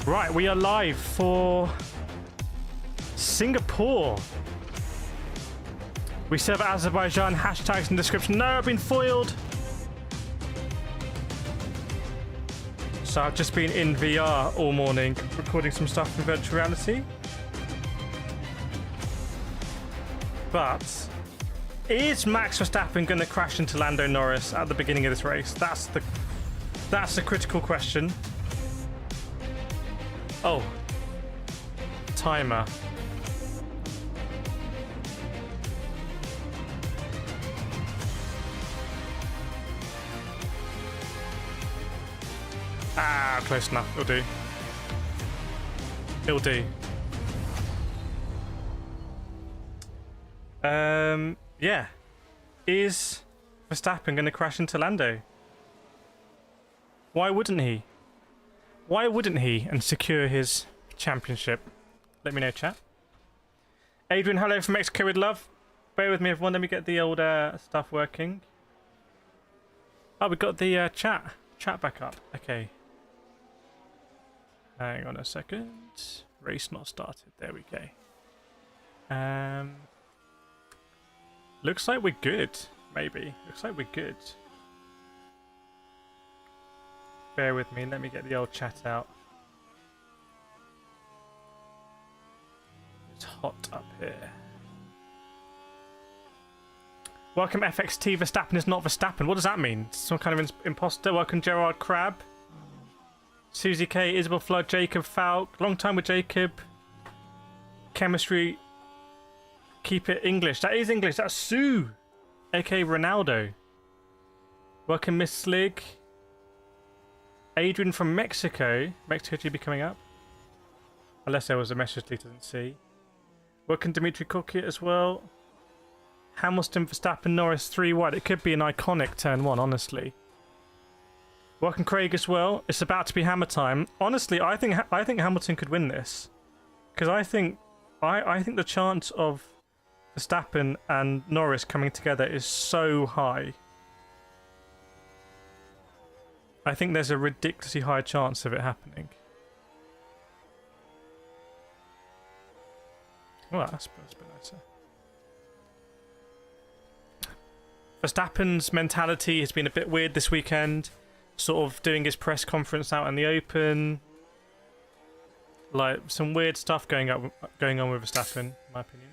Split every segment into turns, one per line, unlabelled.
Right, we are live for Singapore. We serve Azerbaijan, hashtags in the description. No, I've been foiled. So I've just been in VR all morning, recording some stuff in virtual reality. But is Max Verstappen going to crash into Lando Norris at the beginning of this race? That's the critical question. Oh, timer. Ah, close enough. It'll do. It'll do. Yeah. Is Verstappen going to crash into Lando? Why wouldn't he? Why wouldn't he and secure his championship? Let me know, chat. Adrian, hello from Mexico with love. Bear with me, everyone. Let me get the old stuff working. Oh, we got the chat back up. Okay. Hang on a second. Race not started. There we go. Looks like we're good. Maybe. Looks like we're good. Bear with me, let me get the old chat out. It's hot up here. Welcome FXT, Verstappen is not Verstappen. What does that mean? Some kind of imposter? Welcome Gerard Crab. Susie K, Isabel Flood, Jacob Falk. Long time with Jacob. Chemistry. Keep it English. That is English. That's Sue, aka Ronaldo. Welcome Miss Slig. Adrian from Mexico. Mexico to be coming up. Unless there was a message Lee doesn't see. Welcome Dimitri Cookit as well. Hamilton, Verstappen, Norris 3 wide. It could be an iconic turn 1, honestly. Welcome Craig as well. It's about to be hammer time. Honestly, I think Hamilton could win this. Because I think the chance of Verstappen and Norris coming together is so high. I think there's a ridiculously high chance of it happening. Well, that's a bit nicer. Verstappen's mentality has been a bit weird this weekend. Sort of doing his press conference out in the open. Like, some weird stuff going on with Verstappen, in my opinion.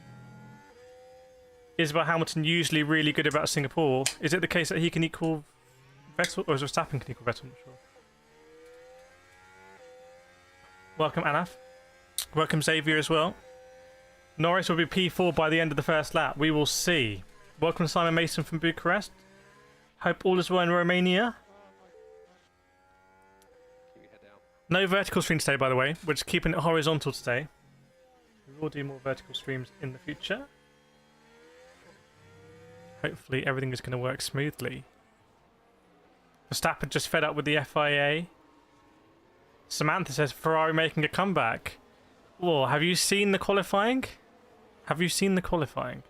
Isabel Hamilton usually really good about Singapore. Is it the case that he can equal Vettel, or is Verstappen can equal Vettel? I'm not sure. Welcome Anaf. Welcome Xavier as well. Norris will be P4 by the end of the first lap. We will see. Welcome Simon Mason from Bucharest. Hope all is well in Romania. No vertical stream today, by the way. We're just keeping it horizontal today. We will do more vertical streams in the future. Hopefully everything is going to work smoothly. Verstappen just fed up with the FIA. Samantha says Ferrari making a comeback. Whoa, have you seen the qualifying? Have you seen the qualifying?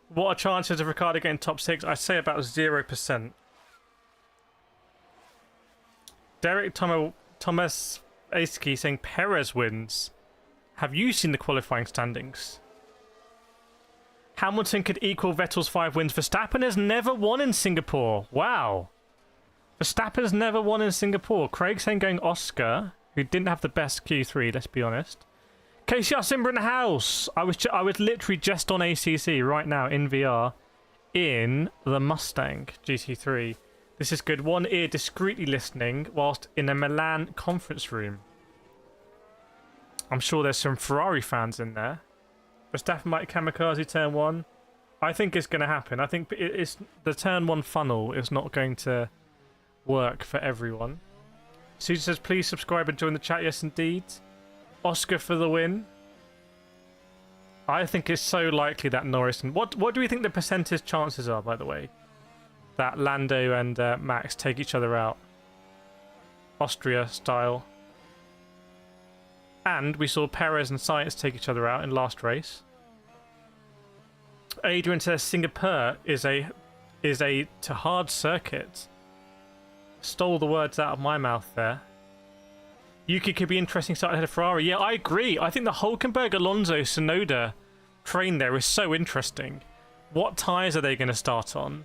What are chances of Ricciardo getting top 6? I'd say about 0%. Derek Thomas Aski saying Perez wins. Have you seen the qualifying standings? Hamilton could equal Vettel's 5 wins. Verstappen has never won in Singapore. Wow. Verstappen has never won in Singapore. Craig saying going Oscar, who didn't have the best Q3, let's be honest. Casey Simber in the house. I was literally just on ACC right now in VR in the Mustang GT3. This is good. One ear discreetly listening whilst in a Milan conference room. I'm sure there's some Ferrari fans in there. Verstappen might kamikaze turn 1. I think it's going to happen. I think it's the turn 1 funnel is not going to work for everyone. Susan says, please subscribe and join the chat. Yes, indeed. Oscar for the win. I think it's so likely that Norris... And what do we think the percentage chances are, by the way? That Lando and Max take each other out. Austria style. And we saw Perez and Sainz take each other out in last race. Adrian says Singapore is a to hard circuit. Stole the words out of my mouth there. Yuki could be interesting start ahead of Ferrari. Yeah, I agree. I think the Hülkenberg, Alonso, Tsunoda train there is so interesting. What tyres are they going to start on?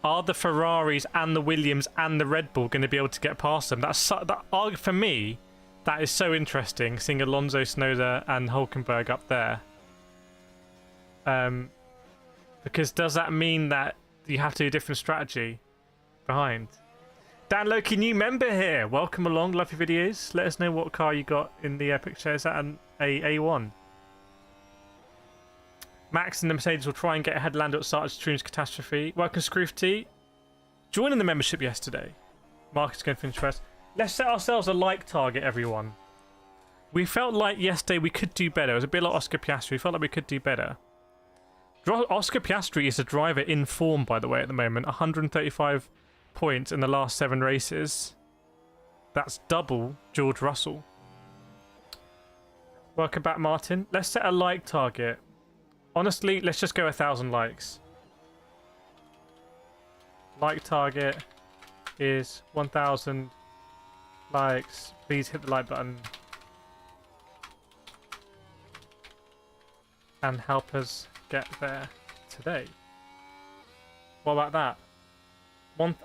Are the Ferraris and the Williams and the Red Bull going to be able to get past them? For me, that is so interesting, seeing Alonso, Tsunoda and Hülkenberg up there. Because does that mean that you have to do a different strategy behind? Dan Loki, new member here. Welcome along. Love your videos. Let us know what car you got in the picture. Is that an A1? Max and the Mercedes will try and get ahead. Lando at start of Stream's catastrophe. Welcome, Scroofty. Joining the membership yesterday. Mark is going to finish first. Let's set ourselves a like target, everyone. We felt like yesterday we could do better. It was a bit like Oscar Piastri. We felt like we could do better. Oscar Piastri is a driver in form, by the way, at the moment. 135 points in the last 7 races. That's double George Russell. Welcome back, Martin. Let's set a like target. Honestly, let's just go 1,000 likes. Like target is 1,000 likes. Please hit the like button. And help us get there today. What about that?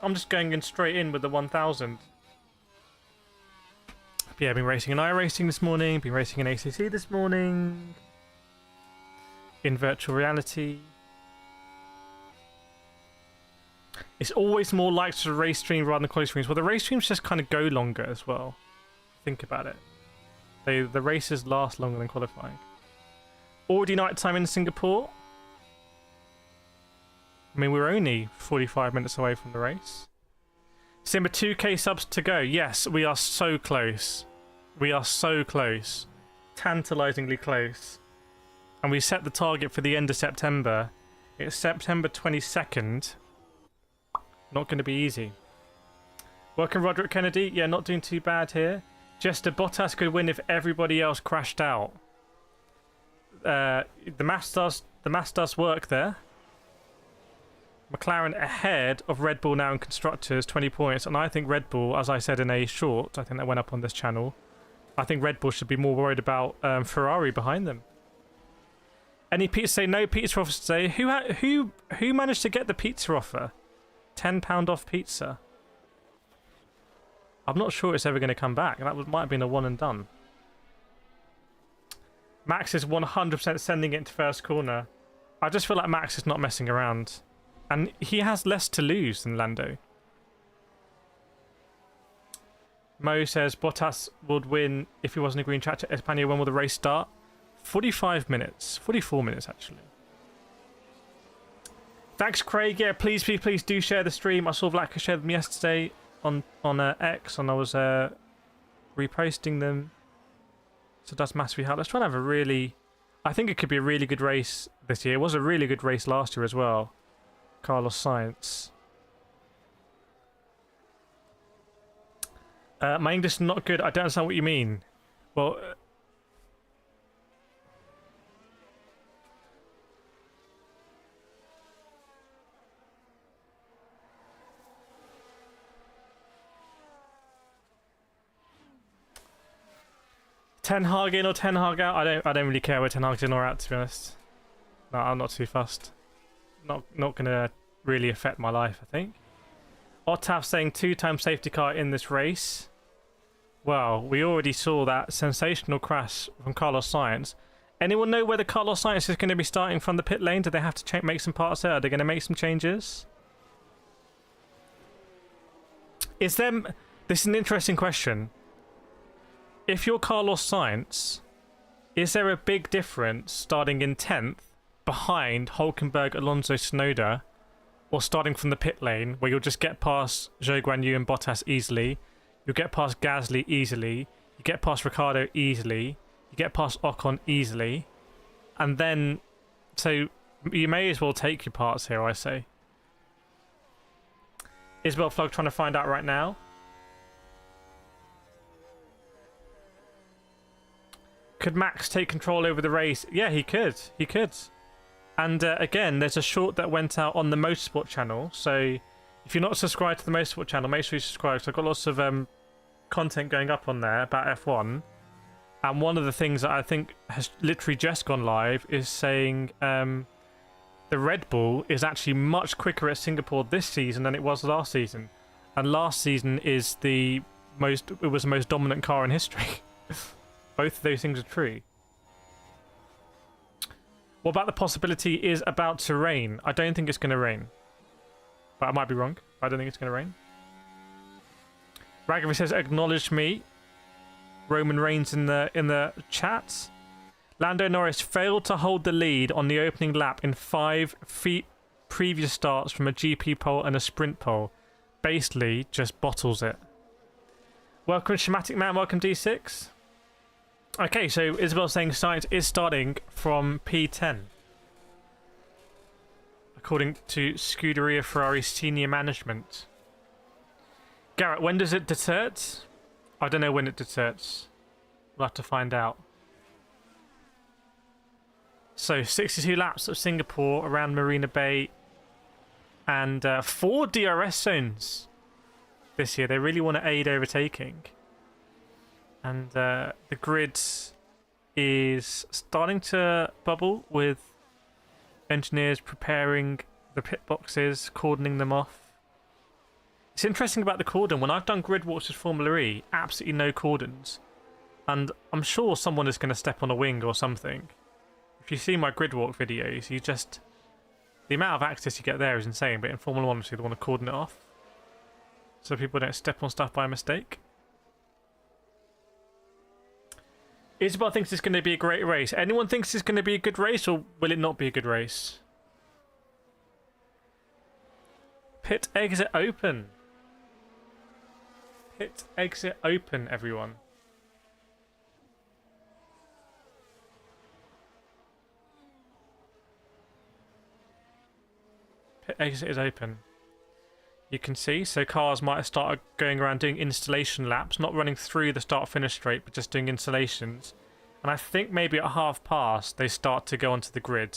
I'm just going in straight in with the 1,000. Yeah, I've been racing in iRacing this morning, been racing in ACC this morning, in virtual reality. It's always more likes to the race stream rather than quality streams. Well, the race streams just kind of go longer as well. Think about it. The races last longer than qualifying. Already night time in Singapore. I mean, we're only 45 minutes away from the race. Simba, 2k subs to go. Yes, we are so close. We are so close. Tantalizingly close. And we set the target for the end of September. It's September 22nd. Not going to be easy. Welcome, Roderick Kennedy. Yeah, not doing too bad here. Just a Bottas could win if everybody else crashed out. The maths does work there. McLaren ahead of Red Bull now in constructors, 20 points, and I think Red Bull, as I said in a short, I think that went up on this channel, I think Red Bull should be more worried about Ferrari behind them. Any pizza? Say no pizza offers today. Who managed to get the pizza offer? £10 off pizza. I'm not sure it's ever going to come back. That might have been a one and done. Max is 100% sending it into first corner. I just feel like Max is not messing around. And he has less to lose than Lando. Mo says Bottas would win if he wasn't a green tractor. Espana, when will the race start? 45 minutes. 44 minutes, actually. Thanks, Craig. Yeah, please do share the stream. I saw Vlaka share them yesterday on X, and I was reposting them. So that's massively help. Let's try and have a really... I think it could be a really good race this year. It was a really good race last year as well. Carlos Sainz. My English is not good. I don't understand what you mean. Well... 10 Hag in or 10 Hag out? I don't really care where 10 Hag's in or out, to be honest. No, I'm not too fussed. Not gonna really affect my life, I think. Ottaf saying 2-time safety car in this race. Well, we already saw that sensational crash from Carlos Sainz. Anyone know whether Carlos Sainz is going to be starting from the pit lane? Do they have to make some parts there? Are they going to make some changes? This is an interesting question. If you're Carlos Sainz, is there a big difference starting in 10th behind Hülkenberg, Alonso, Tsunoda, or starting from the pit lane where you'll just get past Zhou Guanyu and Bottas easily, you'll get past Gasly easily, you get past Ricciardo easily, you get past Ocon easily, and then, so you may as well take your parts here, I say. Isabel Flug trying to find out right now. Could Max take control over the race? Yeah, he could. He could. And again, there's a short that went out on the Motorsport channel. So if you're not subscribed to the Motorsport channel, make sure you subscribe. So I've got lots of content going up on there about F1, and one of the things that I think has literally just gone live is saying the Red Bull is actually much quicker at Singapore this season than it was last season, and last season was the most dominant car in history. Both of those things are true. What about the possibility is about to rain? I don't think it's going to rain, but I might be wrong. I don't think it's going to rain. Ragavi says, acknowledge me. Roman Reigns in the chat. Lando Norris failed to hold the lead on the opening lap in 5 previous starts from a GP pole and a sprint pole. Basically, just bottles it. Welcome, Schematic Man. Welcome, D6. Okay, so Isabel's saying Sainz is starting from P10. According to Scuderia Ferrari senior management. Garrett, when does it desert? I don't know when it deserts. We'll have to find out. So, 62 laps of Singapore around Marina Bay. And 4 DRS zones this year. They really want to aid overtaking. And the grid is starting to bubble with engineers preparing the pit boxes, cordoning them off. It's interesting about the cordon. When I've done grid walks with Formula E, absolutely no cordons. And I'm sure someone is going to step on a wing or something. If you see my grid walk videos, you just... the amount of access you get there is insane, but in Formula 1, obviously, they want to cordon it off. So people don't step on stuff by mistake. Isabel thinks it's going to be a great race. Anyone thinks it's going to be a good race, or will it not be a good race? Pit exit open. Pit exit open, everyone. Pit exit is open. You can see, so cars might have started going around doing installation laps, not running through the start-finish straight, but just doing installations. And I think maybe at half past, they start to go onto the grid.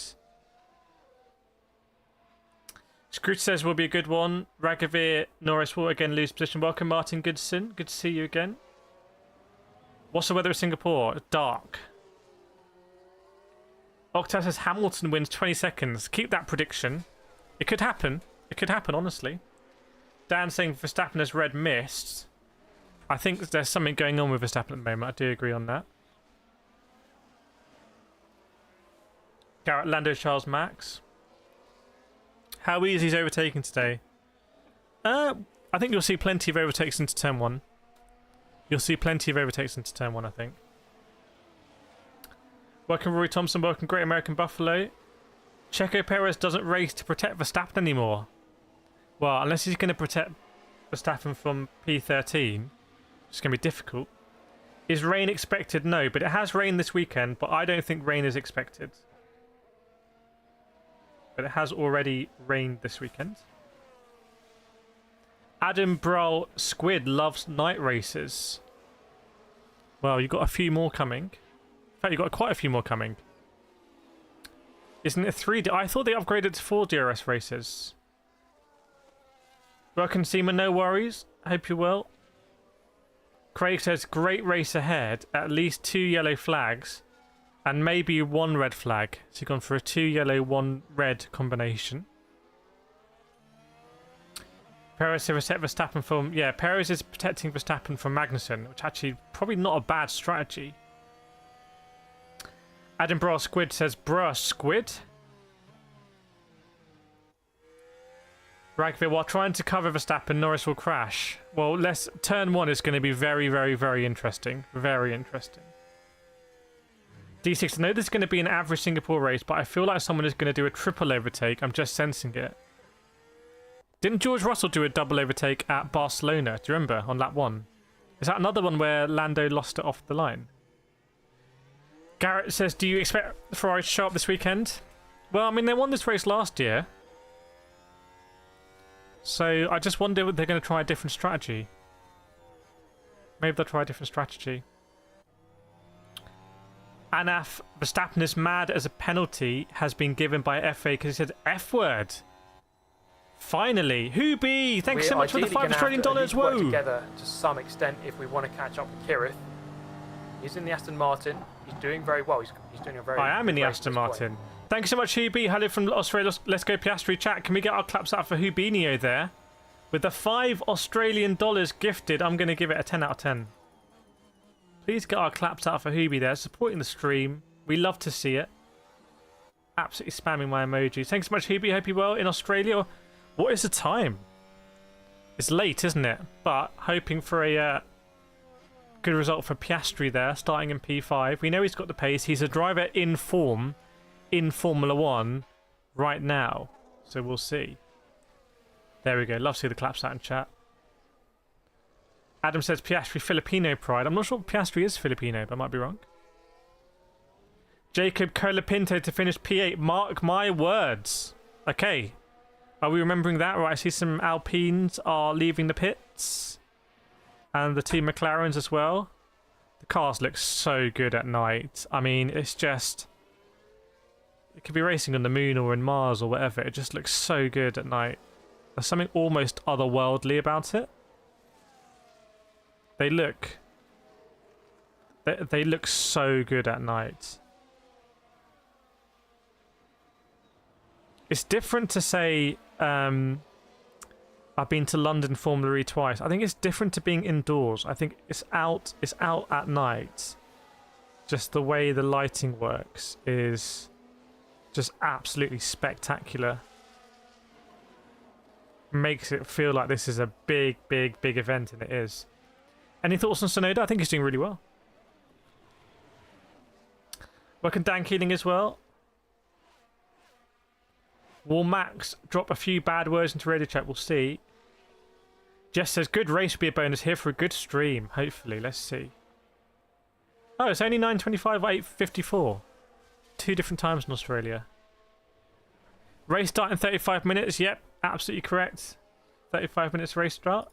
Scrooge says will be a good one. Ragavir, Norris will again lose position. Welcome, Martin Goodson. Good to see you again. What's the weather in Singapore? Dark. Octav says Hamilton wins 20 seconds. Keep that prediction. It could happen. It could happen, honestly. Dan saying Verstappen has red mist. I think there's something going on with Verstappen at the moment. I do agree on that. Garrett, Lando, Charles, Max. How easy is overtaking today? I think you'll see plenty of overtakes into turn 1. You'll see plenty of overtakes into turn 1, I think. Welcome, Rory Thompson. Welcome, Great American Buffalo. Checo Perez doesn't race to protect Verstappen anymore. Well, unless he's going to protect Verstappen from P13, it's going to be difficult. Is rain expected? No, but it has rained this weekend, but I don't think rain is expected. But it has already rained this weekend. Adam Brawl Squid loves night races. Well, you've got a few more coming. In fact, you've got quite a few more coming. Isn't it 3? I thought they upgraded to 4 DRS races. Welcome, Seaman. No worries. I hope you're well. Craig says, great race ahead. At least 2 yellow flags. And maybe 1 red flag. So you've gone for a 2 yellow, 1 red combination. Perez to protect Verstappen from... yeah, Perez is protecting Verstappen from Magnussen, which actually probably not a bad strategy. Adam Bra Squid says, bruh, Squid? Ragvir, while trying to cover Verstappen, Norris will crash. Well, turn 1 is going to be very, very, very interesting. Very interesting. D6, I know this is going to be an average Singapore race, but I feel like someone is going to do a triple overtake. I'm just sensing it. Didn't George Russell do a double overtake at Barcelona? Do you remember? On lap 1. Is that another one where Lando lost it off the line? Garrett says, do you expect Ferrari to show up this weekend? Well, I mean, they won this race last year. So I just wonder if they're going to try a different strategy. Maybe they'll try a different strategy. Anaf, Verstappen is mad as a penalty has been given by FA because he said F word. Finally, Hubie, thanks so much for the $5 Australian.
Work together to some extent if we want to catch up with Kireth. He's in the Aston Martin. He's doing very well. He's doing a very.
I am in the Aston Martin. Thanks so much, Hubie. Hello from Australia. Let's go Piastri chat. Can we get our claps out for Hubinho there? With the $5 Australian gifted, I'm going to give it a 10 out of 10. Please get our claps out for Hubie there, supporting the stream. We love to see it. Absolutely spamming my emojis. Thanks so much, Hubie. Hope you're well in Australia. What is the time? It's late, isn't it? But hoping for a good result for Piastri there, starting in P5. We know he's got the pace. He's a driver in form in Formula 1 right now. So we'll see. There we go. Love to see the claps out in chat. Adam says Piastri Filipino pride. I'm not sure Piastri is Filipino, but I might be wrong. Jacob Colapinto to finish P8. Mark my words. Okay. Are we remembering that? Right, I see some Alpines are leaving the pits. And the two McLarens as well. The cars look so good at night. I mean, it's just... It could be racing on the moon or in Mars or whatever. It just looks so good at night. There's something almost otherworldly about it. They look... They look so good at night. It's different to say... I've been to London Formula E twice. I think it's different to being indoors. I think it's out at night. Just the way the lighting works is just absolutely spectacular. Makes it feel like this is a big event, and it is. Any thoughts on Tsunoda? I think he's doing really well. Welcome Dan Keeling as well. Will Max drop a few bad words into radio chat? We'll see. Jess says, good race will be a bonus here for a good stream. Hopefully, let's see. Oh, it's only 9:25 or 8:54. 2 different times in Australia. Race start in 35 minutes. Yep, absolutely correct. 35 minutes race start.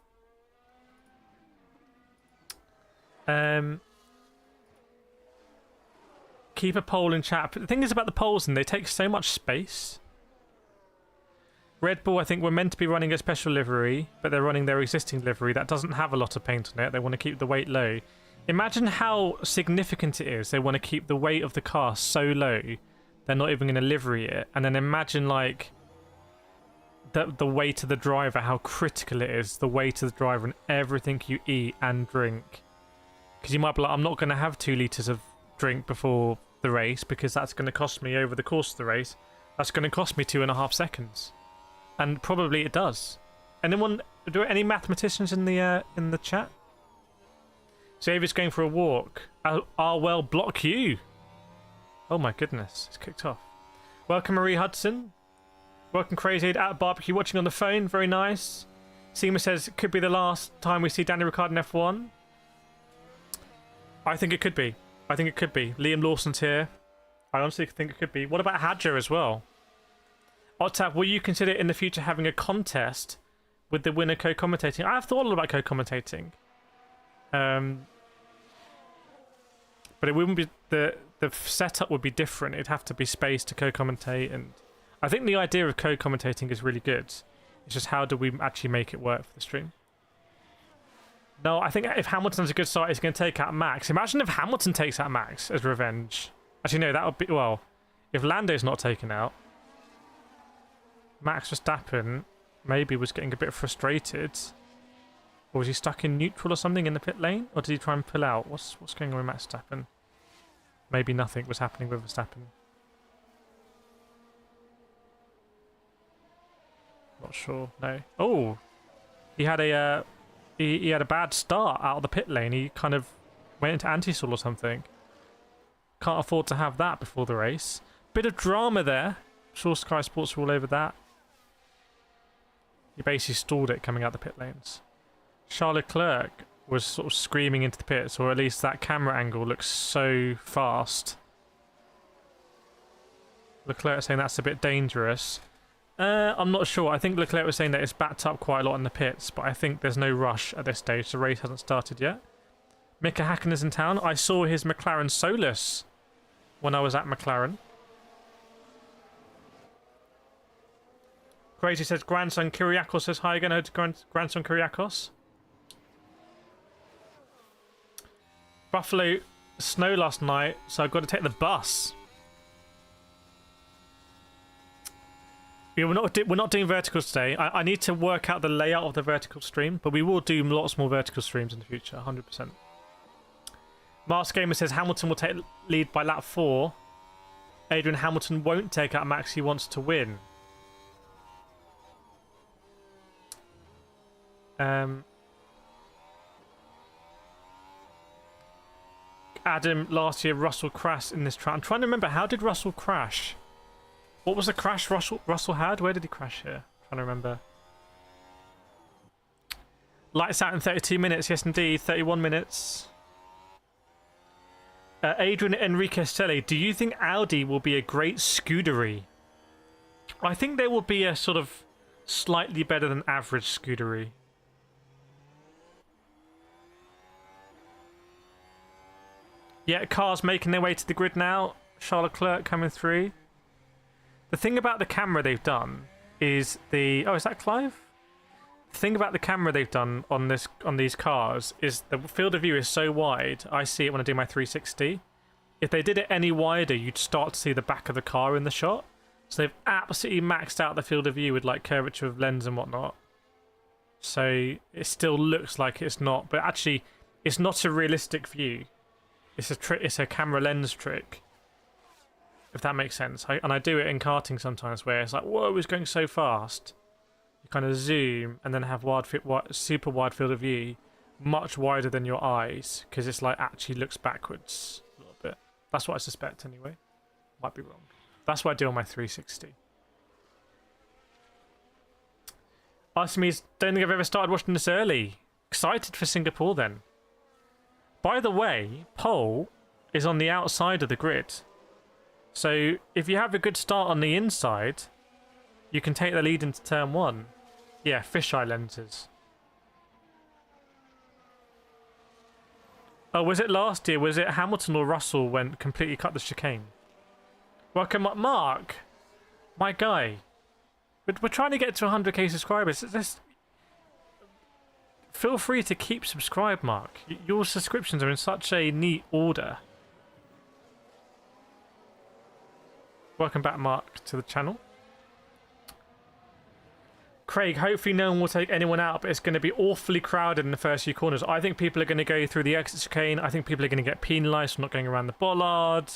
Keep a poll in chat. But the thing is about the polls, and they take so much space. Red Bull, I think, were meant to be running a special livery, but they're running their existing livery that doesn't have a lot of paint on it. They want to keep the weight low. Imagine how significant it is. They want to keep the weight of the car so low, they're not even going to livery it. And then imagine, like, the weight of the driver, how critical it is, the weight of the driver and everything you eat and drink. Because you might be like, I'm not going to have 2 litres of drink before the race because that's going to cost me over the course of the race. That's going to cost me 2.5 seconds. And probably it does. Anyone? Do any mathematicians in the chat? Xavier's going for a walk. I'll well block you. Oh my goodness, it's kicked off. Welcome Marie Hudson. Welcome Crazy at Barbecue watching on the phone. Very nice. Seema says it could be the last time we see Danny Ricciardo in F1. I think it could be. I think it could be. Liam Lawson's here. I honestly think it could be. What about Hadja as well? Ottav, will you consider in the future having a contest with the winner co-commentating? I've thought a lot about co-commentating. But it wouldn't be... The setup would be different. It'd have to be space to co-commentate, and I think the idea of co-commentating is really good. It's just how do we actually make it work for the stream? No, I think if Hamilton's a good start, he's going to take out Max. Imagine if Hamilton takes out Max as revenge. Actually, no, that would be... Well, if Lando's not taken out... Max Verstappen maybe was getting a bit frustrated. Or was he stuck in neutral or something in the pit lane? Or did he try and pull out? What's going on with Max Verstappen? Maybe nothing was happening with Verstappen. Not sure. No. Oh! He had a he had a bad start out of the pit lane. He kind of went into anti-stall or something. Can't afford to have that before the race. Bit of drama there. I'm sure Sky Sports are all over that. He basically stalled it coming out the pit lanes. Charles Leclerc was sort of screaming into the pits, or at least that camera angle looks so fast. Leclerc saying that's a bit dangerous. I'm not sure. I think Leclerc was saying that it's backed up quite a lot in the pits, but I think there's no rush at this stage. The race hasn't started yet. Mika Häkkinen is in town. I saw his McLaren Solus when I was at McLaren. Crazy says grandson Kyriakos says hi again to grandson Kyriakos. Buffalo snow last night, so I've got to take the bus. Yeah, we're not doing verticals today. I need to work out the layout of the vertical stream, but we will do lots more vertical streams in the future, 100%. Mars Gamer says Hamilton will take lead by lap 4. Adrian, Hamilton won't take out Max. He wants to win. Adam, last year Russell crashed in this track. I'm trying to remember, how did Russell crash? What was the crash Russell had? Where did he crash here? I'm trying to remember. Lights out in 32 minutes. Yes, indeed. 31 minutes. Adrian Enrique Stelli, do you think Audi will be a great Scudery? I think they will be a sort of slightly better than average Scudery. Yeah, cars making their way to the grid now. Charles Leclerc coming through. The thing about the camera they've done is the... Oh, is that Clive? The thing about the camera they've done on these cars is the field of view is so wide. I see it when I do my 360. If they did it any wider, you'd start to see the back of the car in the shot. So they've absolutely maxed out the field of view with like curvature of lens and whatnot. So it still looks like it's not, but actually it's not a realistic view. It's a trick. It's a camera lens trick. If that makes sense. And I do it in karting sometimes where it's like, whoa, it's going so fast. You kind of zoom and then have super wide field of view, much wider than your eyes, because it's like actually looks backwards a little bit. That's what I suspect anyway. Might be wrong. That's what I do on my 360. Artemis, don't think I've ever started watching this early. Excited for Singapore then. By the way, pole is on the outside of the grid. So if you have a good start on the inside, you can take the lead into turn 1. Yeah, fisheye lenses. Oh, was it last year? Was it Hamilton or Russell went completely cut the chicane? Welcome up, Mark. My guy. We're trying to get to 100k subscribers. Feel free to keep subscribed, Mark. Your subscriptions are in such a neat order. Welcome back, Mark, to the channel. Craig, hopefully no one will take anyone out, but it's going to be awfully crowded in the first few corners. I think people are going to go through the exit chicane. I think people are going to get penalised for not going around the bollard.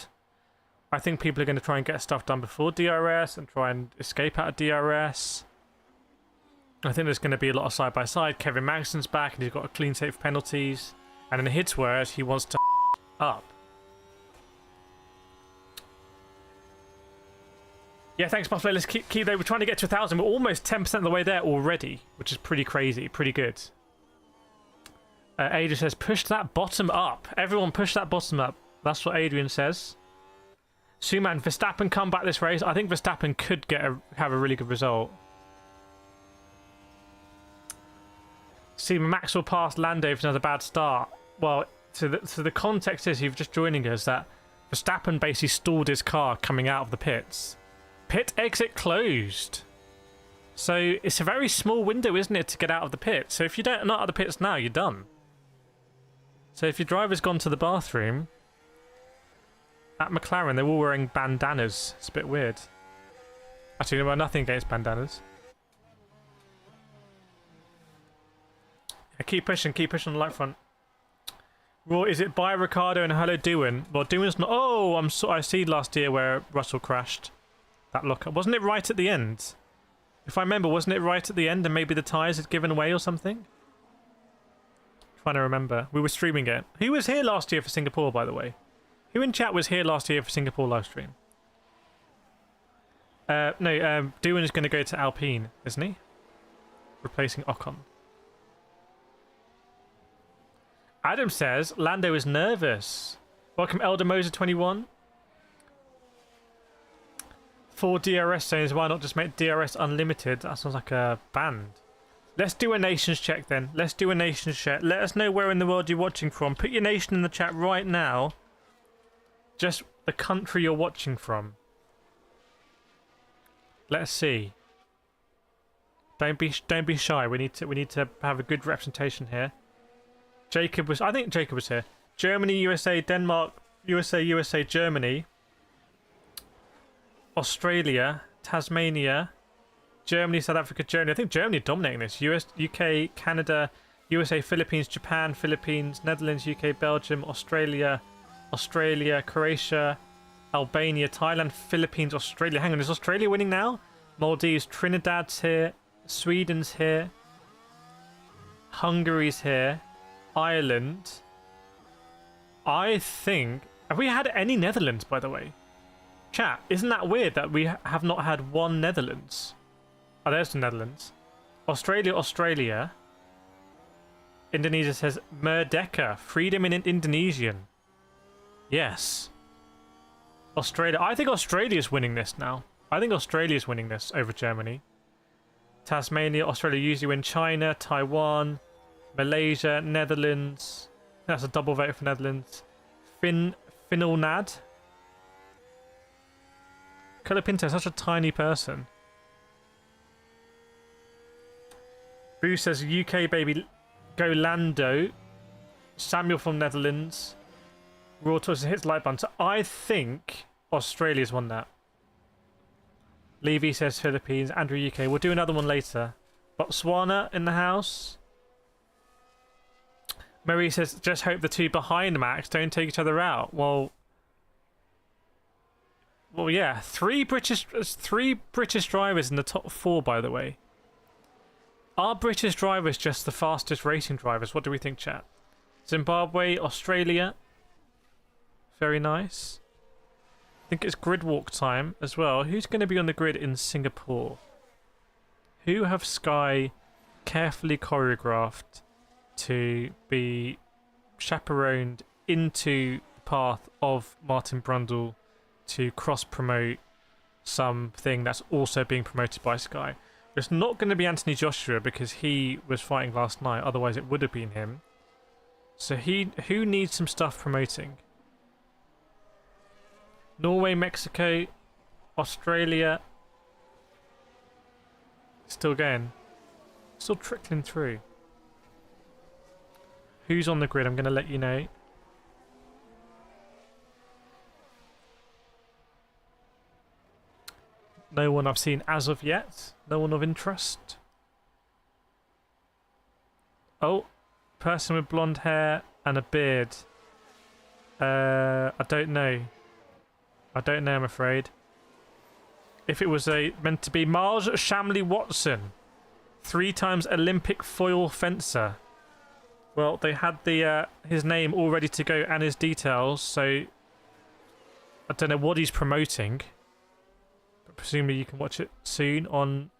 I think people are going to try and get stuff done before DRS and try and escape out of DRS. I think there's going to be a lot of side-by-side. Kevin Magson's back and he's got a clean safe penalties. And in his words, he wants to up. Yeah, thanks, Buffalo. Let's keep there. We're trying to get to 1,000. We're almost 10% of the way there already, which is pretty crazy, pretty good. Adrian says, push that bottom up. Everyone push that bottom up. That's what Adrian says. Suman, Verstappen come back this race. I think Verstappen could have a really good result. See, Max will pass Lando if another bad start. Well, so the context is, you're just joining us, that Verstappen basically stalled his car coming out of the pits. Pit exit closed. So it's a very small window, isn't it, to get out of the pit. So if you're not out of the pits now, you're done. So if your driver's gone to the bathroom, at McLaren, they're all wearing bandanas. It's a bit weird. Actually, no, nothing against bandanas. Yeah, keep pushing on the light front. Raw, is it by Ricardo and hello Doohan? Well, Doohan's not. Oh, I see last year where Russell crashed. That lockup. Wasn't it right at the end? If I remember, wasn't it right at the end and maybe the tyres had given away or something? Trying to remember. We were streaming it. Who was here last year for Singapore, by the way? Who in chat was here last year for Singapore live stream? No, Doohan is going to go to Alpine, isn't he? Replacing Ocon. Adam says Lando is nervous. Welcome Elder Moser 21. 4 DRS zones, why not just make DRS unlimited? That sounds like a band. Let's do a nations check then. Let's do a nations check. Let us know where in the world you're watching from. Put your nation in the chat right now. Just the country you're watching from. Let's see. Don't be shy. We need to have a good representation here. I think Jacob was here. Germany, USA, Denmark, USA, Germany, Australia, Tasmania, Germany, South Africa, Germany. I think Germany are dominating this. UK, Canada, USA, Philippines, Japan, Philippines, Netherlands, UK, Belgium, Australia, Croatia, Albania, Thailand, Philippines, Australia. Hang on, is Australia winning now? Maldives, Trinidad's here, Sweden's here, Hungary's here, Ireland. I think... Have we had any Netherlands, by the way? Chat, isn't that weird that we have not had one Netherlands? Oh, there's the Netherlands. Australia. Indonesia says Merdeka, freedom in Indonesian. Yes. Australia. I think Australia's winning this now. I think Australia's winning this over Germany. Tasmania, Australia usually win. China, Taiwan, Malaysia, Netherlands. That's a double vote for Netherlands. Finland. Colapinto is such a tiny person. Boo says UK baby, go Lando. Samuel from Netherlands. Raw Toys hits light button. So I think Australia's won that. Levy says Philippines. Andrew UK. We'll do another one later. Botswana in the house. Marie says, just hope the two behind Max don't take each other out. Well, yeah. Three British drivers in the top 4, by the way. Are British drivers just the fastest racing drivers? What do we think, chat? Zimbabwe, Australia. Very nice. I think it's grid walk time as well. Who's going to be on the grid in Singapore? Who have Sky carefully choreographed to be chaperoned into the path of Martin Brundle to cross-promote something that's also being promoted by Sky? It's not going to be Anthony Joshua because he was fighting last night. Otherwise, it would have been him. So who needs some stuff promoting? Norway, Mexico, Australia. Still going. Still trickling through. Who's on the grid? I'm going to let you know. No one I've seen as of yet. No one of interest. Oh, person with blonde hair and a beard. I don't know. I'm afraid. If it was meant to be Marge Shamley Watson, 3 times Olympic foil fencer. Well, they had his name all ready to go and his details, so I don't know what he's promoting. But presumably you can watch it soon on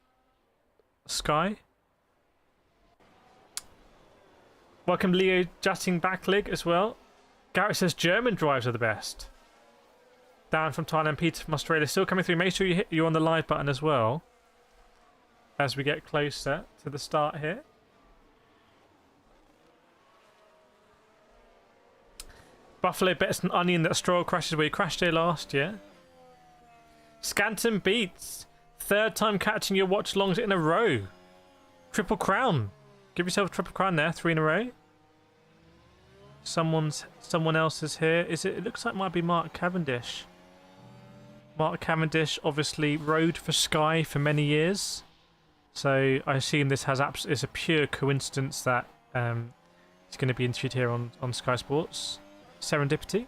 Sky. Welcome Leo Jutting Backlig as well. Garrett says German drives are the best. Dan from Thailand, Peter from Australia still coming through. Make sure you're on the live button as well as we get closer to the start here. Buffalo bets an onion that Stroll crashes where he crashed here last year. Scanton beats. 3rd time catching your watch-alongs in a row. Triple crown. Give yourself a triple crown there. 3 in a row. Someone else is here. It looks like it might be Mark Cavendish. Mark Cavendish obviously rode for Sky for many years. So I assume this is a pure coincidence that he's going to be interviewed here on Sky Sports. Serendipity.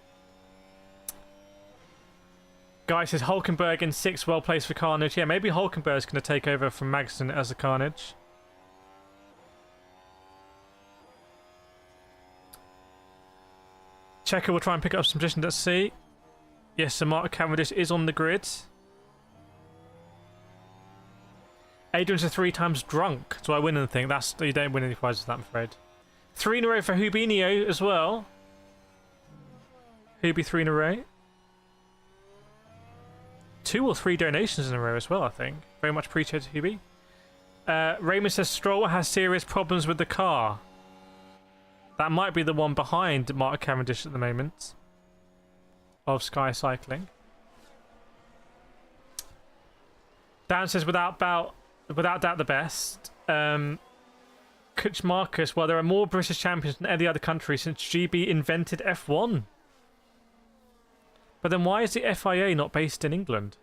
Guy says Hulkenberg in 6th, well placed for Carnage. Yeah, maybe Hulkenberg's going to take over from Magnussen as a Carnage. Checker will try and pick up some positions at sea. Yes, so Mark Cavendish is on the grid. Adrian's 3 times drunk. Do I win anything? You don't win any prizes, I'm afraid. 3 in a row for Hubinho as well. Hubie 3 in a row. 2 or 3 donations in a row as well, I think. Very much appreciated, Hubie. Raymond says Stroll has serious problems with the car. That might be the one behind Mark Cavendish at the moment. Of Sky Cycling. Dan says without without doubt the best. Kutch Marcus, well, there are more British champions than any other country since GB invented F1. But then why is the FIA not based in England?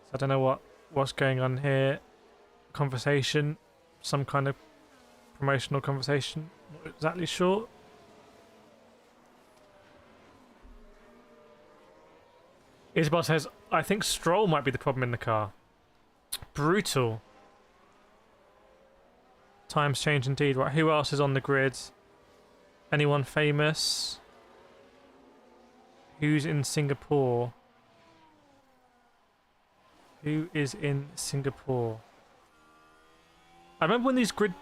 So I don't know what's going on here. Conversation, some kind of promotional conversation. Not exactly sure. Isabel says, I think Stroll might be the problem in the car. Brutal. Times change indeed. Right, who else is on the grid? Anyone famous? Who's in Singapore? Who is in Singapore? I remember when these grid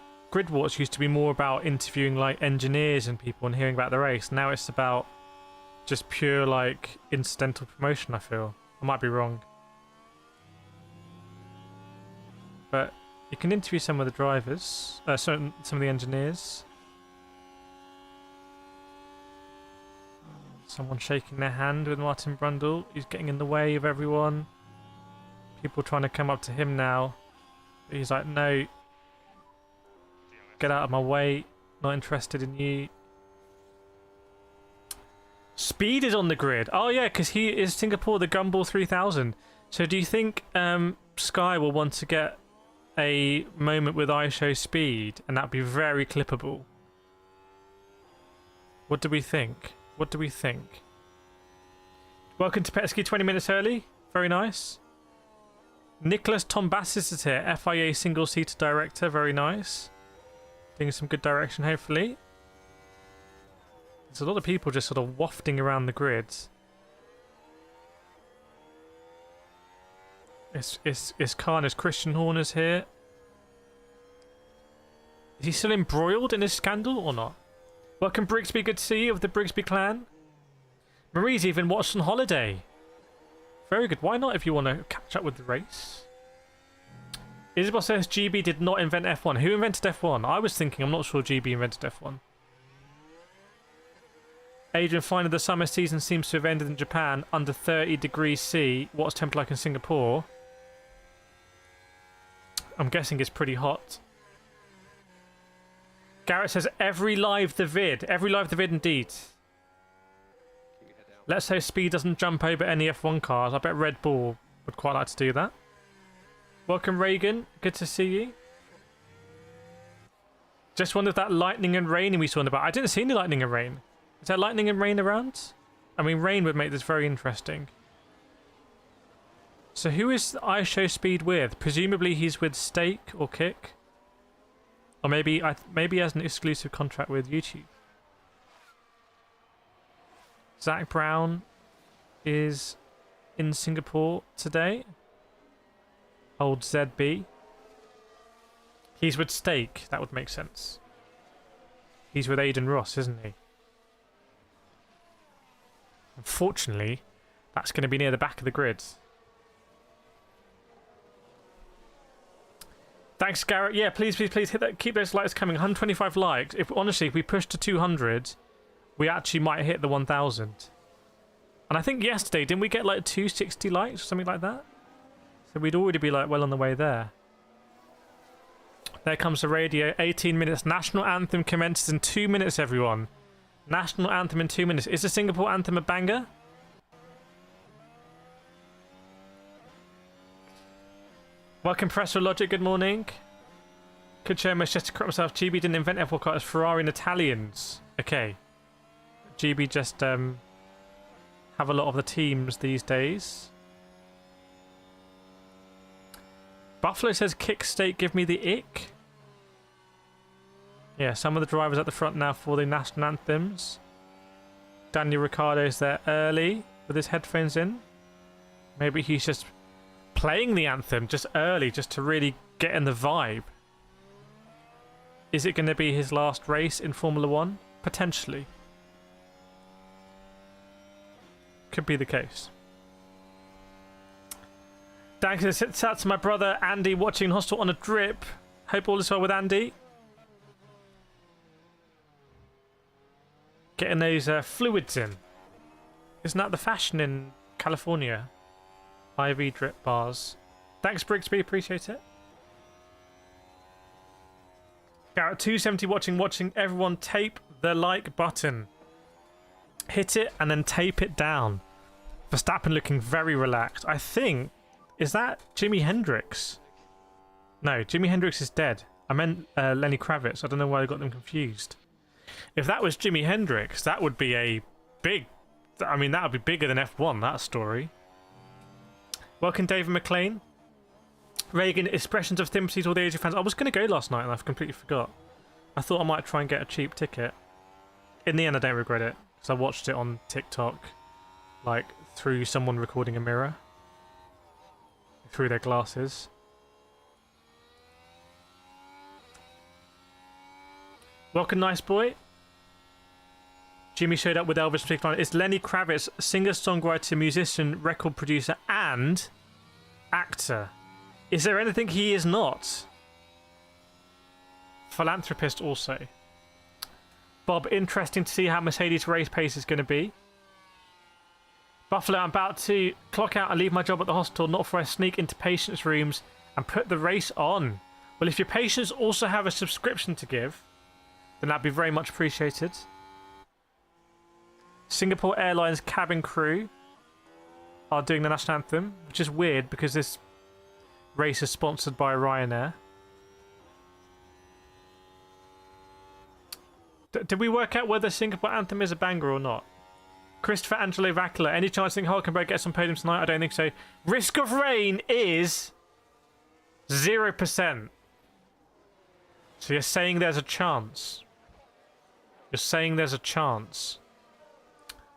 wars used to be more about interviewing like engineers and people and hearing about the race. Now it's about just pure like incidental promotion, I feel. I might be wrong. But you can interview some of the drivers, some of the engineers. Someone shaking their hand with Martin Brundle. He's getting in the way of everyone. People trying to come up to him now. But he's like, no. Get out of my way. Not interested in you. Speed is on the grid. Oh yeah, because he is Singapore, the Gumball 3000. So do you think Sky will want to get a moment with I Show Speed, and that'd be very clippable? What do we think? What do we think? Welcome to Petski 20 minutes early. Very nice. Nicholas Tombassis is here, FIA single-seater director. Very nice. Doing some good direction, hopefully. There's a lot of people just sort of wafting around the grids. It's Carnage. Christian Horner's here. Is he still embroiled in this scandal or not? Welcome, Brigsby. Good to see you, of the Brigsby clan. Marie's even watched on holiday. Very good. Why not if you want to catch up with the race? Isabel says GB did not invent F1. Who invented F1? I was thinking, I'm not sure GB invented F1. Adrian, finally the summer season seems to have ended in Japan under 30 degrees C. What's temperature like in Singapore? I'm guessing it's pretty hot. Garrett says every live the vid indeed. Let's say Speed doesn't jump over any F1 cars. I bet Red Bull would quite like to do that. Welcome, Reagan. Good to see you. Just wondered if that lightning and rain we saw in the back. I didn't see any lightning and rain. Is there lightning and rain around? I mean, rain would make this very interesting. So who is I Show Speed with? Presumably he's with Stake or Kick. Or maybe he has an exclusive contract with YouTube. Zach Brown is in Singapore today. Old ZB. He's with Stake. That would make sense. He's with Aiden Ross, isn't he? Unfortunately, that's going to be near the back of the grid. Thanks, Garrett. Yeah, please hit that. Keep those likes coming. 125 likes. Honestly, if we push to 200, we actually might hit the 1,000. And I think yesterday, didn't we get like 260 likes or something like that? So we'd already be like well on the way there. There comes the radio. 18 minutes. National anthem commences in 2 minutes, everyone. National anthem in 2 minutes. Is the Singapore anthem a banger? Welcome, Professor Logic. Good morning. Could show just to correct myself. GB didn't invent F1 cars. Ferrari and Italians. Okay. GB just have a lot of the teams these days. Buffalo says kick State, give me the ick. Yeah, some of the drivers at the front now for the national anthems. Daniel Ricciardo's there early with his headphones in. Maybe he's just playing the anthem just early, just to really get in the vibe. Is it going to be his last race in Formula 1? Potentially. Could be the case. Thanks. It's out to my brother Andy watching Hostel on a drip. Hope all is well with Andy. Getting those fluids in. Isn't that the fashion in California. IV drip bars. Thanks, Brixby. Appreciate it. Garrett 270 watching. Everyone tape the like button. Hit it and then tape it down. Verstappen looking very relaxed. I think, is that Jimi Hendrix? No, Jimi Hendrix is dead. I meant Lenny Kravitz. I don't know why I got them confused. If that was Jimi Hendrix, that would be a big... I mean, that would be bigger than F1, that story. Welcome, David McLean. Reagan, expressions of sympathy to all the Asia fans. I was going to go last night and I've completely forgot. I thought I might try and get a cheap ticket. In the end, I don't regret it, because I watched it on TikTok, like, through someone recording a mirror. Through their glasses. Welcome, nice boy. Jimmy showed up with Elvis Presley. It's Lenny Kravitz, singer, songwriter, musician, record producer, and actor. Is there anything he is not? Philanthropist also. Bob, interesting to see how Mercedes race pace is going to be. Buffalo, I'm about to clock out and leave my job at the hospital, not before I sneak into patients' rooms and put the race on. Well, if your patients also have a subscription to give, then that'd be very much appreciated. Singapore Airlines cabin crew are doing the national anthem, which is weird because this race is sponsored by Ryanair. Did we work out whether Singapore anthem is a banger or not? Christopher Angelo Vackler, any chance think Hulkenberg gets on podium tonight? I don't think so. Risk of rain is 0%. So you're saying there's a chance. You're saying there's a chance.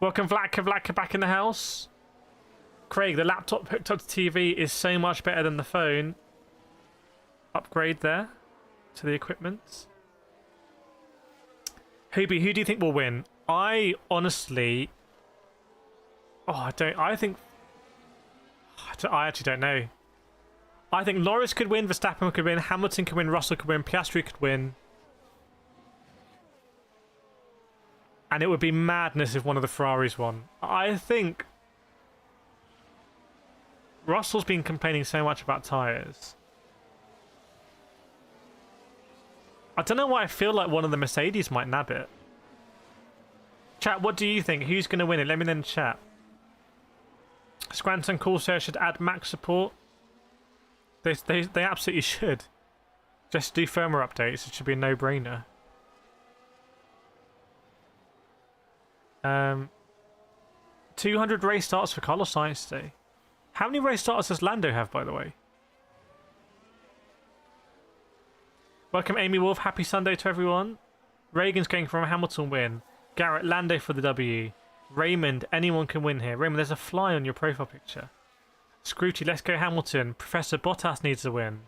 Welcome, Vlatka back in the house. Craig, the laptop hooked up to TV is so much better than the phone. Upgrade there to the equipment. Hobie, who do you think will win? I honestly... Oh, I actually don't know. I think Norris could win, Verstappen could win, Hamilton could win, Russell could win, Piastri could win. And it would be madness if one of the Ferraris won. I think Russell's been complaining so much about tyres. I don't know why I feel like one of the Mercedes might nab it. Chat, what do you think? Who's going to win it? Let me know in chat. Scranton Corsair should add max support. They absolutely should. Just do firmware updates. It should be a no-brainer. 200 race starts for Carlos Sainz today. How many race starts does Lando have, by the way? Welcome, Amy Wolf. Happy Sunday to everyone. Reagan's going for a Hamilton win. Garrett, Lando for the W. Raymond, anyone can win here. Raymond, there's a fly on your profile picture. Scrooty, let's go Hamilton. Professor Bottas needs a win.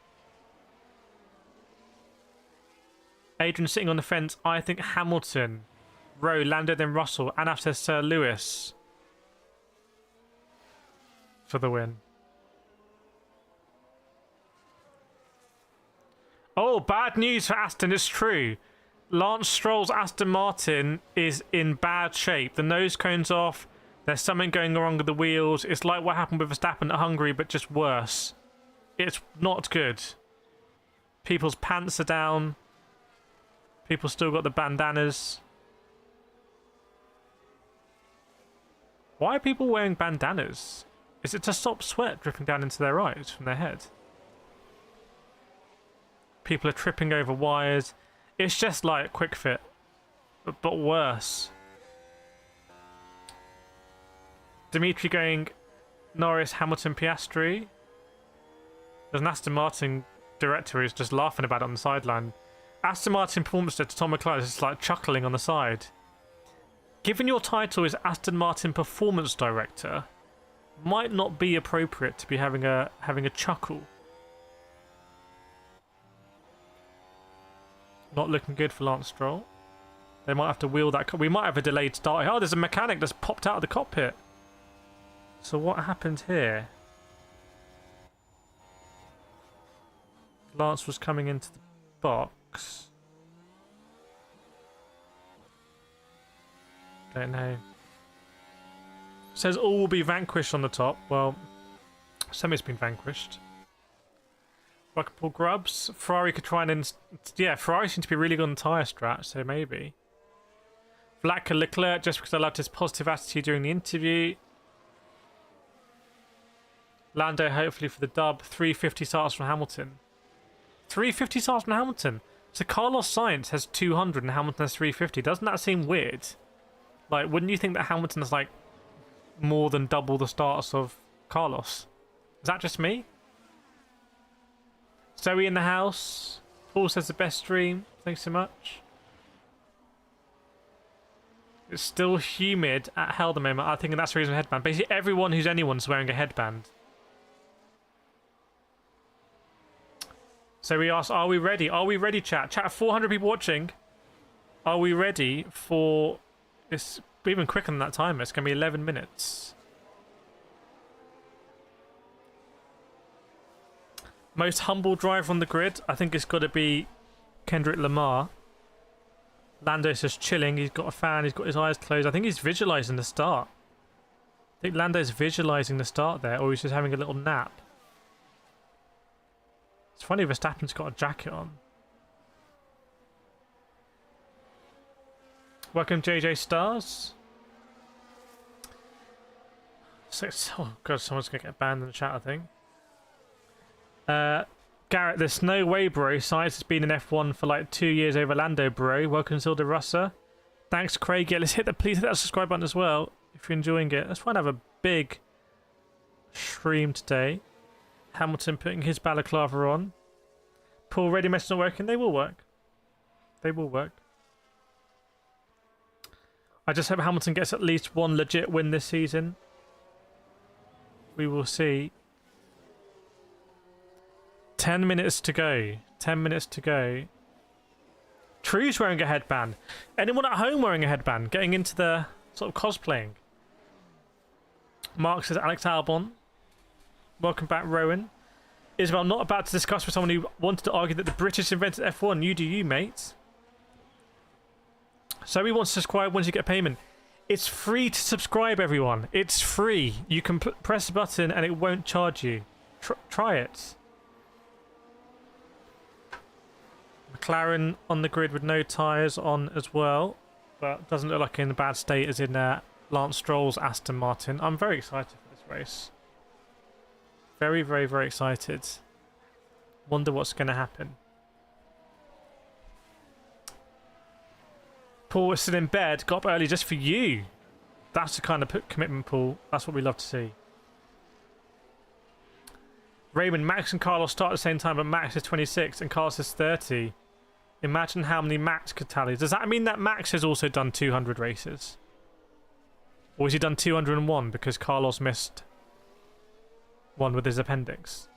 Adrian sitting on the fence. I think Hamilton. Rowe, Lando, then Russell. Anaf says Sir Lewis for the win. Oh, bad news for Aston. It's true. Lance Stroll's Aston Martin is in bad shape. The nose cone's off. There's something going wrong with the wheels. It's like what happened with Verstappen at Hungary, but just worse. It's not good. People's pants are down. People still got the bandanas. Why are people wearing bandanas? Is it to stop sweat dripping down into their eyes from their head? People are tripping over wires. It's just like Quick Fit, but worse. Dimitri going Norris, Hamilton, Piastri. There's an Aston Martin director who's just laughing about it on the sideline. Aston Martin performance to Tom McLaren is just like chuckling on the side. Given your title is Aston Martin Performance Director, might not be appropriate to be having a chuckle. Not looking good for Lance Stroll. They might have to wheel that. We might have a delayed start. Oh, there's a mechanic that's popped out of the cockpit. So what happened here? Lance was coming into the box. Don't know. Says all will be vanquished on the top. Well, Semi's been vanquished. Buckle Grubs. Ferrari could try and... Yeah, Ferrari seems to be really good on tyre strat, so maybe. Vlad Leclerc, just because I loved his positive attitude during the interview. Lando, hopefully for the dub. 350 starts from Hamilton. 350 starts from Hamilton. So Carlos Sainz has 200 and Hamilton has 350. Doesn't that seem weird? Like, wouldn't you think that Hamilton has, like, more than double the starts of Carlos? Is that just me? Zoe in the house. Paul says the best stream. Thanks so much. It's still humid at hell at the moment. I think that's the reason headband. Basically, everyone who's anyone's wearing a headband. So we asked, are we ready? Are we ready, chat? Chat, 400 people watching. Are we ready for... It's even quicker than that timer. It's going to be 11 minutes. Most humble driver on the grid. I think it's got to be Kendrick Lamar. Lando's just chilling. He's got a fan. He's got his eyes closed. I think he's visualising the start. I think Lando's visualising the start there. Or he's just having a little nap. It's funny Verstappen's got a jacket on. Welcome JJ Stars. Oh god, someone's gonna get banned in the chat, I think. Garrett, there's no way, bro. Sainz has been in F1 for like 2 years over Lando, bro. Welcome Silda Russa. Thanks, Craig. Yeah, please hit that subscribe button as well if you're enjoying it. Let's try and have a big stream today. Hamilton putting his balaclava on. Paul, ready message not working. They will work. They will work. I just hope Hamilton gets at least one legit win this season. We will see. 10 minutes to go. 10 minutes to go. True's wearing a headband. Anyone at home wearing a headband? Getting into the sort of cosplaying. Mark says Alex Albon. Welcome back, Rowan. Isabel, not about to discuss with someone who wanted to argue that the British invented F1. You do you, mate. So he wants to subscribe once you get payment. It's free to subscribe, everyone. It's free. You can press a button and it won't charge you. Try it. McLaren on the grid with no tyres on as well. But doesn't look like in a bad state as in Lance Stroll's Aston Martin. I'm very excited for this race. Very, very, very excited. Wonder what's going to happen. Paul is still in bed. Got up early just for you. That's the kind of commitment, Paul. That's what we love to see. Raymond, Max and Carlos start at the same time, but Max is 26 and Carlos is 30. Imagine how many Max could tally. Does that mean that Max has also done 200 races? Or has he done 201 because Carlos missed one with his appendix?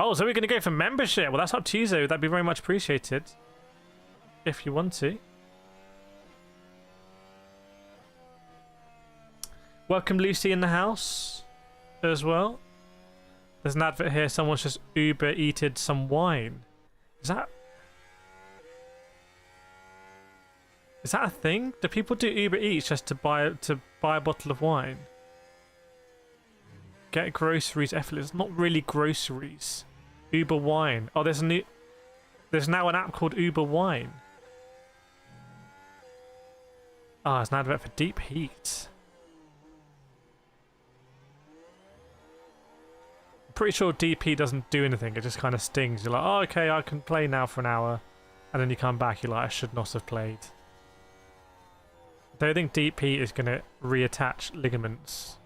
Oh, so we're going to go for membership. Well, that's up to you, though. That'd be very much appreciated. If you want to. Welcome Lucy in the house as well. There's an advert here. Someone's just Uber eated some wine. Is that a thing? Do people do Uber Eats just to buy a bottle of wine? Get groceries effortless. It's not really groceries. Uber Wine. Oh, there's now an app called Uber Wine. Ah, it's an advert for Deep Heat. I'm pretty sure DP doesn't do anything. It just kind of stings. You're like, oh, okay, I can play now for an hour. And then you come back, you're like, I should not have played. I don't think DP is going to reattach ligaments.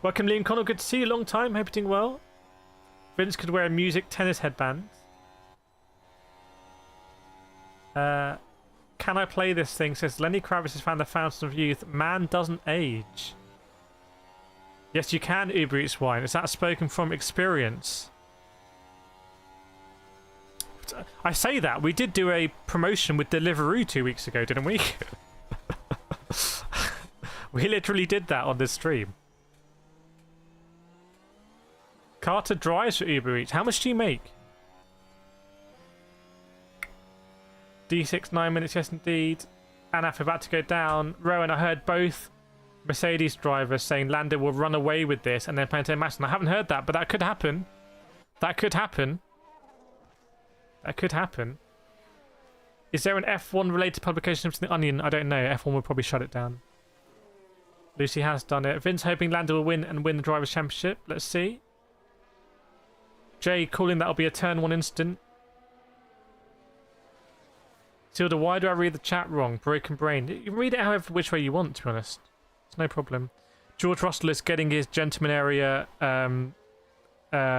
Welcome, Liam Connell. Good to see you. Long time. Hope you're doing well. Vince could wear a music tennis headband. Can I play this thing? Says Lenny Kravitz has found the fountain of youth. Man doesn't age. Yes, you can Uber Eats wine. Is that spoken from experience? I say that. We did do a promotion with Deliveroo 2 weeks ago, didn't we? We literally did that on this stream. Carter drives for Uber Eats. How much do you make? D6, 9 minutes, yes indeed. Anaf about to go down. Rowan, I heard both Mercedes drivers saying Lando will run away with this and then plan to take Max. I haven't heard that, but that could happen. That could happen. That could happen. Is there an F1 related publication of the Onion? I don't know. F1 will probably shut it down. Lucy has done it. Vince hoping Lando will win and win the Drivers' Championship. Let's see. Jay calling that'll be a turn 1 incident. Tilda, why do I read the chat wrong? Broken brain. You can read it however which way you want, to be honest. It's no problem. George Russell is getting his gentleman area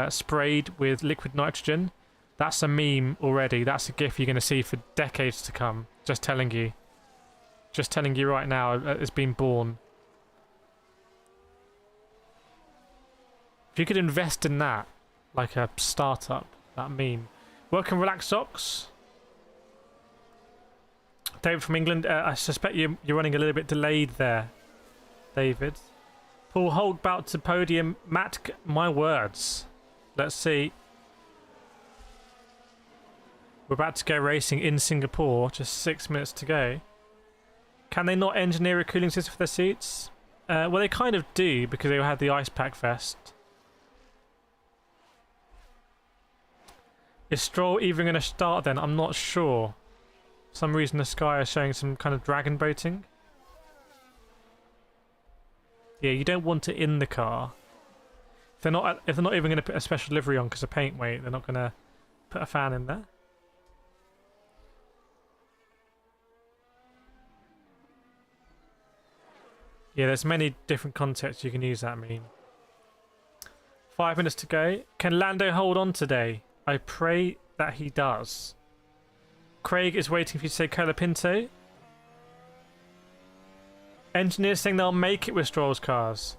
sprayed with liquid nitrogen. That's a meme already. That's a gif you're going to see for decades to come. Just telling you. Just telling you right now, it's been born. If you could invest in that, like a startup, that meme. Welcome, Relax Socks. David from England. I suspect you're running a little bit delayed there, David. Paul Holt bout to podium. Matt, my words. Let's see. We're about to go racing in Singapore. Just 6 minutes to go. Can they not engineer a cooling system for their seats? Well, they kind of do because they had the ice pack vest. Is Stroll even going to start then? I'm not sure. For some reason the Sky is showing some kind of dragon boating. Yeah, you don't want it in the car. If they're not even going to put a special livery on because of paint weight, they're not going to put a fan in there. Yeah, there's many different contexts you can use that meme. 5 minutes to go. Can Lando hold on today? I pray that he does. Craig is waiting for you to say Colapinto. Engineers saying they'll make it with Stroll's cars.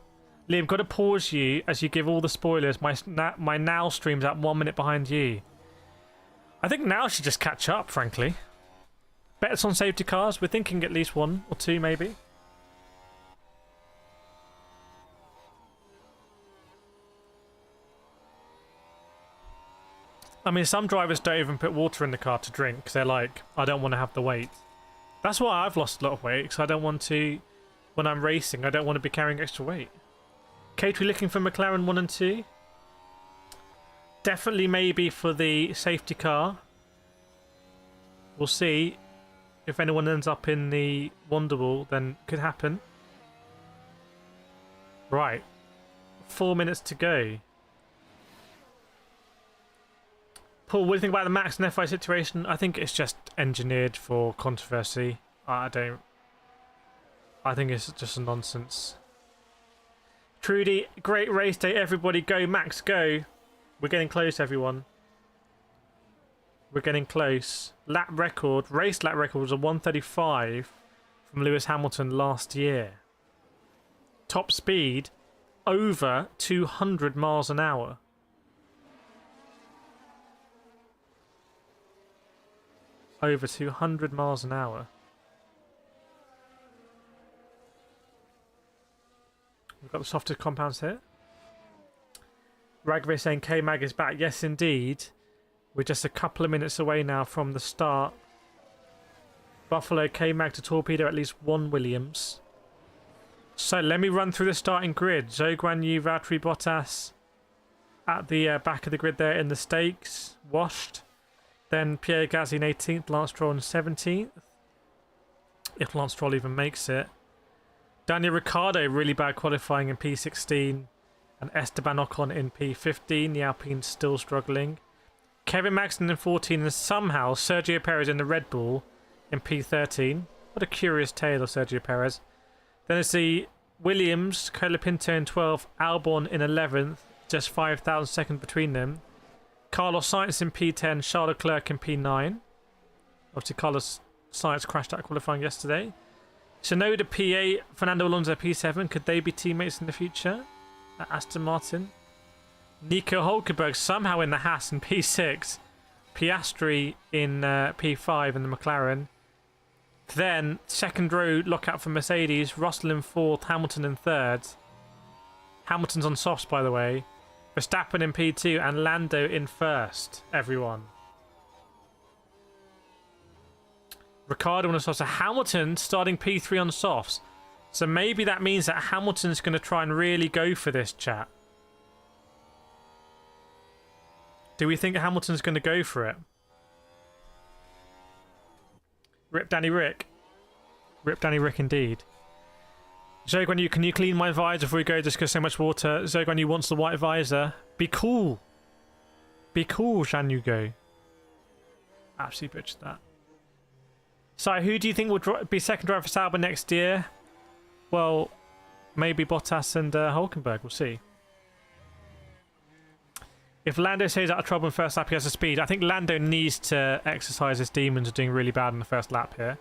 Liam, got to pause you as you give all the spoilers. My now stream's at 1 minute behind you. I think now should just catch up, frankly. Bets on safety cars. We're thinking at least 1 or 2, maybe. I mean, some drivers don't even put water in the car to drink because they're like, I don't want to have the weight. That's why I've lost a lot of weight, because I don't want to, when I'm racing, I don't want to be carrying extra weight. Kate, we're looking for McLaren 1 and 2. Definitely maybe for the safety car. We'll see. If anyone ends up in the Wonderwall, then it could happen. Right. 4 minutes to go. Paul, what do you think about the Max and F1 situation? I think it's just engineered for controversy. I think it's just a nonsense. Trudy, great race day, everybody. Go, Max, go. We're getting close, everyone. We're getting close. Race lap record was a 135 from Lewis Hamilton last year. Top speed, over 200 miles an hour. Over 200 miles an hour. We've got the softest compounds here. Ragve saying K-Mag is back. Yes, indeed. We're just a couple of minutes away now from the start. Buffalo, K-Mag to torpedo at least 1 Williams. So let me run through the starting grid. Zhou Guanyu, Valtteri Bottas at the back of the grid there in the stakes. Washed. Then Pierre Gasly in 18th, Lance Stroll in 17th. If Lance Stroll even makes it. Daniel Ricciardo, really bad qualifying in P16. And Esteban Ocon in P15. The Alpine's still struggling. Kevin Magnussen in 14. And somehow Sergio Perez in the Red Bull in P13. What a curious tale of Sergio Perez. Then it's the Williams, Colapinto in 12th. Albon in 11th. Just 5,000 seconds between them. Carlos Sainz in P10, Charles Leclerc in P9. Obviously, Carlos Sainz crashed out qualifying yesterday. Tsunoda P8, Fernando Alonso P7. Could they be teammates in the future at Aston Martin? Nico Hulkenberg somehow in the Haas in P6. Piastri in P5 in the McLaren. Then, second row lockout for Mercedes. Russell in 4th, Hamilton in 3rd. Hamilton's on softs, by the way. Verstappen in P2 and Lando in 1st, everyone. Ricardo on the softs. So Hamilton starting P3 on the softs. So maybe that means that Hamilton's going to try and really go for this, chat. Do we think Hamilton's going to go for it? Rip Danny Rick. Rip Danny Rick indeed. Zogan, can you clean my visor before we go just because so much water? Zogan, you wants the white visor. Be cool. Be cool, Jean Hugo. Absolutely butchered that. So, who do you think will be second driver for Sauber next year? Well, maybe Bottas and Hulkenberg. We'll see. If Lando stays out of trouble in first lap, he has the speed. I think Lando needs to exercise his demons of doing really bad in the first lap here.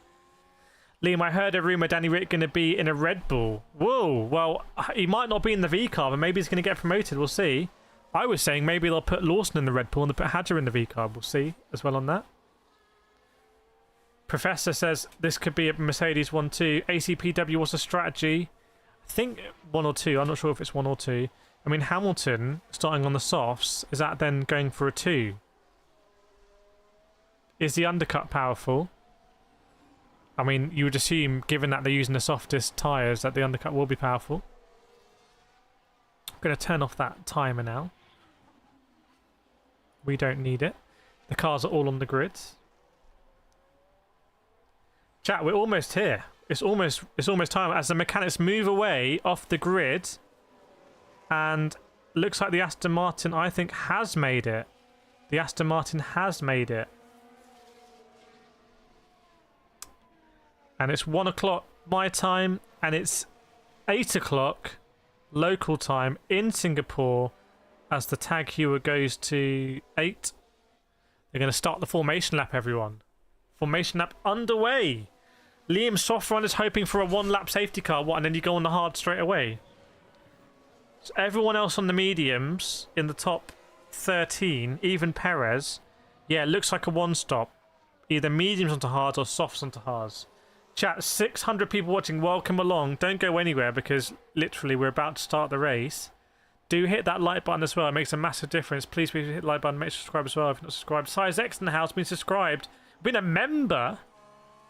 Liam, I heard a rumour Danny Rick going to be in a Red Bull. Whoa, well, he might not be in the V car, but maybe he's going to get promoted. We'll see. I was saying maybe they'll put Lawson in the Red Bull and they'll put Hadjar in the V car. We'll see as well on that. Professor says this could be a Mercedes 1-2. ACPW, what's the strategy? I think 1 or 2. I'm not sure if it's 1 or 2. I mean, Hamilton starting on the softs. Is that then going for a 2? Is the undercut powerful? I mean, you would assume, given that they're using the softest tyres, that the undercut will be powerful. I'm going to turn off that timer now. We don't need it. The cars are all on the grid. Chat, we're almost here. It's almost time as the mechanics move away off the grid. And looks like the Aston Martin, I think, has made it. The Aston Martin has made it. And it's 1 o'clock my time, and it's 8 o'clock local time in Singapore as the tag heuer goes to 8. They're going to start the formation lap, everyone. Formation lap underway. Liam soft run is hoping for a 1-lap safety car. What? And then you go on the hard straight away. So everyone else on the mediums in the top 13, even Perez, yeah, it looks like a 1-stop. Either mediums onto hards or softs onto hards. Chat, 600 people watching. Welcome along. Don't go anywhere because literally we're about to start the race. Do hit that like button as well. It makes a massive difference. Please hit the like button. Make sure to subscribe as well if you're not subscribed. Size X in the house. Been subscribed. Been a member.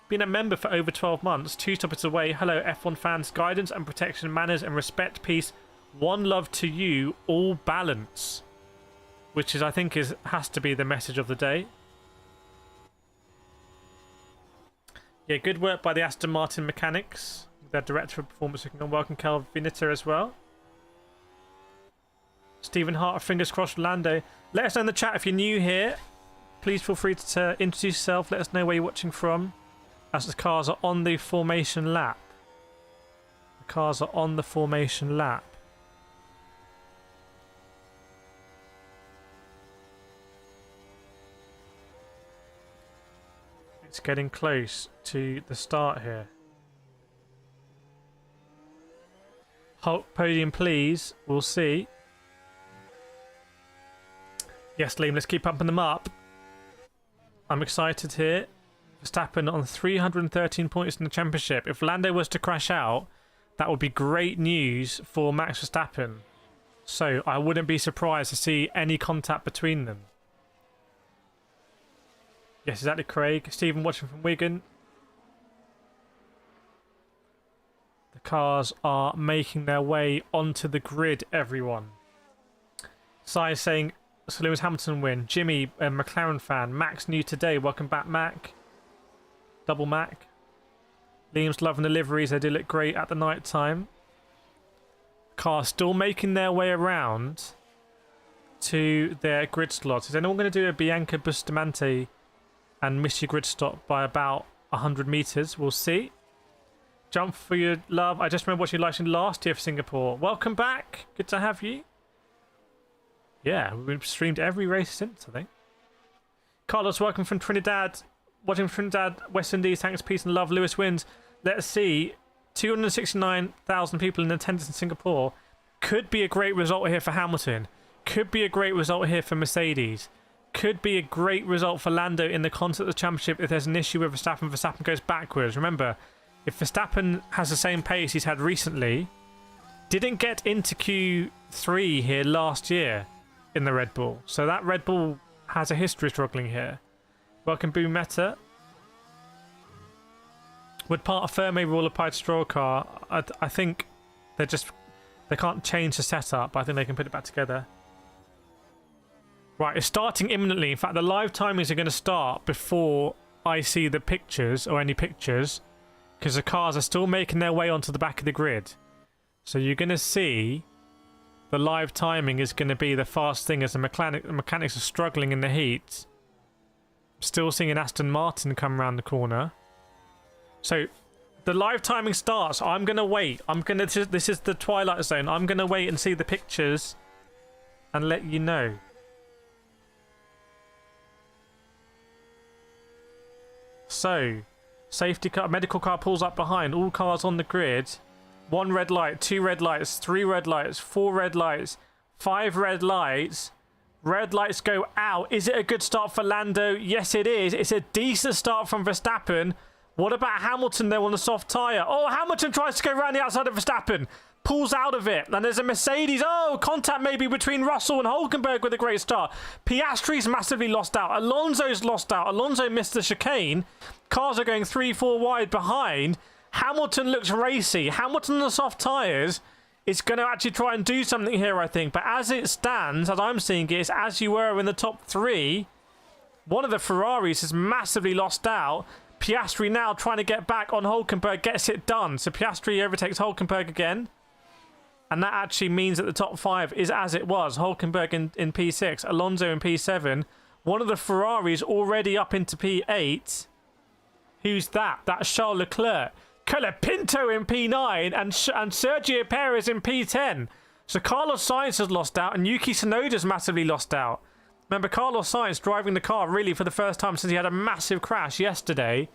Been a member for over 12 months. 2 stoppers away. Hello, F1 fans. Guidance and protection, manners and respect, peace. One love to you. All balance. Which is, I think, has to be the message of the day. Yeah, good work by the Aston Martin mechanics. Their director of performance looking on. Welcome, Cal Vinita as well. Stephen Hart, fingers crossed, Lando. Let us know in the chat if you're new here. Please feel free to introduce yourself. Let us know where you're watching from. As the cars are on the formation lap. The cars are on the formation lap. It's getting close to the start here. Hulk podium, please. We'll see. Yes, Liam, let's keep pumping them up. I'm excited here. Verstappen on 313 points in the championship. If Lando was to crash out, that would be great news for Max Verstappen. So I wouldn't be surprised to see any contact between them. Yes, exactly, Craig. Stephen watching from Wigan. The cars are making their way onto the grid, everyone. Sai is saying, so Lewis Hamilton win. Jimmy, a McLaren fan. Max new today. Welcome back, Mac. Double Mac. Liam's loving the liveries. They do look great at the night time. Cars still making their way around to their grid slots. Is anyone going to do a Bianca Bustamante and miss your grid stop by about 100 meters? We'll see. Jump for your love. I just remember watching you live stream last year for Singapore. Welcome back. Good to have you. Yeah, we've streamed every race since, I think. Carlos, welcome from Trinidad. Watching from Trinidad, West Indies. Thanks, peace and love. Lewis wins. Let's see. 269,000 people in attendance in Singapore. Could be a great result here for Hamilton. Could be a great result here for Mercedes. Could be a great result for Lando in the context of the championship if there's an issue with Verstappen. Verstappen goes backwards. Remember, if Verstappen has the same pace he's had recently, didn't get into Q3 here last year in the Red Bull. So that Red Bull has a history of struggling here. Welcome, Boom Meta. Would part of Fermi rule apply to Stroll car? I think they can't change the setup, but I think they can put it back together. Right, it's starting imminently. In fact, the live timings are going to start before I see the pictures or any pictures, because the cars are still making their way onto the back of the grid. So you're going to see the live timing is going to be the fast thing as the mechanics are struggling in the heat. Still seeing an Aston Martin come around the corner. So the live timing starts. I'm going to wait. This is the twilight zone. I'm going to wait and see the pictures and let you know. So, safety car, medical car pulls up behind. All cars on the grid. 1 red light, 2 red lights, 3 red lights, 4 red lights, 5 red lights. Red lights go out. Is it a good start for Lando? Yes, it is. It's a decent start from Verstappen. What about Hamilton, though, on the soft tyre? Oh, Hamilton tries to go around the outside of Verstappen. Pulls out of it. And there's a Mercedes. Oh, contact maybe between Russell and Hülkenberg with a great start. Piastri's massively lost out. Alonso's lost out. Alonso missed the chicane. Cars are going 3-4 wide behind. Hamilton looks racy. Hamilton on the soft tyres is going to actually try and do something here, I think. But as it stands, as I'm seeing it, is as you were in the top 3, one of the Ferraris has massively lost out. Piastri now trying to get back on Hülkenberg, gets it done. So Piastri overtakes Hülkenberg again. And that actually means that the top 5 is as it was. Hülkenberg in P6, Alonso in P7. One of the Ferraris already up into P8. Who's that? That's Charles Leclerc. Colapinto in P9 and Sergio Perez in P10. So Carlos Sainz has lost out and Yuki Tsunoda's massively lost out. Remember, Carlos Sainz driving the car really for the first time since he had a massive crash yesterday.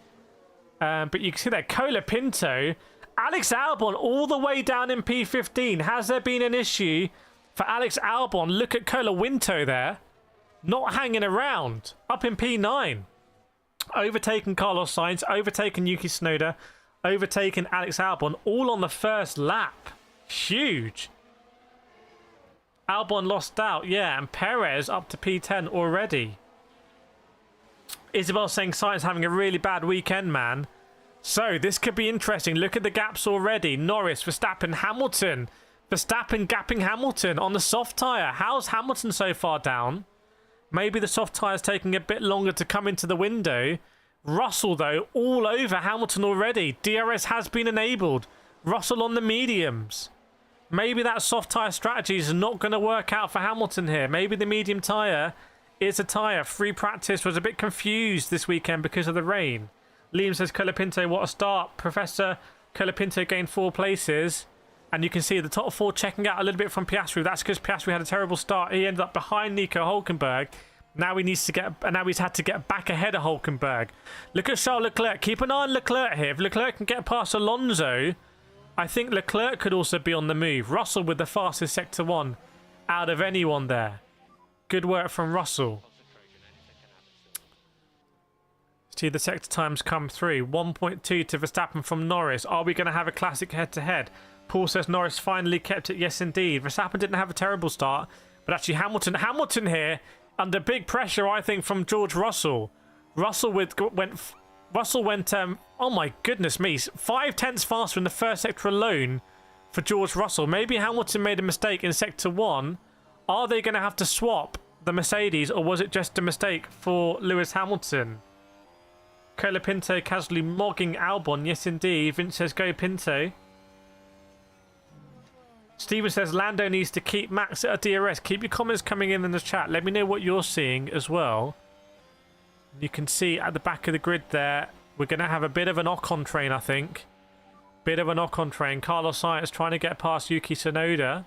But you can see that Colapinto, Alex Albon all the way down in P15. Has there been an issue for Alex Albon? Look at Colapinto there. Not hanging around. Up in P9. Overtaken Carlos Sainz, overtaken Yuki Tsunoda, overtaken Alex Albon, all on the first lap. Huge. Albon lost out, yeah, and Perez up to P10 already. Isabel saying Sainz having a really bad weekend, man. So, this could be interesting. Look at the gaps already. Norris, Verstappen, Hamilton. Verstappen gapping Hamilton on the soft tyre. How's Hamilton so far down? Maybe the soft tyre's taking a bit longer to come into the window. Russell, though, all over Hamilton already. DRS has been enabled. Russell on the mediums. Maybe that soft tyre strategy is not going to work out for Hamilton here. Maybe the medium tyre is a tyre. Free practice was a bit confused this weekend because of the rain. Liam says, Colapinto, what a start. Professor Colapinto gained 4 places. And you can see the top 4 checking out a little bit from Piastri. That's because Piastri had a terrible start. He ended up behind Nico Hülkenberg. Now he needs to get, and now he's had to get back ahead of Hülkenberg. Look at Charles Leclerc. Keep an eye on Leclerc here. If Leclerc can get past Alonso, I think Leclerc could also be on the move. Russell with the fastest Sector 1 out of anyone there. Good work from Russell. See the sector times come through. 1.2 to Verstappen from Norris. Are we going to have a classic head-to-head? Paul says Norris finally kept it. Yes, indeed. Verstappen didn't have a terrible start, but actually Hamilton here under big pressure, I think, from George Russell. Russell went. Oh my goodness me! 5 tenths faster in the first sector alone for George Russell. Maybe Hamilton made a mistake in sector 1. Are they going to have to swap the Mercedes, or was it just a mistake for Lewis Hamilton? Colapinto casually mogging Albon. Yes, indeed. Vince says go Pinto. Steven says Lando needs to keep Max at a DRS. Keep your comments coming in the chat. Let me know what you're seeing as well. You can see at the back of the grid there, we're going to have a bit of an Ocon train, I think. Bit of an Ocon train. Carlos Sainz trying to get past Yuki Tsunoda.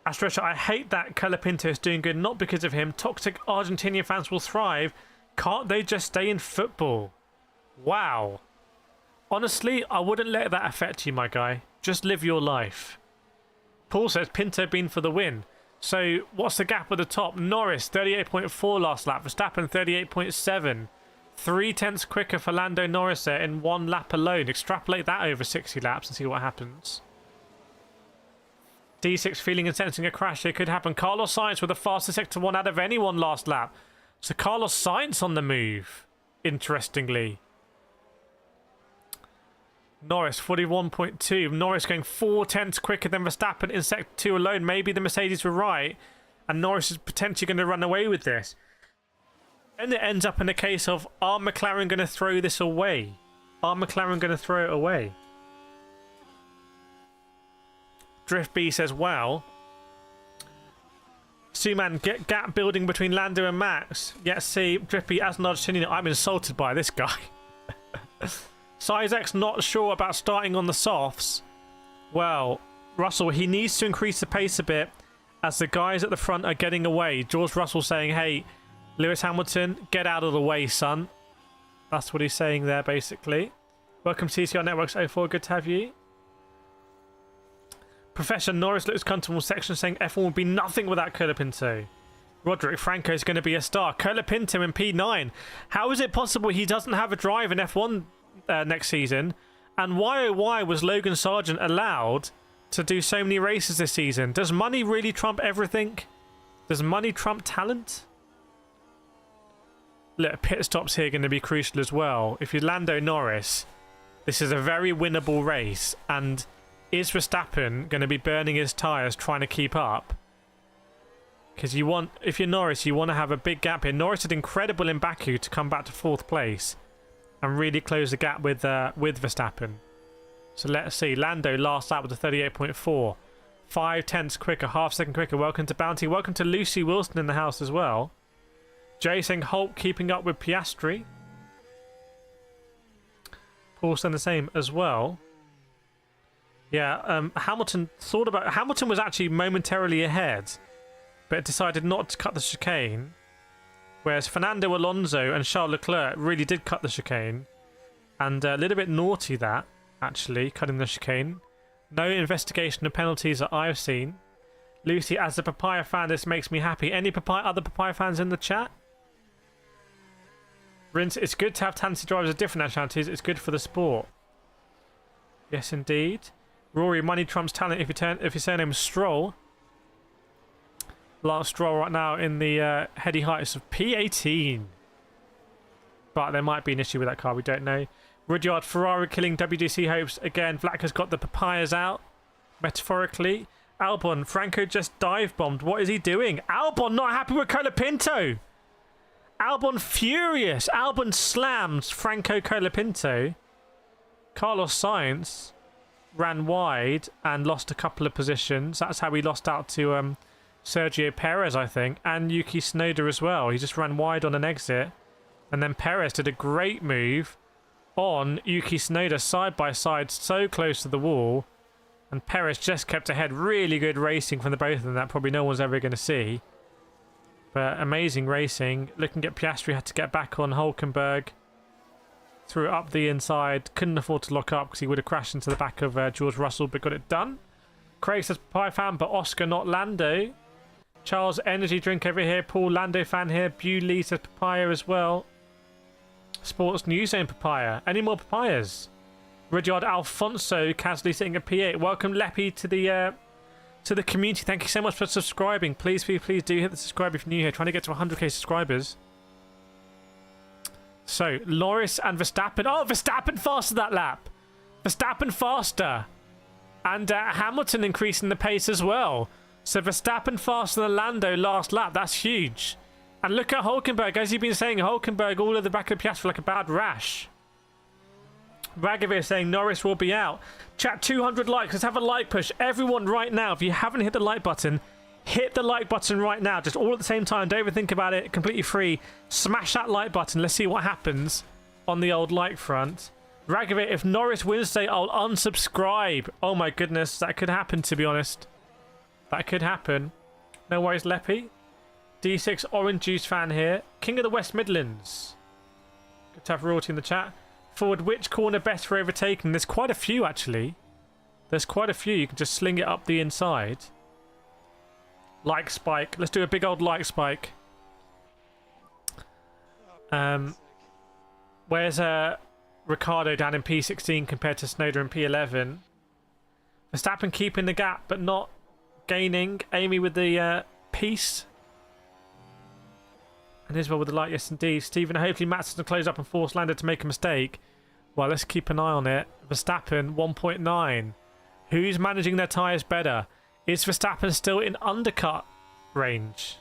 Astro, I hate that Colapinto is doing good, not because of him. Toxic Argentinian fans will thrive. Can't they just stay in football? Wow. Honestly, I wouldn't let that affect you, my guy. Just live your life. Paul says Pinto been for the win. So, what's the gap at the top? Norris, 38.4 last lap. Verstappen, 38.7. 3 tenths quicker for Lando Norris there in 1 lap alone. Extrapolate that over 60 laps and see what happens. D6 feeling and sensing a crash. It could happen. Carlos Sainz with the fastest sector 1 out of anyone last lap. So, Carlos Sainz on the move. interestingly. Norris 41.2. Norris going 4 tenths quicker than Verstappen in sector 2 alone. Maybe the Mercedes were right, and Norris is potentially going to run away with this. And it ends up in a case of, are McLaren going to throw this away? Are McLaren going to throw it away? Drift B says, wow. Suman, get gap building between Lando and Max. Yet see, Drift B, as an Argentinian, I'm insulted by this guy. Sizex not sure about starting on the softs. Well, Russell, he needs to increase the pace a bit as the guys at the front are getting away. George Russell saying, hey, Lewis Hamilton, get out of the way, son. That's what he's saying there, basically. Welcome to TCR Networks 04. Good to have you. Professor Norris looks comfortable section saying F1 would be nothing without Colapinto. Roderick Franco is going to be a star. Colapinto in P9. How is it possible he doesn't have a drive in F1 next season? And why, oh why was Logan Sargent allowed to do so many races this season? Does money really trump everything? Does money trump talent? Look, pit stops here are going to be crucial as well. If you're Lando Norris, this is a very winnable race. And is Verstappen going to be burning his tyres trying to keep up? Because you want, if you're Norris, you want to have a big gap here. Norris did incredible in Baku to come back to 4th place and really close the gap with Verstappen. So let's see. Lando last lap with a 38.4. 5 tenths quicker, half second quicker. Welcome to Bounty. Welcome to Lucy Wilson in the house as well. Jay saying Hulk keeping up with Piastri. Paul saying the same as well. Yeah, Hamilton thought about... Hamilton was actually momentarily ahead, but decided not to cut the chicane. Whereas Fernando Alonso and Charles Leclerc really did cut the chicane. And a little bit naughty that, actually, cutting the chicane. No investigation of penalties that I've seen. Lucy, as a Papaya fan, this makes me happy. Any other Papaya fans in the chat? Rinse, it's good to have talented drivers of different nationalities. It's good for the sport. Yes, indeed. Rory, money trumps talent if your surname is Stroll. Lance Stroll right now in the heady heights of P18. But there might be an issue with that car, we don't know. Rudyard, Ferrari killing WDC hopes. Again, Vlack has got the papayas out, metaphorically. Albon, Franco just dive bombed. What is he doing? Albon not happy with Colapinto. Albon furious. Albon slams Franco Colapinto. Carlos Sainz ran wide and lost a couple of positions. That's how he lost out to Sergio Perez, I think, and Yuki Tsunoda as well. He just ran wide on an exit, and then Perez did a great move on Yuki Tsunoda side by side, so close to the wall, and Perez just kept ahead. Really good racing from the both of them that probably no one's ever going to see. But amazing racing. Looking at Piastri, had to get back on Hulkenberg. Threw it up the inside. Couldn't afford to lock up because he would have crashed into the back of George Russell, but got it done. Craig says Papaya fan, but Oscar, not Lando. Charles, energy drink over here. Paul, Lando fan here. Bewley says Papaya as well. Sports News saying Papaya. Any more Papayas? Rudyard Alfonso casually sitting at P8. Welcome, Leppy, to the community. Thank you so much for subscribing. Please do hit the subscribe if you're new here. Trying to get to 100k subscribers. So, Norris and Verstappen. Oh, Verstappen faster that lap. Verstappen faster. And Hamilton increasing the pace as well. So Verstappen faster than Lando last lap. That's huge. And look at Hulkenberg. As you've been saying, Hulkenberg all at the back of Piastri like a bad rash. Ragavir saying Norris will be out. Chat 200 likes. Let's have a like push. Everyone right now, if you haven't hit the like button, hit the like button right now. Just all at the same time. Don't even think about it. Completely free. Smash that like button. Let's see what happens on the old like front. Ragavir, if Norris wins today, I'll unsubscribe. Oh my goodness. That could happen, to be honest. That could happen. No worries, Leppy. D6 Orange Juice fan here. King of the West Midlands. Good to have royalty in the chat. Forward, which corner best for overtaking? There's quite a few, actually. There's quite a few. You can just sling it up the inside. Like spike. Let's do a big old like spike. Where's Ricardo down in P16 compared to Tsunoda in P11? Verstappen keeping the gap, but not gaining. Amy with the piece. And Isabel with the light, yes indeed. Stephen, hopefully Max doesn't close up and force Lando to make a mistake. Well, let's keep an eye on it. Verstappen, 1.9. Who's managing their tyres better? Is Verstappen still in undercut range?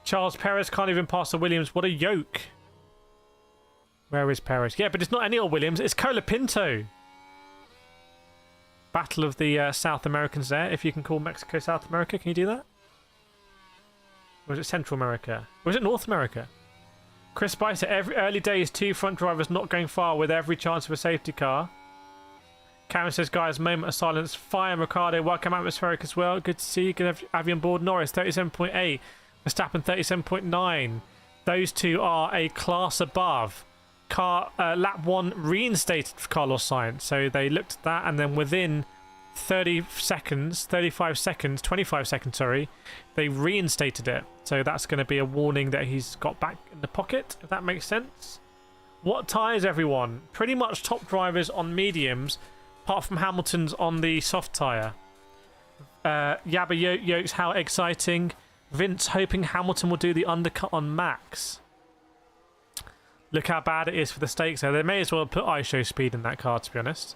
Charles Perez can't even pass the Williams. What a yoke. Where is Perez? Yeah, but it's not any old Williams. It's Colapinto. Battle of the South Americans there, if you can call Mexico South America. Can you do that? Or was it Central America? Or was it North America? Chris Spicer, every early days, 2 front drivers not going far with every chance of a safety car. Karen says, guys, moment of silence. Fire Ricardo, welcome atmospheric as well. Good to see you. Good to have you on board. Norris, 37.8. Verstappen, 37.9. Those two are a class above. Lap 1 reinstated for Carlos Sainz. So they looked at that, and then within 25 seconds, sorry, they reinstated it. So that's going to be a warning that he's got back in the pocket, if that makes sense. What tyres, everyone? Pretty much top drivers on mediums, apart from Hamilton's on the soft tyre. Yabba Yokes, how exciting. Vince hoping Hamilton will do the undercut on Max. Look how bad it is for the stakes there. They may as well put ISO speed in that car, to be honest,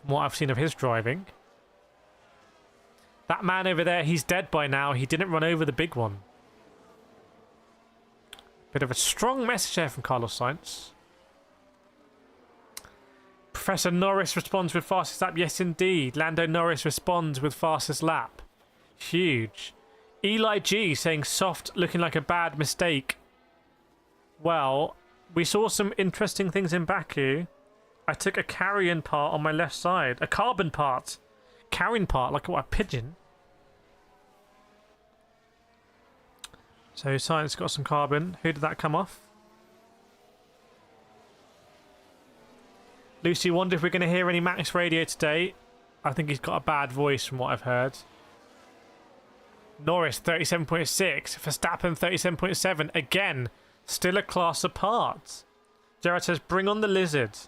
from what I've seen of his driving. That man over there, he's dead by now. He didn't run over the big one. Bit of a strong message there from Carlos Sainz. Professor Norris responds with fastest lap. Yes, indeed. Lando Norris responds with fastest lap. Huge. Eli G saying soft, looking like a bad mistake. Well, we saw some interesting things in Baku. I took a carrion part on my left side. A carbon part. Carrion part, like what, a pigeon? So Science got some carbon. Who did that come off? Lucy wondered if we're going to hear any Max radio today. I think he's got a bad voice from what I've heard. Norris 37.6. Verstappen 37.7. Again, still a class apart. Jared says, bring on the lizard.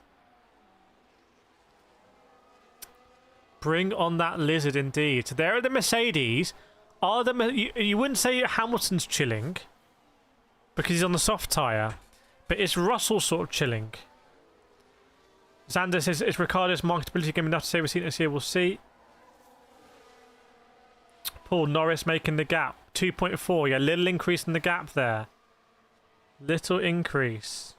Bring on that lizard indeed. So there are the Mercedes. You wouldn't say Hamilton's chilling because he's on the soft tyre, but it's Russell sort of chilling. Xander says, is Ricardo's marketability going to be enough to save a seat this year? We'll see. Paul, Norris making the gap. 2.4. Yeah, little increase in the gap there. Little increase.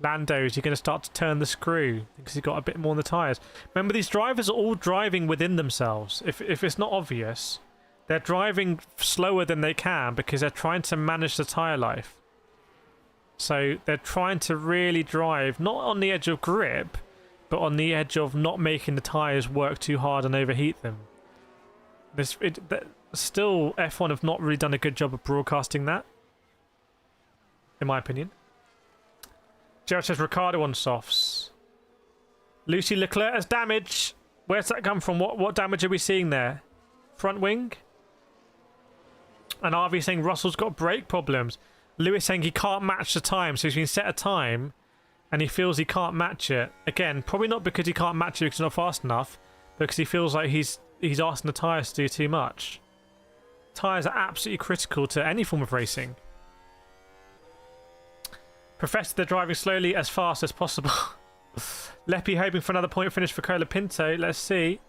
Lando, is he going to start to turn the screw because he's got a bit more on the tyres? Remember, these drivers are all driving within themselves. If it's not obvious, they're driving slower than they can because they're trying to manage the tyre life. So they're trying to really drive, not on the edge of grip, but on the edge of not making the tyres work too hard and overheat them. Still, F1 have not really done a good job of broadcasting that, in my opinion. Gerald says Ricardo on softs. Lucy Leclerc has damage. Where's that come from? What damage are we seeing there? Front wing? And RV saying Russell's got brake problems. Lewis saying he can't match the time, so he's been set a time and he feels he can't match it. Again, probably not because he can't match it because he's not fast enough, but because he feels like he's asking the tyres to do too much. Tyres are absolutely critical to any form of racing. Professor, they're driving slowly as fast as possible. Leppy hoping for another point finish for Colapinto. Let's see.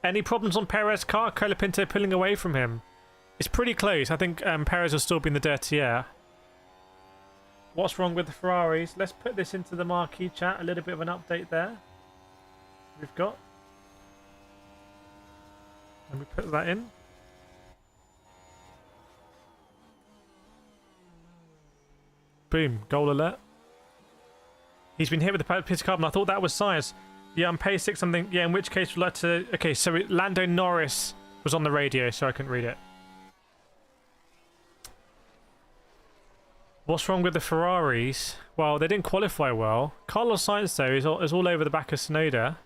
Any problems on Perez's car? Colapinto pulling away from him. It's pretty close. I think Perez will still be in the dirty air. What's wrong with the Ferraris? Let's put this into the marquee chat. A little bit of an update there. We've got. And we put that in. Boom. Goal alert. He's been hit with the piece of carbon. I thought that was Sainz. Yeah, I'm pay 6 something. Yeah, in which case we'd like to... Okay, so Lando Norris was on the radio, so I couldn't read it. What's wrong with the Ferraris? Well, they didn't qualify well. Carlos Sainz, though, is all over the back of Tsunoda.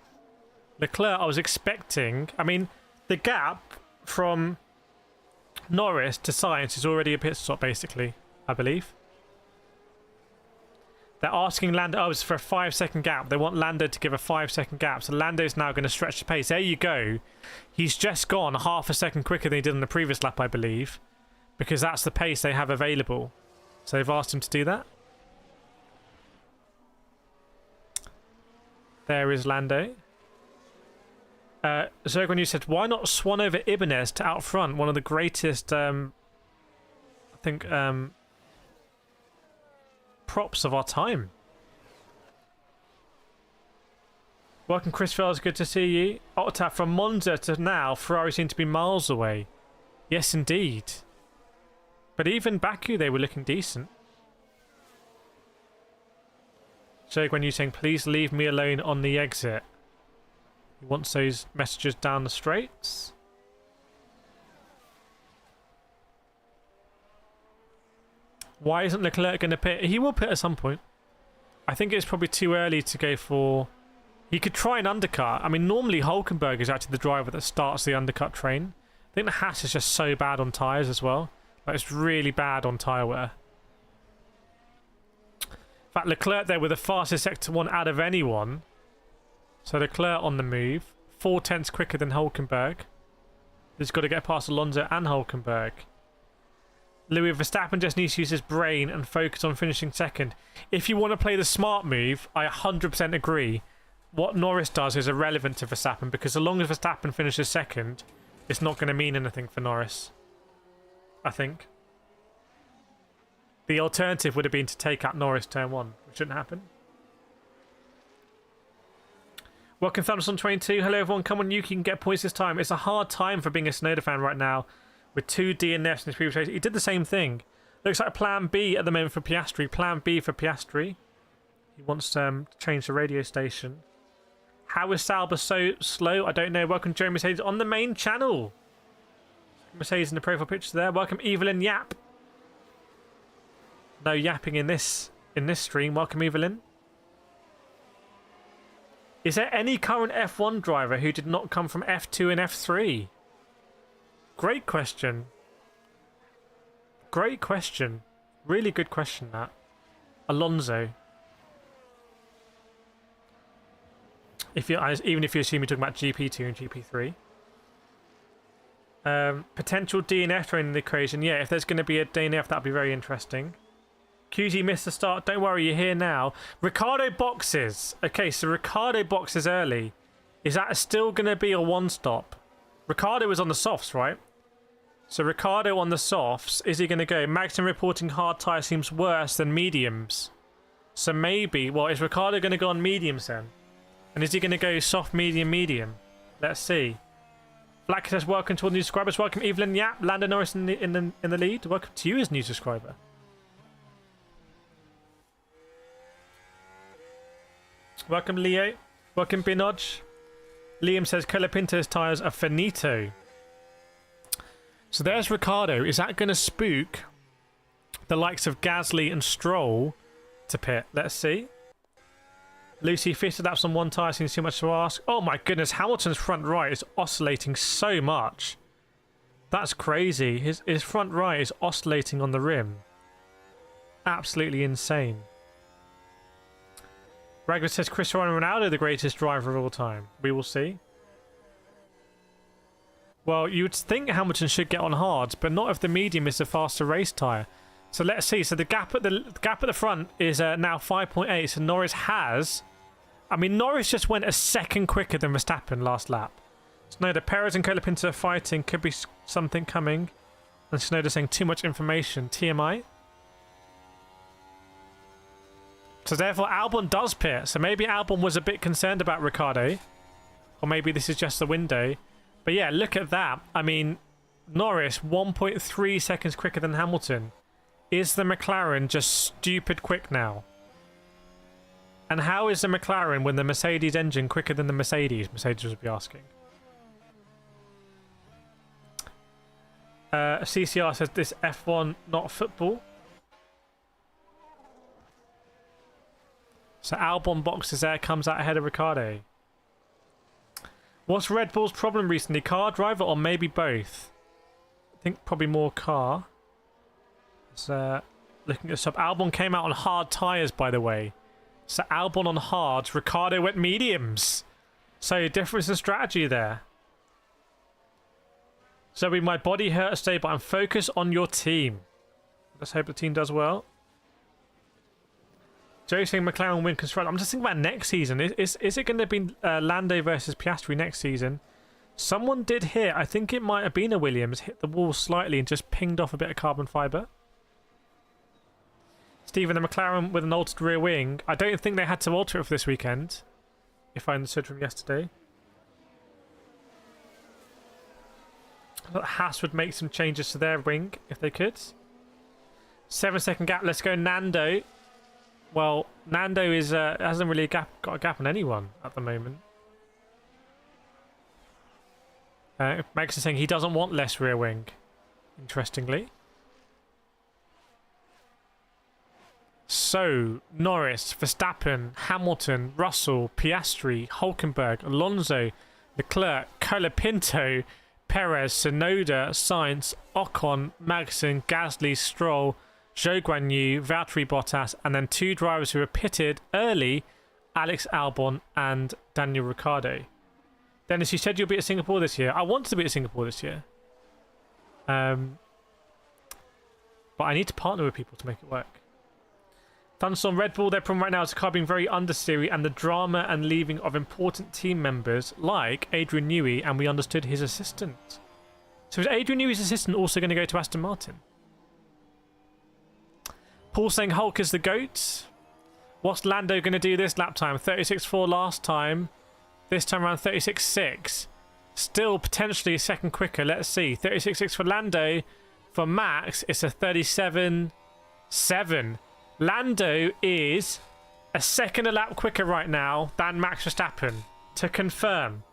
Leclerc, I was expecting... I mean, the gap from Norris to Sainz is already a pit stop, basically, I believe. They're asking Lando, oh, it's for a 5-second gap. They want Lando to give a 5-second gap. So Lando's now going to stretch the pace. There you go. He's just gone half a second quicker than he did on the previous lap, I believe. Because that's the pace they have available. So they've asked him to do that. There is Lando. Zergon, you said, why not swan over Ibanez to out front? One of the greatest, I think, props of our time. Welcome, Chris Fells. Good to see you. Octave, from Monza to now, Ferrari seem to be miles away. Yes, indeed. But even Baku, they were looking decent. So when you're saying, please leave me alone on the exit. He wants those messages down the straights. Why isn't Leclerc going to pit? He will pit at some point. I think it's probably too early to go for... He could try an undercut. I mean, normally Hülkenberg is actually the driver that starts the undercut train. I think the Haas is just so bad on tyres as well. Like, it's really bad on tyre wear. In fact, Leclerc there with the fastest sector 1 out of anyone. So Leclerc on the move. 4/10 quicker than Hülkenberg. He's got to get past Alonso and Hülkenberg. Louis Verstappen just needs to use his brain and focus on finishing second. If you want to play the smart move, I 100% agree. What Norris does is irrelevant to Verstappen, because as long as Verstappen finishes second, it's not going to mean anything for Norris. I think. The alternative would have been to take out Norris turn 1, which shouldn't happen. Welcome, Thumbs122. Hello, everyone. Come on, Yuki, can get points this time. It's a hard time for being a Tsunoda fan right now. With 2 DNFs in his previous race. He did the same thing. Looks like plan B at the moment for Piastri. Plan B for Piastri. He wants to change the radio station. How is Sauber so slow? I don't know. Welcome, Joe Mercedes on the main channel. Mercedes in the profile picture there. Welcome, Evelyn Yap. No yapping in this stream. Welcome, Evelyn. Is there any current F1 driver who did not come from F2 and F3? Great question. Great question. Really good question, that. Alonso. Even if you assume you're talking about GP2 and GP3. Potential DNF train in the equation. Yeah, if there's going to be a DNF, that'd be very interesting. QZ missed the start. Don't worry, you're here now. Ricardo boxes. Okay, so Ricardo boxes early. Is that still going to be a one-stop? Ricardo was on the softs, right? So Ricardo on the softs, is he going to go? Magnussen reporting hard tyre seems worse than mediums. So maybe, well, is Ricardo going to go on mediums then? And is he going to go soft, medium, medium? Let's see. Black says, welcome to all the new subscribers. Welcome, Evelyn Yap. Lando Norris in the lead. Welcome to you as new subscriber. Welcome, Leo. Welcome, Binodge. Liam says, Colapinto's tyres are finito. So there's Ricardo. Is that going to spook the likes of Gasly and Stroll to pit? Let's see. Lucy, 50 laps on one tyre seems too much to ask. Oh my goodness, Hamilton's front right is oscillating so much. That's crazy. His front right is oscillating on the rim. Absolutely insane. Ragnar says, Cristiano Ronaldo, the greatest driver of all time. We will see. Well, you would think Hamilton should get on hards, but not if the medium is a faster race tyre. So let's see. So the gap at the front is now 5.8. So Norris has... I mean, Norris just went a second quicker than Verstappen last lap. Tsunoda, Perez and Colapinto are fighting. Could be something coming. And Tsunoda saying too much information. TMI. So therefore Albon does pit. So maybe Albon was a bit concerned about Ricciardo. Or maybe this is just the window. But yeah, look at that. I mean, Norris 1.3 seconds quicker than Hamilton. Is the McLaren just stupid quick now? And how is the McLaren when the Mercedes engine quicker than the Mercedes? Mercedes would be asking. CCR says this F1 not football. So Albon boxes there, comes out ahead of Ricciardo. What's Red Bull's problem recently? Car driver or maybe both? I think probably more car. So, looking at sub. Albon came out on hard tyres, by the way. So Albon on hards, Ricciardo went mediums. So difference in strategy there. Zoe, my body hurts today, but I'm focused on your team. Let's hope the team does well. Joe saying McLaren win constructor. I'm just thinking about next season. Is it going to be Lando versus Piastri next season? Someone did hit, I think it might have been a Williams, hit the wall slightly and just pinged off a bit of carbon fibre. Stephen, the McLaren with an altered rear wing. I don't think they had to alter it for this weekend, if I understood from yesterday. I thought Haas would make some changes to their wing if they could. 7-second gap. Let's go Nando. Well, Nando is hasn't really got a gap on anyone at the moment. Max is saying he doesn't want less rear wing. Interestingly. So, Norris, Verstappen, Hamilton, Russell, Piastri, Hülkenberg, Alonso, Leclerc, Colapinto, Perez, Tsunoda, Sainz, Ocon, Magnussen, Gasly, Stroll, Zhou Guanyu, Valtteri Bottas, and then 2 drivers who were pitted early, Alex Albon and Daniel Ricciardo. Dennis, you said you'll be at Singapore this year. I wanted to be at Singapore this year. But I need to partner with people to make it work. Thunderstorm Red Bull, their problem right now is the car being very understeery and the drama and leaving of important team members like Adrian Newey, and we understood his assistant. So is Adrian Newey's assistant also going to go to Aston Martin? Paul saying Hulk is the GOAT. What's Lando going to do this lap time? 36.4 last time. This time around 36.6. Still potentially a second quicker. Let's see. 36.6 for Lando. For Max, it's a 37.7. Lando is a second a lap quicker right now than Max Verstappen. To confirm,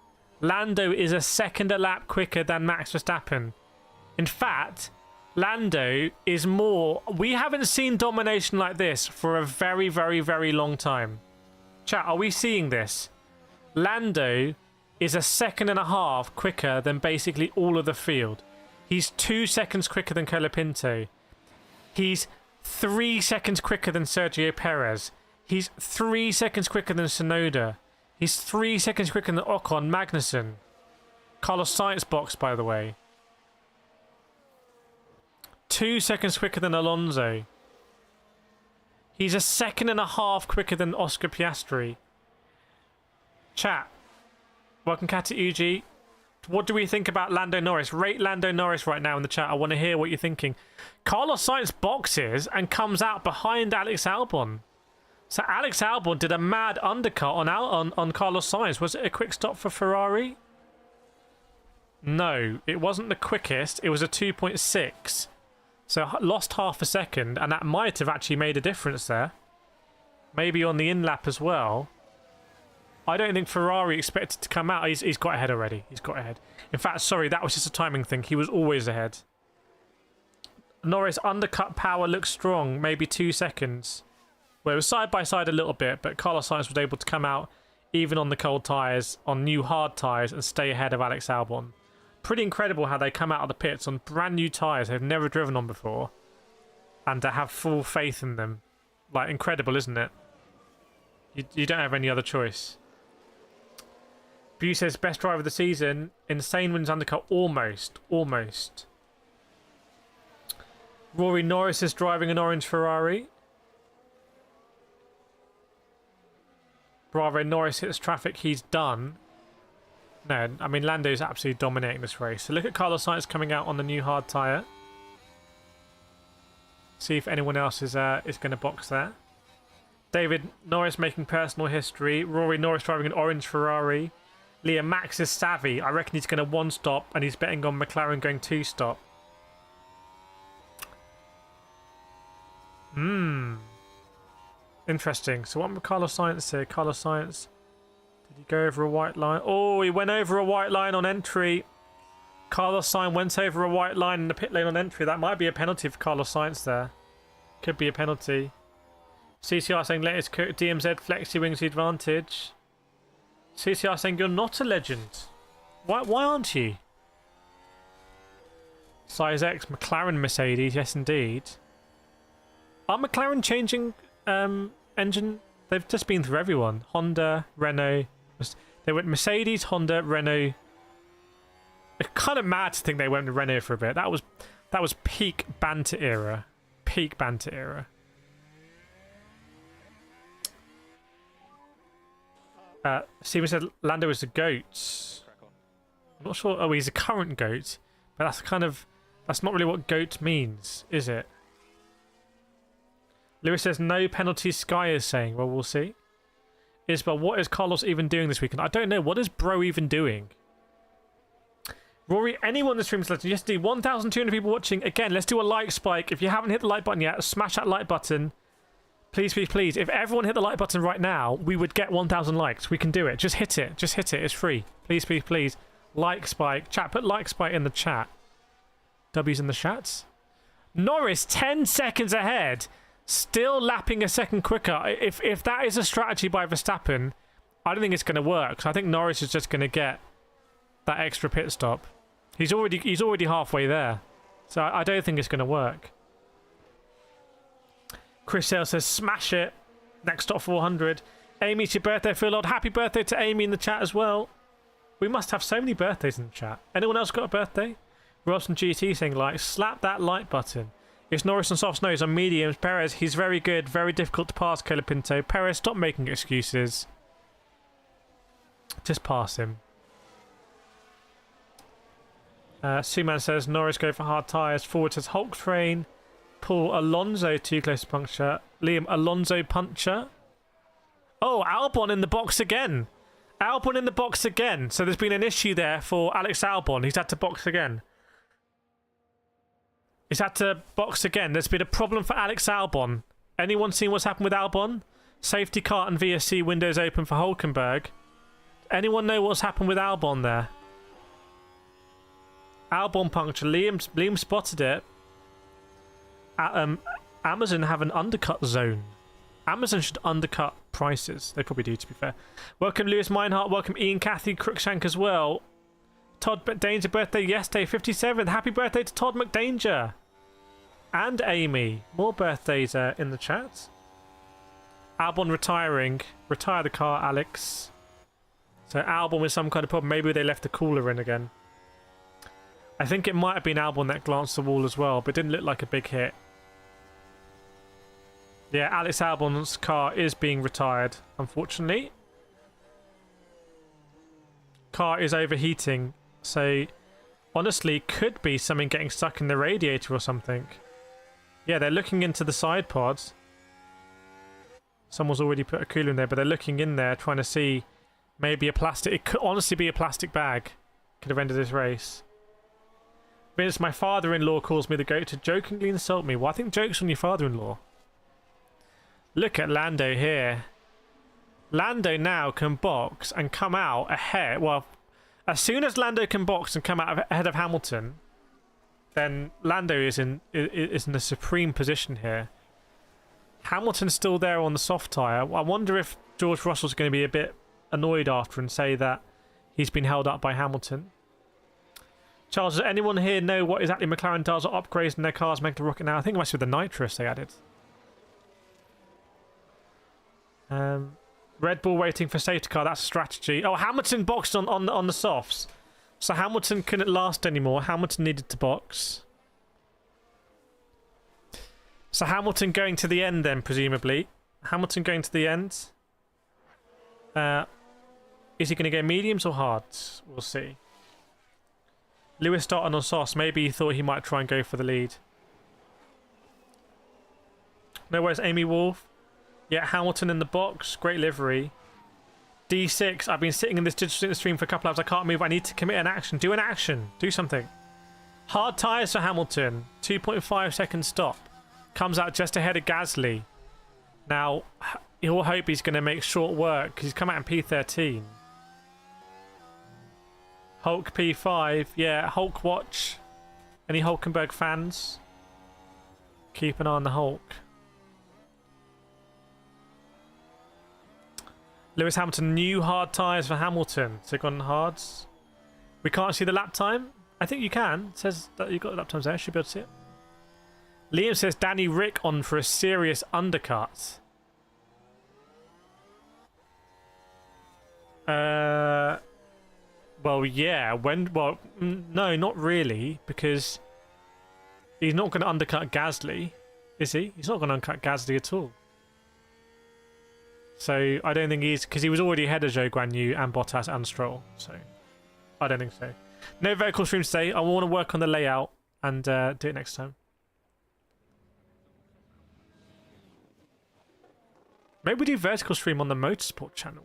Lando is a second a lap quicker than Max Verstappen. In fact, Lando is more... We haven't seen domination like this for a very, very, very long time. Chat, are we seeing this? Lando is a second and a half quicker than basically all of the field. He's 2 seconds quicker than Colapinto. He's 3 seconds quicker than Sergio Perez. He's 3 seconds quicker than Tsunoda. He's 3 seconds quicker than Ocon, Magnussen. Carlos Sainz box, by the way. 2 seconds quicker than Alonso. He's a second and a half quicker than Oscar Piastri. Chat. Welcome, Kata Uji. What do we think about Lando Norris? Rate Lando Norris right now in the chat. I want to hear what you're thinking. Carlos Sainz boxes and comes out behind Alex Albon. So Alex Albon did a mad undercut on Carlos Sainz. Was it a quick stop for Ferrari? No, it wasn't the quickest. It was a 2.6. So lost half a second, and that might have actually made a difference there. Maybe on the in-lap as well. I don't think Ferrari expected to come out. He's got ahead already. He's got ahead. In fact, sorry, that was just a timing thing. He was always ahead. Norris undercut power looks strong. Maybe 2 seconds. Well, it was side by side a little bit, but Carlos Sainz was able to come out even on the cold tyres, on new hard tyres, and stay ahead of Alex Albon. Pretty incredible how they come out of the pits on brand new tyres they've never driven on before, and to have full faith in them. Like, incredible, isn't it? You don't have any other choice. Bew says best driver of the season. Insane wins undercut. Almost. Rory Norris is driving an orange Ferrari. Bravo, Norris hits traffic. He's done. No, I mean, Lando's absolutely dominating this race. So look at Carlos Sainz coming out on the new hard tyre. See if anyone else is going to box there. David Norris making personal history. Rory Norris driving an orange Ferrari. Liam Max is savvy. I reckon he's going to 1-stop, and he's betting on McLaren going 2-stop. Interesting. So what would Carlos Sainz say? Carlos Sainz, did he go over a white line? Oh, he went over a white line on entry. Carlos Sainz went over a white line in the pit lane on entry. That might be a penalty for Carlos Sainz there. Could be a penalty. CCR saying latest DMZ flexi wings the advantage. CCR saying you're not a legend. Why aren't you? Size X McLaren Mercedes, yes indeed. Are McLaren changing engine? They've just been through everyone. Honda, Renault. They went Mercedes, Honda, Renault. It's kind of mad to think they went to Renault for a bit. That was peak banter era. Peak banter era. Steven said Lando is the GOAT. I'm not sure. Oh, he's a current GOAT, but that's not really what GOAT means, is it? Lewis says no penalties. Sky is saying. Well, we'll see. Isabel, what is Carlos even doing this weekend? I don't know. What is Bro even doing? Rory, anyone in the stream is listening. Yesterday, 1,200 people watching. Again, let's do a like spike. If you haven't hit the like button yet, smash that like button. Please, please, please. If everyone hit the like button right now, we would get 1,000 likes. We can do it. Just hit it. Just hit it. It's free. Please, please, please. Like spike. Chat, put like spike in the chat. W's in the chats. Norris, 10 seconds ahead. Still lapping a second quicker. If that is a strategy by Verstappen, I don't think it's going to work. So I think Norris is just going to get that extra pit stop. He's already halfway there. So I don't think it's going to work. Chris Sale says, smash it. Next stop 400. Amy, it's your birthday, Phil Lord. Happy birthday to Amy in the chat as well. We must have so many birthdays in the chat. Anyone else got a birthday? Robson GT saying like, slap that like button. It's Norris on soft snows on mediums. Perez, he's very good. Very difficult to pass, Colapinto. Perez, stop making excuses. Just pass him. Suman says, Norris go for hard tyres. Forward says, Hulk train. Paul, Alonso too close to puncture. Liam, Alonso puncher. Oh, Albon in the box again. Albon in the box again. So there's been an issue there for Alex Albon. He's had to box again. He's had to box again. There's been a problem for Alex Albon. Anyone seen what's happened with Albon? Safety car and VSC windows open for Hulkenberg. Anyone know what's happened with Albon there? Albon puncture. Liam spotted it. Amazon have an undercut zone. Amazon should undercut prices. They probably do, to be fair. Welcome Lewis Meinhardt. Welcome Ian Cathy Crookshank as well. Todd McDanger birthday yesterday, 57th. Happy birthday to Todd McDanger. And Amy. More birthdays in the chat. Albon retiring. Retire the car, Alex. So Albon with some kind of problem. Maybe they left the cooler in again. I think it might have been Albon that glanced the wall as well, but it didn't look like a big hit. Yeah, Alex Albon's car is being retired, unfortunately. Car is overheating, so honestly, could be something getting stuck in the radiator or something. Yeah, they're looking into the side pods. Someone's already put a cooler in there, but they're looking in there, trying to see maybe a plastic. It could honestly be a plastic bag. Could have ended this race. Vince, my father-in-law calls me the GOAT to jokingly insult me. Well, I think joke's on your father-in-law. Look at Lando here. Lando now can box and come out ahead. Well, as soon as Lando can box and come out ahead of Hamilton, then Lando is in the supreme position here. Hamilton's still there on the soft tyre. I wonder if George Russell's going to be a bit annoyed after and say that he's been held up by Hamilton. Charles, does anyone here know what exactly McLaren does or upgrades in their cars make the rocket now? I think it must be the nitrous they added. Red Bull waiting for safety car. That's a strategy. Oh, Hamilton boxed on the softs. So Hamilton couldn't last anymore. Hamilton needed to box. So Hamilton going to the end then, presumably. Hamilton going to the end. Is he going to go mediums or hards? We'll see. Lewis started on sauce. Maybe he thought he might try and go for the lead. No worries, Amy Wolf. Yeah, Hamilton in the box. Great livery. D6. I've been sitting in this digital stream for a couple hours. I can't move. I need to commit an action. Do an action. Do something. Hard tyres for Hamilton. 2.5 second stop. Comes out just ahead of Gasly. Now, he'll hope he's going to make short work because he's come out in P13. Hulk P5. Yeah, Hulk watch. Any Hulkenberg fans? Keep an eye on the Hulk. Lewis Hamilton, new hard tyres for Hamilton. So gone hards. We can't see the lap time. I think you can. It says that you've got the lap times there. Should be able to see it. Liam says Danny Rick on for a serious undercut. Well, yeah. Well, no, not really, because he's not going to undercut Gasly, is he? He's not going to undercut Gasly at all. So I don't think he's, because he was already ahead of Zhou Guanyu and Bottas and Stroll. So I don't think so. No vertical stream today. I want to work on the layout and do it next time. Maybe we do vertical stream on the Motorsport channel.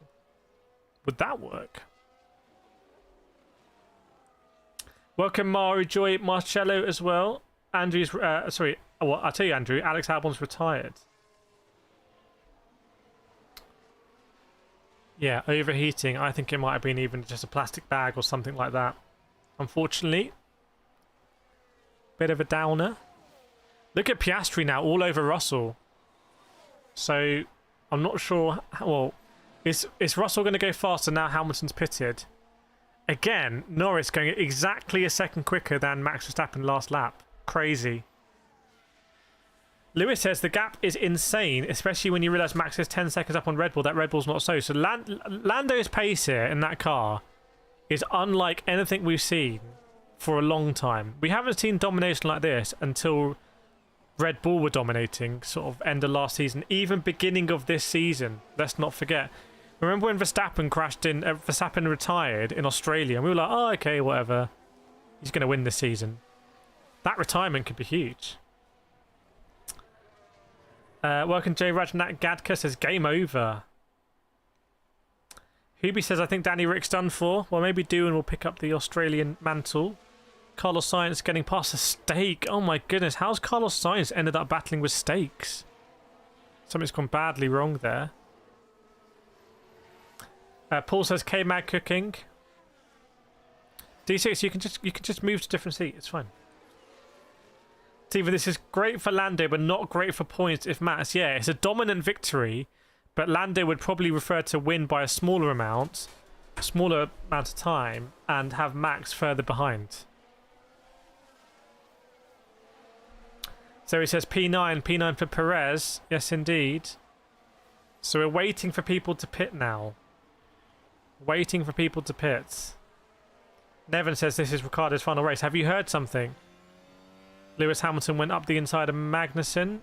Would that work? Welcome Mario Joy Marcello as well. Andrew's sorry, well, I'll tell you, Andrew, Alex Albon's retired. Yeah, overheating. I think it might have been even just a plastic bag or something like that. Unfortunately. Bit of a downer. Look at Piastri now, all over Russell. So, I'm not sure. Well, is Russell going to go faster now Hamilton's pitted? Again, Norris going exactly a second quicker than Max Verstappen last lap. Crazy. Lewis says the gap is insane, especially when you realise Max is 10 seconds up on Red Bull. That Red Bull's not so. So Lando's pace here in that car is unlike anything we've seen for a long time. We haven't seen domination like this until Red Bull were dominating, sort of end of last season, even beginning of this season. Let's not forget. Remember when Verstappen crashed in, Verstappen retired in Australia, and we were like, oh, okay, whatever. He's going to win this season. That retirement could be huge. Welcome, Jay Rajnat Gadka says, game over. Hubie says, I think Danny Rick's done for. Well, maybe Doohan will pick up the Australian mantle. Carlos Sainz getting past a stake. Oh my goodness, how's Carlos Sainz ended up battling with stakes? Something's gone badly wrong there. Paul says, K-Mag cooking. D6, you can just move to a different seat. It's fine. Steven, this is great for Lando, but not great for points if Max. Yeah, it's a dominant victory, but Lando would probably prefer to win by a smaller amount of time, and have Max further behind. So he says P9 for Perez. Yes, indeed. So we're waiting for people to pit now. Waiting for people to pit. Nevin says this is Ricciardo's final race. Have you heard something? Lewis Hamilton went up the inside of Magnussen.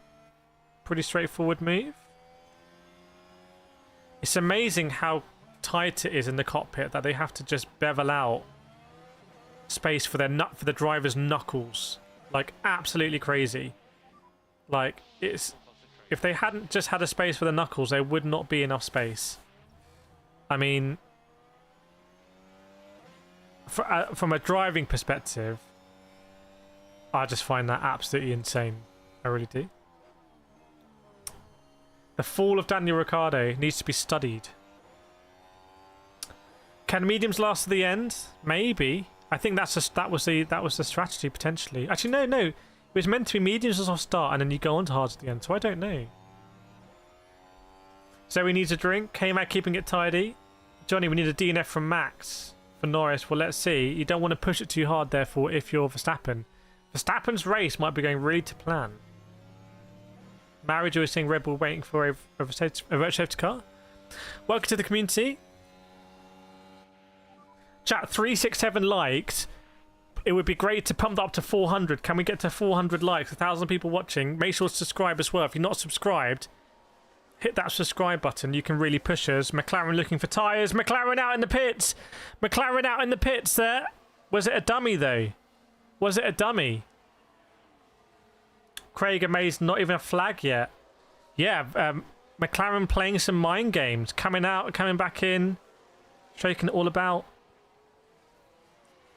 Pretty straightforward move. It's amazing how tight it is in the cockpit that they have to just bevel out space for the driver's knuckles. Like, absolutely crazy. Like, it's, if they hadn't just had a space for the knuckles, there would not be enough space. I mean, from a driving perspective, I just find that absolutely insane. I really do. The fall of Daniel Ricciardo needs to be studied. Can mediums last to the end? Maybe. I think that was the strategy potentially. Actually, no. It was meant to be mediums as off start, and then you go on to hards at the end. So I don't know. Zoe needs a drink. K-Mac keeping it tidy. Johnny, we need a DNF from Max for Norris. Well, let's see. You don't want to push it too hard, therefore, if you're Verstappen. Verstappen's race might be going really to plan. Marriage, always saying Red Bull waiting for a virtual safety car. Welcome to the community. Chat, 367 likes. It would be great to pump that up to 400. Can we get to 400 likes? 1,000 people watching. Make sure to subscribe as well. If you're not subscribed, hit that subscribe button. You can really push us. McLaren looking for tyres. McLaren out in the pits. McLaren out in the pits there. Was it a dummy though? Was it a dummy? Craig amazed, not even a flag yet. Yeah, McLaren playing some mind games. Coming out, coming back in. Shaking it all about.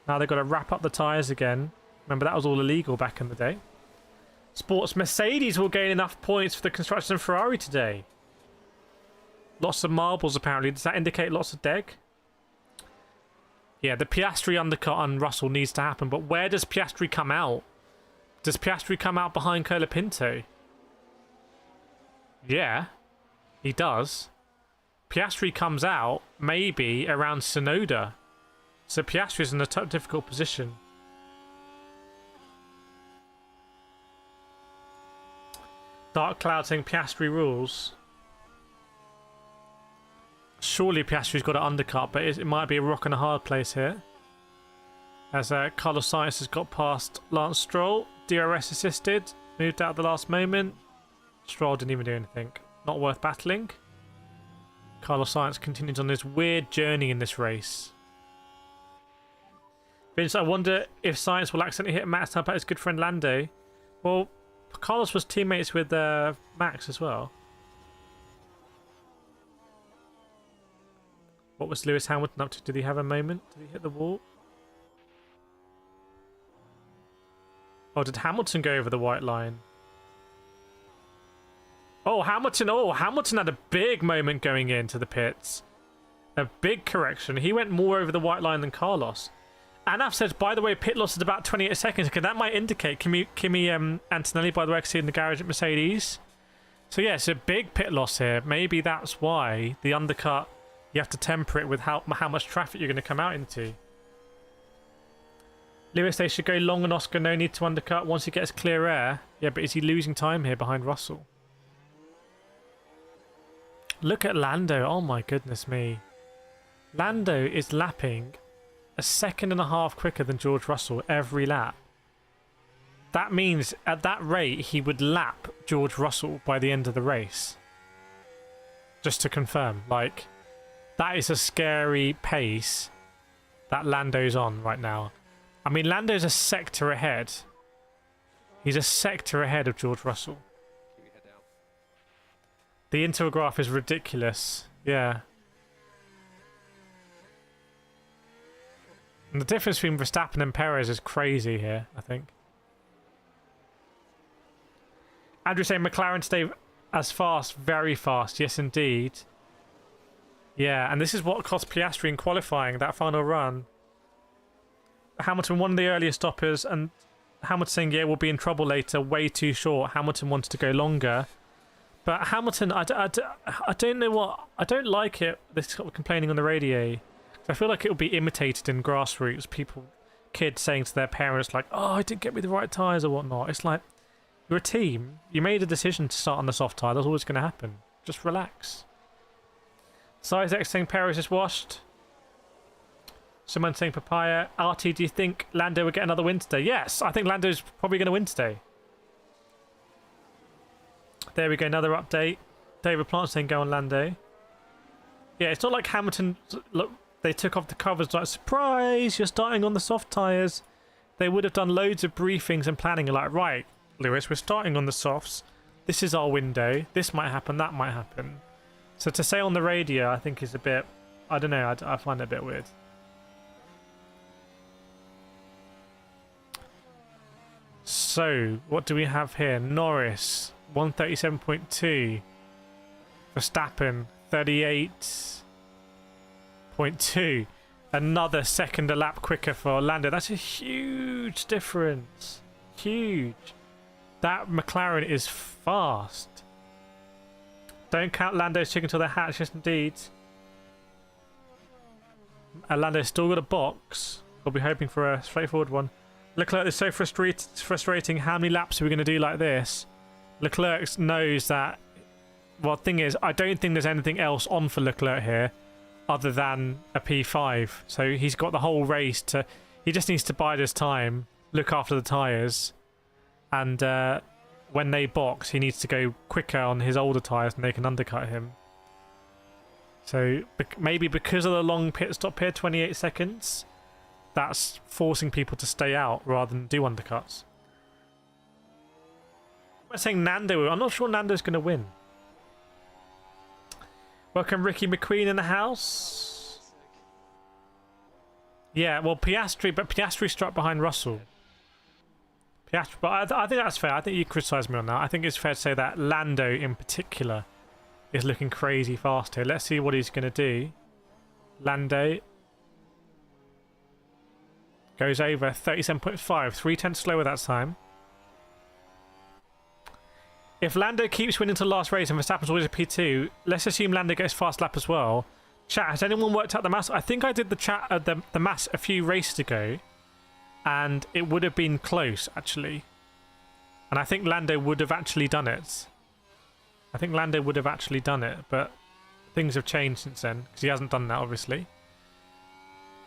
Now they've got to wrap up the tyres again. Remember, that was all illegal back in the day. Sports Mercedes will gain enough points for the construction of Ferrari today. Lots of marbles, apparently. Does that indicate lots of deg? Yeah, the Piastri undercut on Russell needs to happen, but where does Piastri come out? Does Piastri come out behind Colapinto? Yeah, he does. Piastri comes out maybe around Tsunoda. So Piastri's in a difficult position. Dark Cloud saying Piastri rules. Surely Piastri's got an undercut, but it might be a rock and a hard place here. As Carlos Sainz has got past Lance Stroll. DRS assisted. Moved out at the last moment. Stroll didn't even do anything. Not worth battling. Carlos Sainz continues on this weird journey in this race. Vince, I wonder if Sainz will accidentally hit Max up at his good friend Lando. Well, Carlos was teammates with Max as well. What was Lewis Hamilton up to? Did he have a moment? Did he hit the wall? Oh, did Hamilton go over the white line? Oh, Hamilton! Oh, Hamilton had a big moment going into the pits. A big correction. He went more over the white line than Carlos. Anaf says, by the way, pit loss is about 28 seconds. Okay, that might indicate Kimi Antonelli, by the way, I can see in the garage at Mercedes. So yeah, it's a big pit loss here. Maybe that's why the undercut, you have to temper it with how much traffic you're going to come out into. Lewis, they should go long on Oscar. No need to undercut once he gets clear air. Yeah, but is he losing time here behind Russell? Look at Lando. Oh my goodness me. Lando is lapping a second and a half quicker than George Russell every lap. That means at that rate he would lap George Russell by the end of the race. Just to confirm, like, that is a scary pace that Lando's on right now. I mean, Lando's a sector ahead. He's a sector ahead of George Russell. The intergraph is ridiculous. Yeah. And the difference between Verstappen and Perez is crazy here, I think. Andrew saying McLaren stay as fast, very fast. Yes, indeed. Yeah, and this is what cost Piastri in qualifying, that final run. Hamilton, one of the earlier stoppers, and Hamilton saying, yeah, we'll be in trouble later, way too short. Hamilton wanted to go longer. But Hamilton, I don't know what... I don't like it, this sort of complaining on the radio. I feel like it will be imitated in grassroots. People, kids saying to their parents, like, oh, I didn't get me the right tyres or whatnot. It's like, you're a team. You made a decision to start on the soft tyre. That's always going to happen. Just relax. Size X saying Perez is washed. Someone saying Papaya. RT, do you think Lando will get another win today? Yes, I think Lando's probably going to win today. There we go, another update. David Plant saying go on Lando. Yeah, it's not like Hamilton, look, they took off the covers like, surprise, you're starting on the soft tyres. They would have done loads of briefings and planning. Like, right, Lewis, we're starting on the softs. This is our window. This might happen, that might happen. So to say on the radio, I think is a bit, I don't know, I find it a bit weird. So, what do we have here? Norris, 137.2. Verstappen, 38.2. Another second a lap quicker for Lando. That's a huge difference. Huge. That McLaren is fast. Don't count Lando's chicken till they're hatched. Yes, indeed. And Lando's still got a box. We'll be hoping for a straightforward one. Leclerc is so frustrating. How many laps are we going to do like this? Leclerc knows that... Well, the thing is, I don't think there's anything else on for Leclerc here other than a P5. So he's got the whole race to... He just needs to bide his time, look after the tyres, and when they box, he needs to go quicker on his older tyres and they can undercut him. So maybe because of the long pit stop here, 28 seconds... That's forcing people to stay out rather than do undercuts. I'm saying Nando. I'm not sure Nando's going to win. Welcome Ricky McQueen in the house. Yeah, well, Piastri, but Piastri struck behind Russell. Piastri, but I think that's fair. I think you criticise me on that. I think it's fair to say that Lando in particular is looking crazy fast here. Let's see what he's going to do. Lando goes over 37.5, 3/10 slower that time. If Lando keeps winning to the last race and Verstappen's always a P2, let's assume Lando gets fast lap as well. Chat, has anyone worked out the maths? I think I did the maths a few races ago, and it would have been close actually. And I think Lando would have actually done it. I think Lando would have actually done it, but things have changed since then, because he hasn't done that, obviously.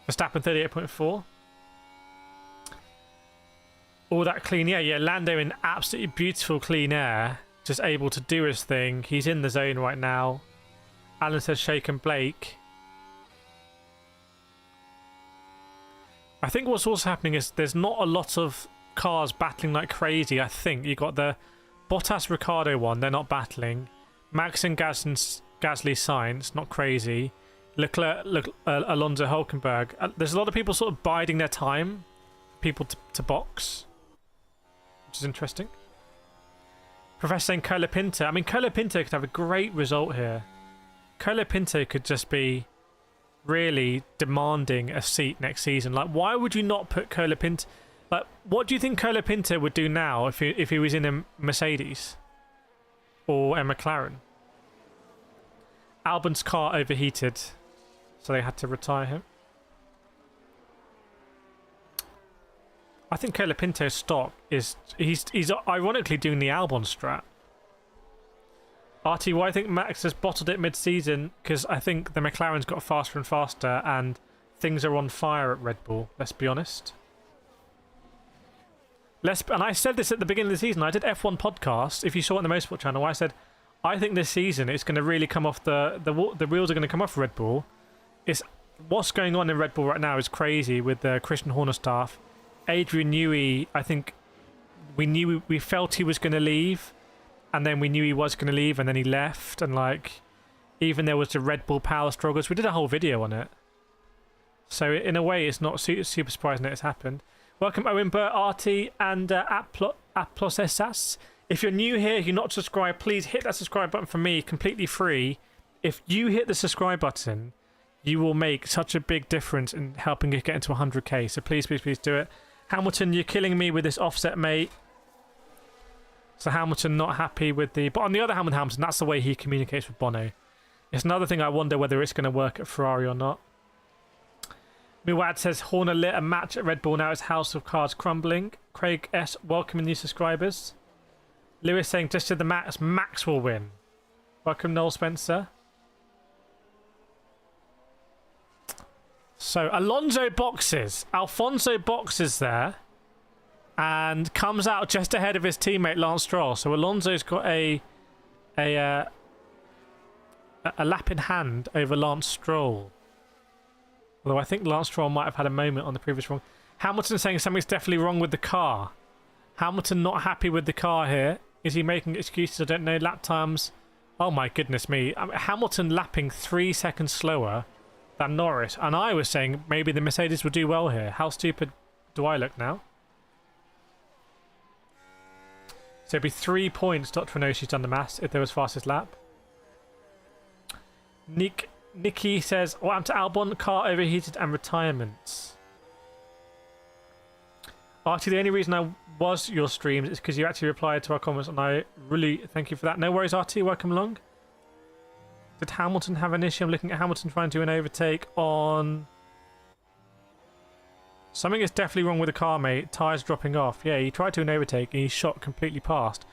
Verstappen 38.4. All that clean air. Yeah, Lando in absolutely beautiful clean air, just able to do his thing. He's in the zone right now. Alan says shake and Blake. I think what's also happening is there's not a lot of cars battling like crazy. I think you got the Bottas Ricciardo one, they're not battling. Max and Gasly Sainz, not crazy. Leclerc, Alonso, Hulkenberg. There's a lot of people sort of biding their time, people to box, which is interesting. Professor saying Colapinto. I mean, Colapinto could have a great result here. Colapinto could just be really demanding a seat next season. Like, why would you not put Colapinto? Like, what do you think Colapinto would do now if he was in a Mercedes or a McLaren? Albon's car overheated, so they had to retire him. I think Colapinto's stock is he's ironically doing the Albon strat. RT, why I think Max has bottled it mid-season, because I think the McLaren's got faster and faster and things are on fire at Red Bull, let's be honest. And I said this at the beginning of the season. I did F1 podcast, if you saw it on the Motorsport channel, I said, I think this season it's going to really come off, the wheels are going to come off Red Bull. What's going on in Red Bull right now is crazy with the Christian Horner staff. Adrian Newey, I think we felt he was going to leave, and then we knew he was going to leave, and then he left, and like, even there was the Red Bull power struggles. We did a whole video on it. So in a way, it's not super surprising that it's happened. Welcome Owen Burt, RT, and Aplosesas. If you're new here, you're not subscribed, please hit that subscribe button for me, completely free. If you hit the subscribe button, you will make such a big difference in helping it get into 100k. So please, please, please do it. Hamilton, you're killing me with this offset, mate. So Hamilton not happy with the... But on the other hand, Hamilton, that's the way he communicates with Bono. It's another thing I wonder whether it's going to work at Ferrari or not. Muad says, Horner lit a match at Red Bull, now it's House of Cards crumbling. Craig S, welcoming new subscribers. Lewis saying, just to the Max will win. Welcome, Noel Spencer. So, Alonso boxes. Alfonso boxes there. And comes out just ahead of his teammate, Lance Stroll. So, Alonso's got a lap in hand over Lance Stroll. Although I think Lance Stroll might have had a moment on the previous run. Hamilton saying something's definitely wrong with the car. Hamilton not happy with the car here. Is he making excuses? I don't know. Lap times. Oh my goodness me. I mean, Hamilton lapping 3 seconds slower than Norris. And I was saying maybe the Mercedes will do well here. How stupid do I look now? So it'd be 3 points. Dr. Renoshi's done the maths if there was fastest lap. Nikki says, what happened to Albon? Car overheated and retirements. Archie, the only reason I was your streams is because you actually replied to our comments, and I really thank you for that. No worries, Archie, welcome along. Did Hamilton have an issue? I'm looking at Hamilton trying to do an overtake on... Something is definitely wrong with the car, mate. Tyres dropping off. Yeah, he tried to do an overtake and he shot completely past.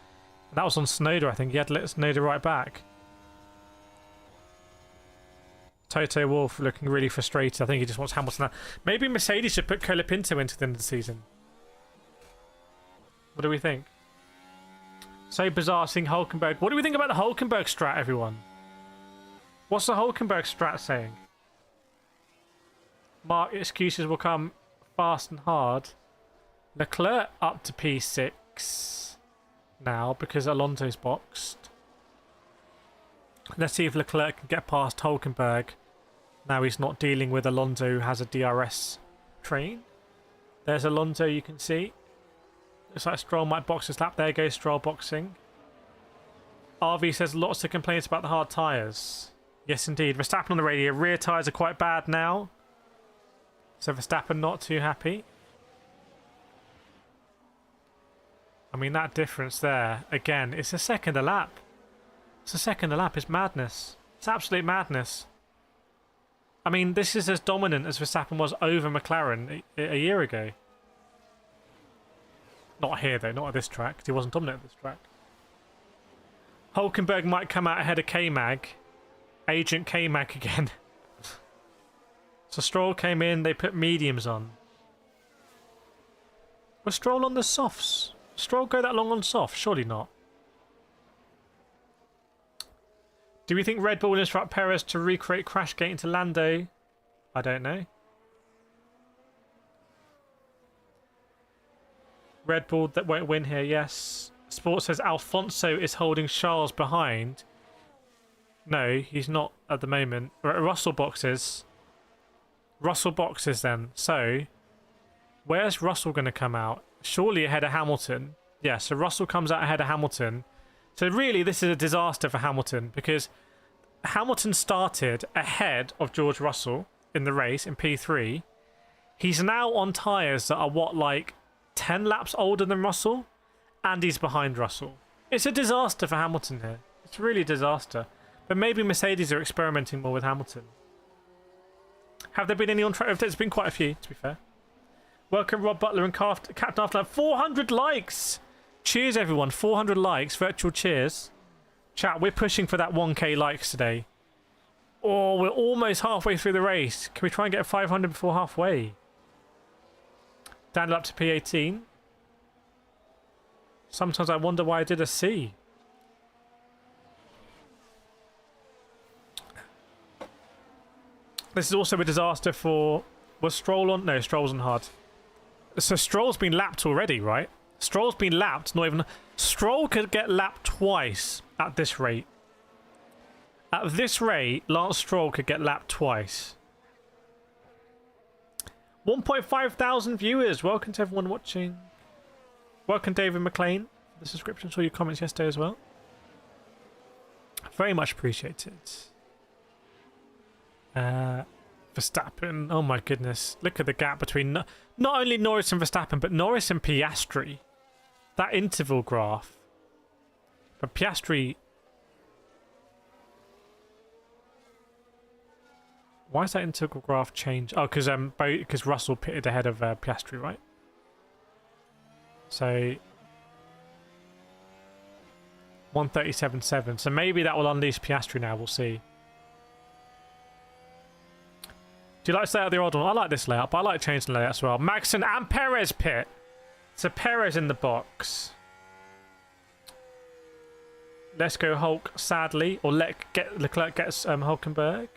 And that was on Snowder, I think. He had to let Snowder right back. Toto Wolff looking really frustrated. I think he just wants Hamilton out. Maybe Mercedes should put Colapinto into the end of the season. What do we think? So bizarre seeing Hulkenberg. What do we think about the Hulkenberg strat, everyone? What's the Hulkenberg strat saying? Mark, excuses will come fast and hard. Leclerc up to P6 now because Alonso's boxed. Let's see if Leclerc can get past Hulkenberg. Now he's not dealing with Alonso, who has a DRS train. There's Alonso, you can see. Looks like Stroll might box his lap. There goes Stroll boxing. RV says lots of complaints about the hard tyres. Yes, indeed. Verstappen on the radio. Rear tyres are quite bad now. So Verstappen not too happy. I mean, that difference there. Again, it's a second a lap. It's a second a lap. It's madness. It's absolute madness. I mean, this is as dominant as Verstappen was over McLaren a year ago. Not here, though. Not at this track, because he wasn't dominant at this track. Hulkenberg might come out ahead of K-Mag. Agent K-Mag again. So Stroll came in, they put mediums on. Was Stroll on the softs? Stroll go that long on soft? Surely not. Do we think Red Bull will instruct Perez to recreate Crashgate into Lando? I don't know. Red Bull that won't win here, yes. Sport says Alfonso is holding Charles behind. No, he's not at the moment. Russell boxes. Russell boxes then. So, where's Russell going to come out? Surely ahead of Hamilton. Yeah, so Russell comes out ahead of Hamilton. So really, this is a disaster for Hamilton because Hamilton started ahead of George Russell in the race in P3. He's now on tyres that are, what, like 10 laps older than Russell? And he's behind Russell. It's a disaster for Hamilton here. It's really a disaster. But maybe Mercedes are experimenting more with Hamilton. Have there been any on track? There's been quite a few, to be fair. Welcome, Rob Butler and Captain Afterlife. 400 likes! Cheers, everyone. 400 likes. Virtual cheers. Chat, we're pushing for that 1k likes today. Oh, we're almost halfway through the race. Can we try and get 500 before halfway? Down up to P18. Sometimes I wonder why I did a C. This is also a disaster for... Was Stroll on? No, Stroll's on hard. So Stroll's been lapped already, right? Stroll's been lapped, not even... Stroll could get lapped twice at this rate. At this rate, Lance Stroll could get lapped twice. 1.5 thousand viewers. Welcome to everyone watching. Welcome, David McLean, for the subscription. Saw your comments yesterday as well. Very much appreciated. Verstappen. Oh my goodness. Look at the gap between not only Norris and Verstappen, but Norris and Piastri. That interval graph. But Piastri... Why is that interval graph changed? Oh, because Russell pitted ahead of Piastri, right? So 137.7. So maybe that will unleash Piastri now. We'll see. Do you like to lay out the old one? I like this layout, but I like changing the layout as well. Maxon and Perez pit. So Perez in the box. Let's go Hulk, sadly. Or Leclerc gets Hulkenberg.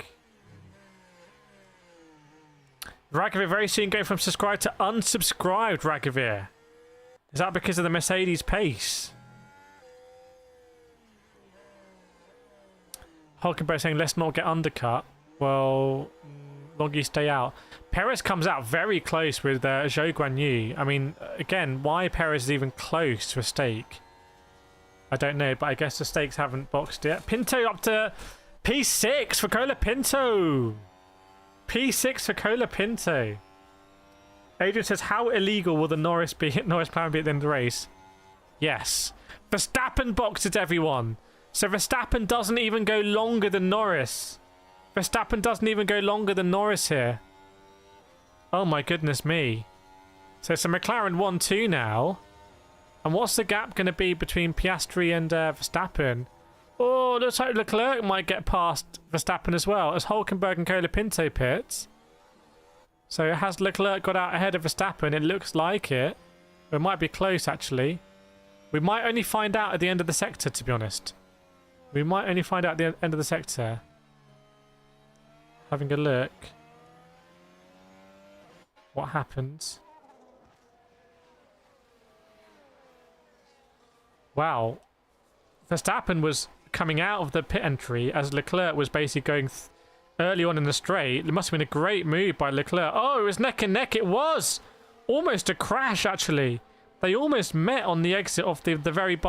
Ragavir very soon going from subscribed to unsubscribed, Ragavir. Is that because of the Mercedes pace? Hulkenberg saying, let's not get undercut. Well, long you stay out. Perez comes out very close with Zhou Guanyu. I mean, again, why Perez is even close to a stake? I don't know, but I guess the stakes haven't boxed yet. Pinto up to P6 for Cola Pinto. P6 for Cola Pinto. Adrian says, how illegal will the Norris plan be at the end of the race? Yes. Verstappen boxes everyone. So Verstappen doesn't even go longer than Norris. Verstappen doesn't even go longer than Norris here. Oh my goodness me. So it's a McLaren 1-2 now. And what's the gap going to be between Piastri and Verstappen? Oh, looks like Leclerc might get past Verstappen as well as Hulkenberg and Colapinto pits. So has Leclerc got out ahead of Verstappen? It looks like it. It might be close actually. We might only find out at the end of the sector, to be honest. We might only find out at the end of the sector. Having a look. What happens? Wow. Verstappen was coming out of the pit entry as Leclerc was basically going early on in the straight. It must have been a great move by Leclerc. Oh, it was neck and neck. It was almost a crash, actually. They almost met on the exit of the very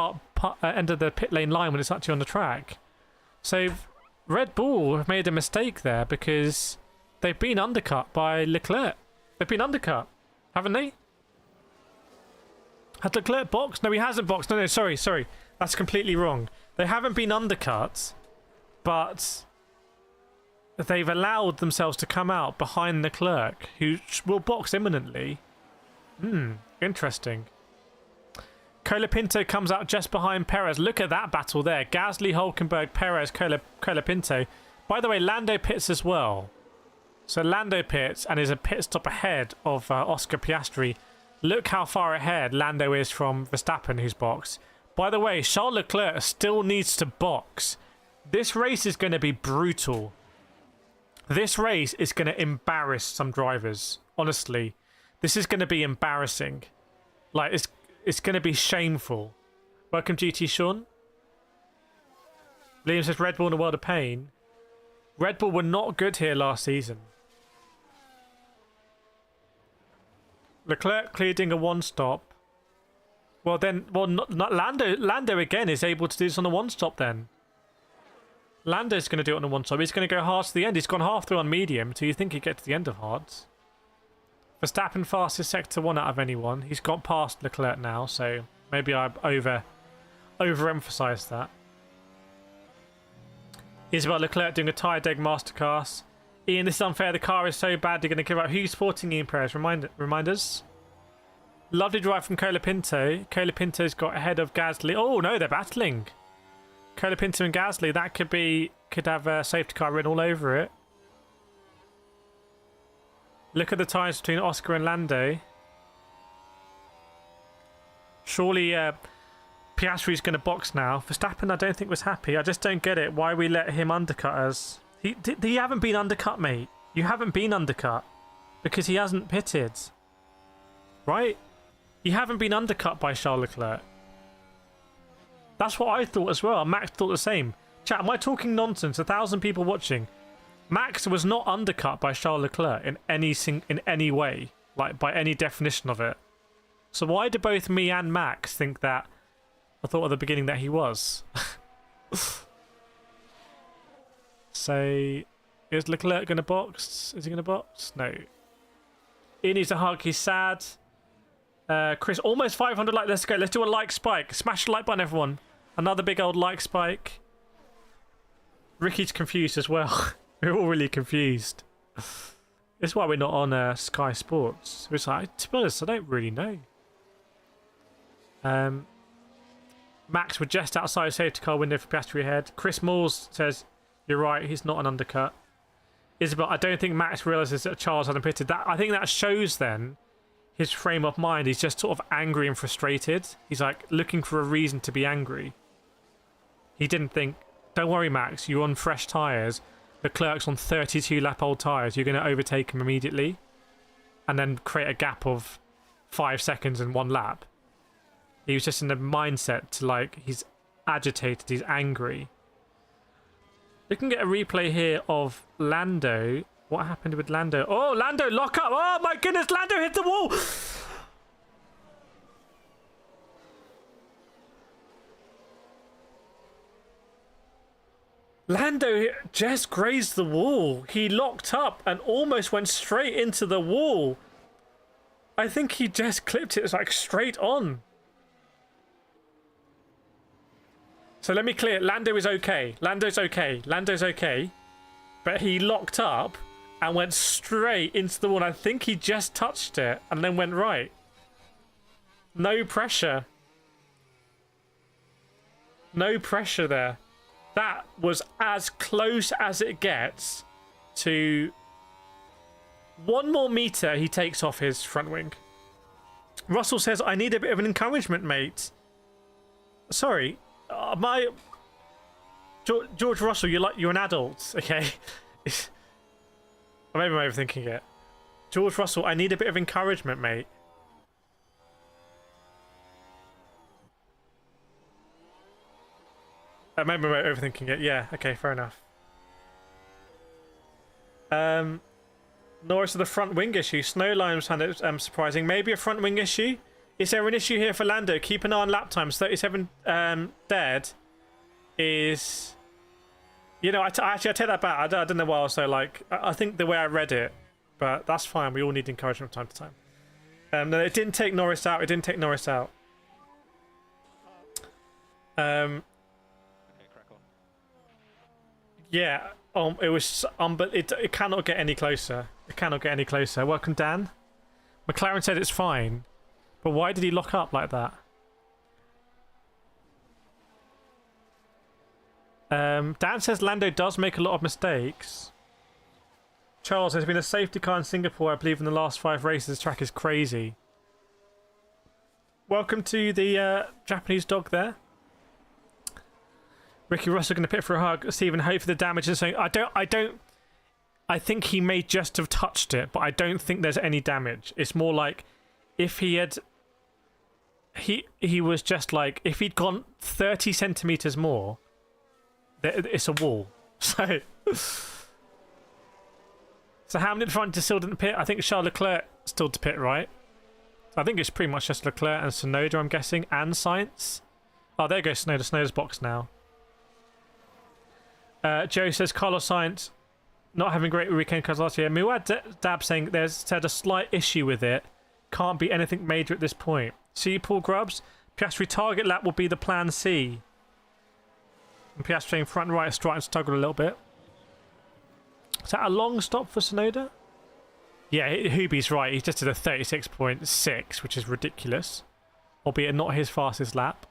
end of the pit lane line when it's actually on the track. So Red Bull have made a mistake there because they've been undercut by Leclerc. They've been undercut, haven't they? Had Leclerc boxed? No, he hasn't boxed. No, sorry. That's completely wrong. They haven't been undercut, but they've allowed themselves to come out behind Leclerc, who will box imminently. Interesting. Colapinto comes out just behind Perez. Look at that battle there. Gasly, Hulkenberg, Perez, Colapinto. By the way, Lando pits as well. So Lando pits and is a pit stop ahead of Oscar Piastri. Look how far ahead Lando is from Verstappen, who's boxed. By the way, Charles Leclerc still needs to box. This race is going to be brutal. This race is going to embarrass some drivers. Honestly, this is going to be embarrassing. Like, it's going to be shameful. Welcome, GT Sean. Liam says Red Bull in a world of pain. Red Bull were not good here last season. Leclerc clearing a one-stop. Well, then, not Lando again is able to do this on a one-stop then. Lando's going to do it on a one-stop. He's going to go hard to the end. He's gone half through on medium, so you think he'd get to the end of hards. Verstappen fastest sector 1 out of anyone. He's got past Leclerc now, so maybe I overemphasised that. Isabel Leclerc doing a tyre deg masterclass. Ian, this is unfair. The car is so bad. They're going to give up. Who's sporting Ian Perez? Remind us. Lovely drive from Colapinto. Colapinto's got ahead of Gasly. Oh no, they're battling. Colapinto and Gasly. That could have a safety car written all over it. Look at the tyres between Oscar and Lando. Surely Piastri's going to box now. Verstappen, I don't think was happy. I just don't get it. Why we let him undercut us? He haven't been undercut, mate. You haven't been undercut because he hasn't pitted, right? You haven't been undercut by Charles Leclerc. That's what I thought as well. Max thought the same. Chat, am I talking nonsense? 1,000 people watching. Max was not undercut by Charles Leclerc in any way, like by any definition of it. So why do both me and Max think that? I thought at the beginning that he was. So, is Leclerc going to box? Is he going to box? No. He needs a hug. He's sad. Chris, almost 500 likes. Let's go. Let's do a like spike. Smash the like button, everyone. Another big old like spike. Ricky's confused as well. We're all really confused. This is why we're not on Sky Sports. It's like, to be honest, I don't really know. Max, we're just outside safety car window for Piastri ahead. Chris Moores says, you're right, he's not an undercut. Isabel, I don't think Max realises that Charles hadn't pitted. I think that shows then his frame of mind. He's just sort of angry and frustrated. He's like looking for a reason to be angry. He didn't think, don't worry, Max, you're on fresh tyres. Leclerc's on 32 lap old tyres. You're going to overtake him immediately and then create a gap of 5 seconds in one lap. He was just in the mindset to, like, he's agitated, he's angry. We can get a replay here of Lando. What happened with Lando? Oh, Lando, lock up! Oh my goodness, Lando hit the wall! Lando just grazed the wall. He locked up and almost went straight into the wall. I think he just clipped it like straight on. So let me clear. Lando is okay. Lando's okay. Lando's okay. But he locked up and went straight into the wall. I think he just touched it and then went right. No pressure. No pressure there. That was as close as it gets to 1 more meter he takes off his front wing. Russell says, I need a bit of an encouragement, mate. Sorry. George Russell, you're an adult, okay? Or maybe I'm overthinking it. George Russell, I need a bit of encouragement, mate. Maybe I'm overthinking it. Yeah, okay, fair enough. Norris of the front wing issue. Snowline found it surprising. Maybe a front wing issue? Is there an issue here for Lando? Keep an eye on lap times. 37 dead is... You know, actually, I take that back. I don't know why I was so like... I think the way I read it, but that's fine. We all need encouragement from time to time. No, it didn't take Norris out. It didn't take Norris out. Yeah, it was... but it cannot get any closer. It cannot get any closer. Welcome, Dan. McLaren said it's fine. But why did he lock up like that? Dan says Lando does make a lot of mistakes. Charles, there's been a safety car in Singapore, I believe, in the last 5 races. This track is crazy. Welcome to the Japanese dog there. Ricky Russell going to pit for a hug. Stephen, hope for the damage. And saying, I think he may just have touched it, but I don't think there's any damage. It's more like if he had... He was just like, if he'd gone 30 centimetres more, it's a wall. So Hamilton front still didn't pit. I think Charles Leclerc still to pit, right? I think it's pretty much just Leclerc and Tsunoda, I'm guessing, and Sainz. Oh, there goes Tsunoda. Tsunoda's box now. Joe says Carlos Sainz not having a great weekend because last year. Muad Dab saying there's said a slight issue with it. Can't be anything major at this point. See, Paul Grubbs? Piastri target lap will be the plan C. And Piastri in front and right is starting to struggle a little bit. Is that a long stop for Tsunoda? Yeah, Hoobie's right. He's just at a 36.6, which is ridiculous. Albeit not his fastest lap.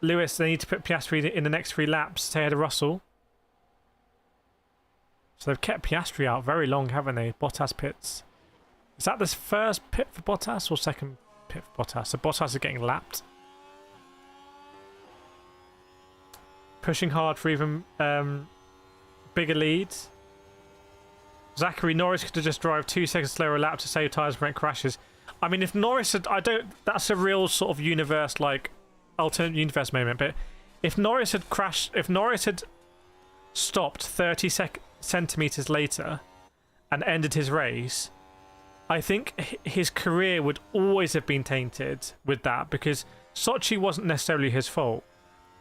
Lewis, they need to put Piastri in the next 3 laps to stay ahead of Russell. So they've kept Piastri out very long, haven't they? Bottas pits. Is that the first pit for Bottas or second pit for Bottas? So Bottas is getting lapped. Pushing hard for even bigger leads. Zachary Norris could have just drive 2 seconds slower a lap to save tyres and prevent crashes. I mean, if Norris had... That's a real sort of universe, like, alternate universe moment. But if Norris had crashed... If Norris had stopped 30 centimetres later and ended his race, I think his career would always have been tainted with that, because Sochi wasn't necessarily his fault.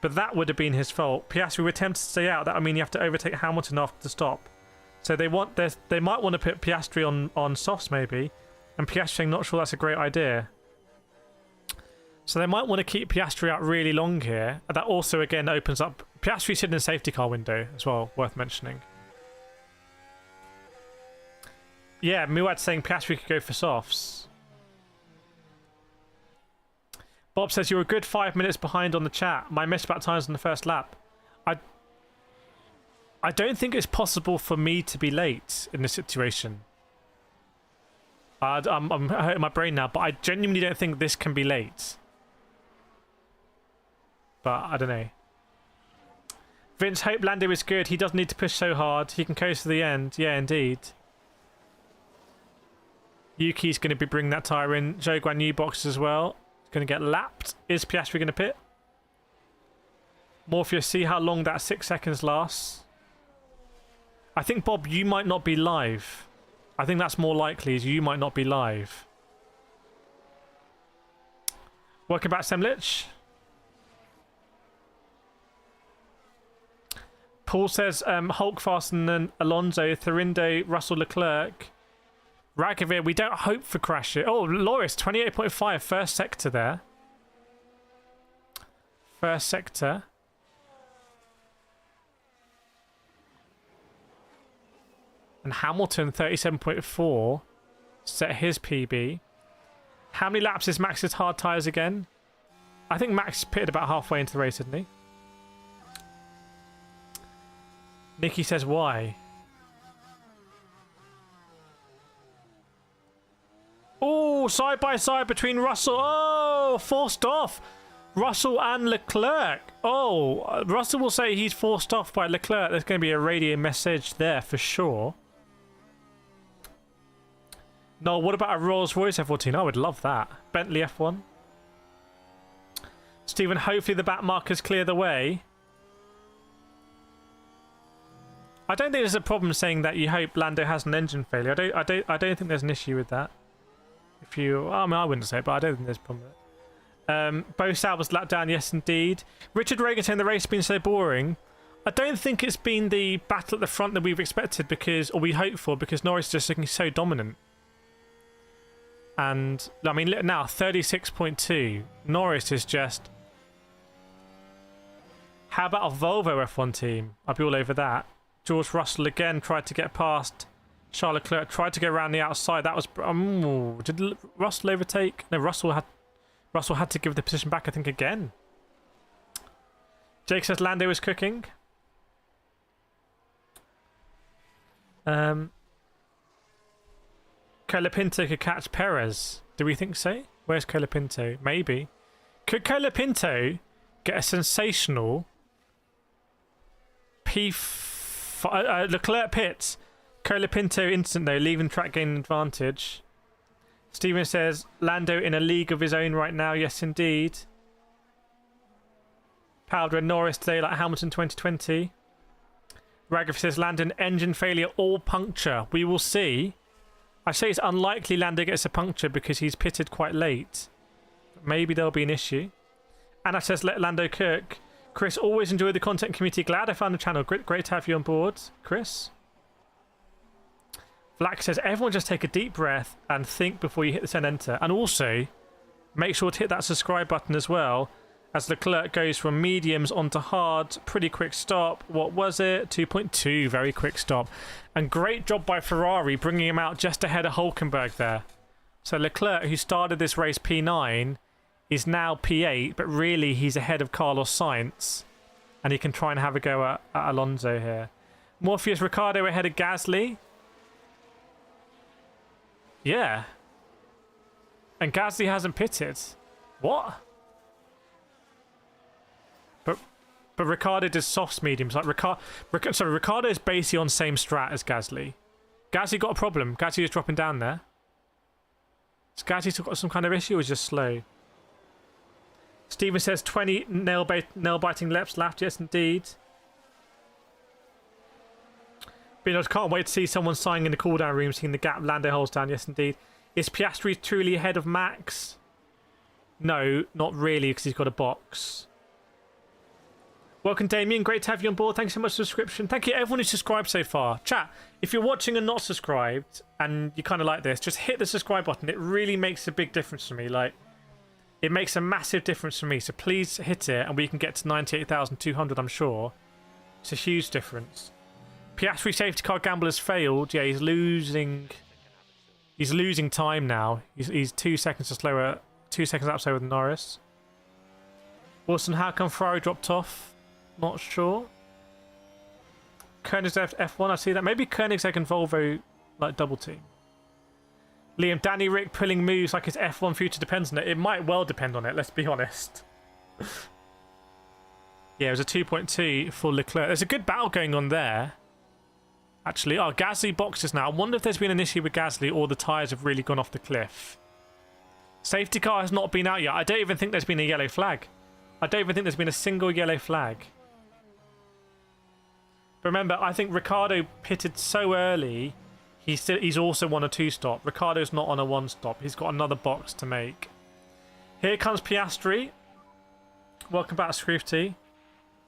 But that would have been his fault. Piastri were tempted to stay out. That would mean you have to overtake Hamilton after the stop. So they might want to put Piastri on softs maybe, and Piastri not sure that's a great idea. So they might want to keep Piastri out really long here. That also again opens up Piastri sitting in a safety car window as well, worth mentioning. Yeah, Muad saying Piastri could go for softs. Bob says you're a good 5 minutes behind on the chat. My miss about times on the first lap. I don't think it's possible for me to be late in this situation. I'm hurting my brain now, but I genuinely don't think this can be late. But I don't know. Vince, hope Lando is good. He doesn't need to push so hard. He can coast to the end. Yeah, indeed. Yuki's going to be bringing that tyre in. Zhou Guan Yu box as well. Going to get lapped. Is Piastri going to pit? Morpheus, see how long that 6 seconds lasts. I think, Bob, you might not be live. I think that's more likely, is you might not be live. Welcome back, Semlich. Paul says Hulk faster than Alonso, Thurindo, Russell, Leclerc. Ragavir, we don't hope for crash it. Oh, Loris, 28.5, first sector there. First sector. And Hamilton, 37.4, set his PB. How many laps is Max's hard tyres again? I think Max pitted about halfway into the race, didn't he? Nikki says, why? Oh, side by side between Russell. Oh, forced off. Russell and Leclerc. Oh, Russell will say he's forced off by Leclerc. There's going to be a radio message there for sure. No, what about a Rolls-Royce F14? I would love that. Bentley F1. Stephen, hopefully the back markers clear the way. I don't think there's a problem saying that you hope Lando has an engine failure. I don't think there's an issue with that. If you, I mean, I wouldn't say it, but I don't think there's a problem with it. Bo Sal was lapped down, yes indeed. Richard Reagan saying the race has been so boring. I don't think it's been the battle at the front that we've expected because, or we hoped for, because Norris is just looking so dominant. And I mean, look now, 36.2. Norris is just. How about a Volvo F1 team? I'd be all over that. George Russell again tried to get past. Charles Leclerc tried to go around the outside. That was. Did Russell overtake? No, Russell had to give the position back, I think, again. Jake says Lando is cooking. Colapinto could catch Perez. Do we think so? Where's Colapinto? Maybe. Could Colapinto get a sensational Leclerc pits? Colapinto instant though, leaving track gaining advantage. Steven says Lando in a league of his own right now. Yes, indeed. Powder and Norris today like Hamilton 2020. Raghav says Lando engine failure or puncture. We will see. I say it's unlikely Lando gets a puncture because he's pitted quite late. But maybe there'll be an issue. Anna says let Lando cook. Chris, always enjoy the content community. Glad I found the channel. Great to have you on board, Chris. Black says everyone just take a deep breath and think before you hit the send enter. And also, make sure to hit that subscribe button as well, as Leclerc goes from mediums onto hard. Pretty quick stop. What was it? 2.2. Very quick stop. And great job by Ferrari bringing him out just ahead of Hülkenberg there. So Leclerc, who started this race P9, is now P8, but really he's ahead of Carlos Sainz. And he can try and have a go at Alonso here. Morpheus Ricciardo ahead of Gasly. Yeah. And Gasly hasn't pitted. What? But Ricciardo does softs mediums. Like Ricciardo is basically on same strat as Gasly. Gasly got a problem. Gasly is dropping down there. Has Gasly still got some kind of issue or is just slow? Steven says 20 nail-biting laps left. Yes, indeed. But I can't wait to see someone sighing in the cooldown room, seeing the gap Lando holds down. Yes, indeed. Is Piastri truly ahead of Max? No, not really, because he's got a box. Welcome, Damien. Great to have you on board. Thanks so much for the subscription. Thank you, everyone who's subscribed so far. Chat, if you're watching and not subscribed, and you kind of like this, just hit the subscribe button. It really makes a big difference for me. Like, it makes a massive difference for me. So please hit it, and we can get to 98,200, I'm sure. It's a huge difference. Piastri safety car gamble has failed. Yeah, he's losing time now. He's 2 seconds slower, 2 seconds up slower than Norris. Wilson, how come Ferrari dropped off? Not sure. Koenigsegg F1, I see that. Maybe Koenigsegg and Volvo like double team. Liam, Danny Rick pulling moves like his F1 future depends on it. It might well depend on it, let's be honest. Yeah, it was a 2.2 for Leclerc. There's a good battle going on there. Actually, Gasly boxes now. I wonder if there's been an issue with Gasly or the tyres have really gone off the cliff. Safety car has not been out yet. I don't even think there's been a yellow flag. I don't even think there's been a single yellow flag. But remember, I think Ricciardo pitted so early, he's also on a 2-stop. Ricciardo's not on a 1-stop. He's got another box to make. Here comes Piastri. Welcome back, Scrufty.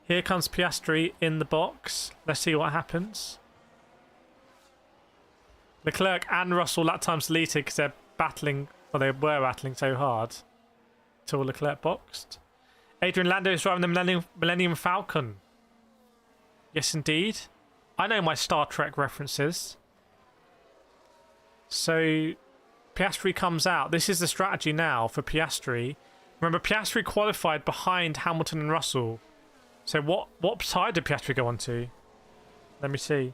Here comes Piastri in the box. Let's see what happens. Leclerc and Russell lap times deleted because they're battling, or they were battling so hard until Leclerc boxed. Adrian Lando is driving the Millennium Falcon. Yes, indeed. I know my Star Trek references. So, Piastri comes out. This is the strategy now for Piastri. Remember, Piastri qualified behind Hamilton and Russell. So, what side did Piastri go on to? Let me see.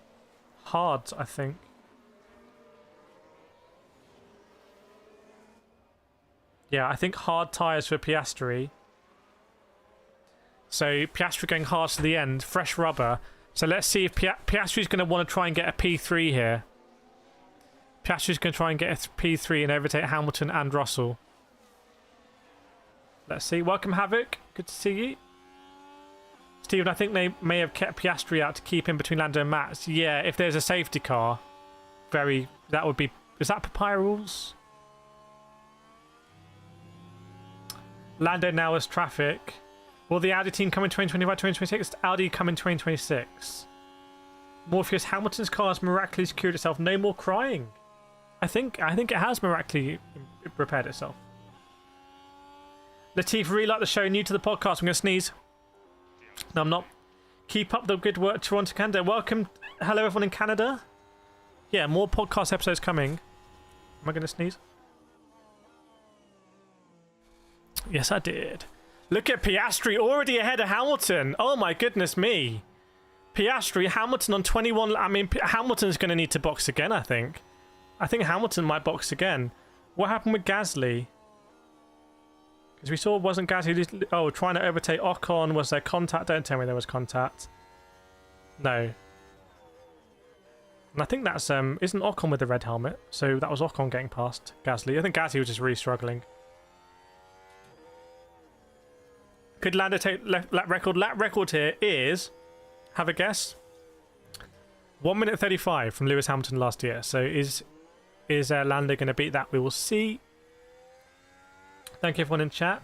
Hard, I think. Yeah, I think hard tyres for Piastri. So Piastri going hard to the end, fresh rubber. So let's see if Piastri's going to want to try and get a P3 here. Piastri's going to try and get a P3 and overtake Hamilton and Russell. Let's see. Welcome, Havoc. Good to see you. Stephen, I think they may have kept Piastri out to keep him between Lando and Max. Yeah, if there's a safety car, that would be... Is that Papaya rules? Lando now has traffic. Will the Audi team come in 2025, 2026? Audi come in 2026. Morpheus, Hamilton's car has miraculously cured itself. No more crying. I think it has miraculously repaired itself. Latif, really like the show. New to the podcast. I'm going to sneeze. No, I'm not. Keep up the good work, Toronto, Canada. Welcome. Hello, everyone in Canada. Yeah, more podcast episodes coming. Am I going to sneeze? Yes, I did. Look at Piastri already ahead of Hamilton. Oh my goodness me. Piastri, Hamilton on 21. I mean, Hamilton's going to need to box again, I think. I think Hamilton might box again. What happened with Gasly? Because we saw, wasn't Gasly... Oh, trying to overtake Ocon. Was there contact? Don't tell me there was contact. No. And I think that's... isn't Ocon with the red helmet? So that was Ocon getting past Gasly. I think Gasly was just really struggling. Could Lando take lap record? Lap record here is, have a guess, 1 minute 35 from Lewis Hamilton last year. So is Lando going to beat that? We will see. Thank you everyone in chat.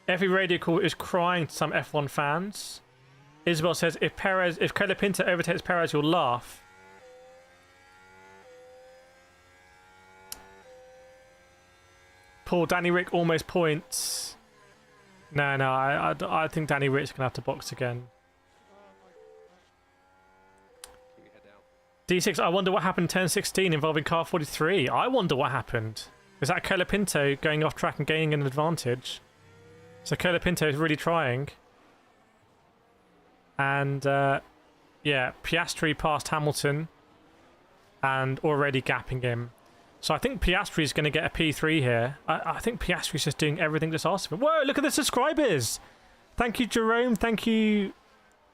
Every radio call is crying to some F1 fans. Isabel says, if Colapinto overtakes Perez, you'll laugh. Paul, Danny Rick almost points. No, I think Danny Rick's going to have to box again. D6, I wonder what happened in turn 16 involving car 43. I wonder what happened. Is that Colapinto going off track and gaining an advantage? So Colapinto is really trying. And, yeah, Piastri passed Hamilton and already gapping him. So I think Piastri is going to get a P3 here. I think Piastri is just doing everything that's asked of him. Whoa, look at the subscribers. Thank you, Jerome. Thank you.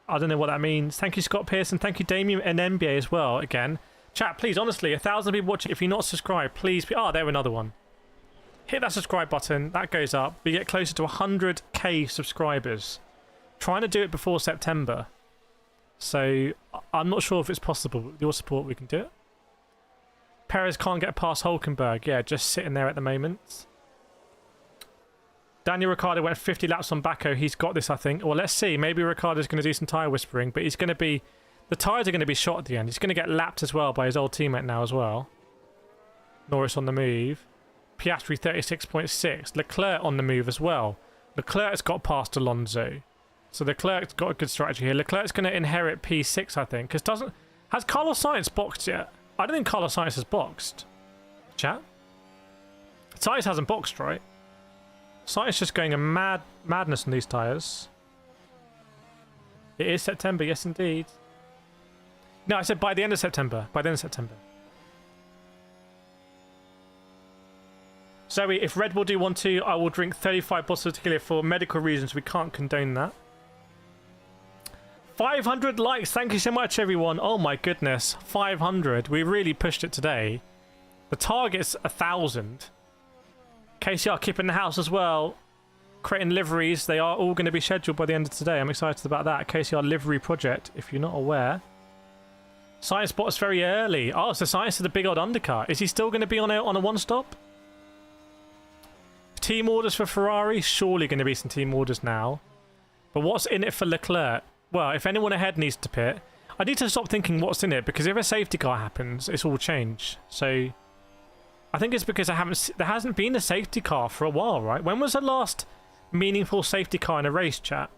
I don't know what that means. Thank you, Scott Pearson. Thank you, Damien and NBA as well. Again, chat, please, honestly, 1,000 people watching. If you're not subscribed, please. Oh, there, another one. Hit that subscribe button. That goes up. We get closer to 100k subscribers. Trying to do it before September. So I'm not sure if it's possible. With your support, we can do it. Perez can't get past Hulkenberg. Yeah, just sitting there at the moment. Daniel Ricciardo went 50 laps on Baku. He's got this, I think. Well, let's see. Maybe Ricciardo's going to do some tyre whispering, but he's going to be... The tyres are going to be shot at the end. He's going to get lapped as well by his old teammate now as well. Norris on the move. Piastri 36.6. Leclerc on the move as well. Leclerc's got past Alonso. So Leclerc's got a good strategy here. Leclerc's going to inherit P6, I think. Because has Carlos Sainz boxed yet? I don't think Carlos Sainz has boxed. Chat? Sainz hasn't boxed, right? Sainz just going a madness on these tyres. It is September, yes indeed. No, I said by the end of September. By the end of September. Zoe, if Red Bull do want to, I will drink 35 bottles of tequila for medical reasons. We can't condone that. 500 likes. Thank you so much, everyone. Oh my goodness. 500. We really pushed it today. The target's 1,000. KCR keeping the house as well. Creating liveries. They are all going to be scheduled by the end of today. I'm excited about that. KCR livery project, if you're not aware. Science Bot's very early. Oh, so Science is the big old undercut. Is he still going to be on a one-stop? Team orders for Ferrari? Surely going to be some team orders now. But what's in it for Leclerc? Well, if anyone ahead needs to pit, I need to stop thinking what's in it, because if a safety car happens, it's all change. So I think it's because there hasn't been a safety car for a while, right? When was the last meaningful safety car in a race, chat?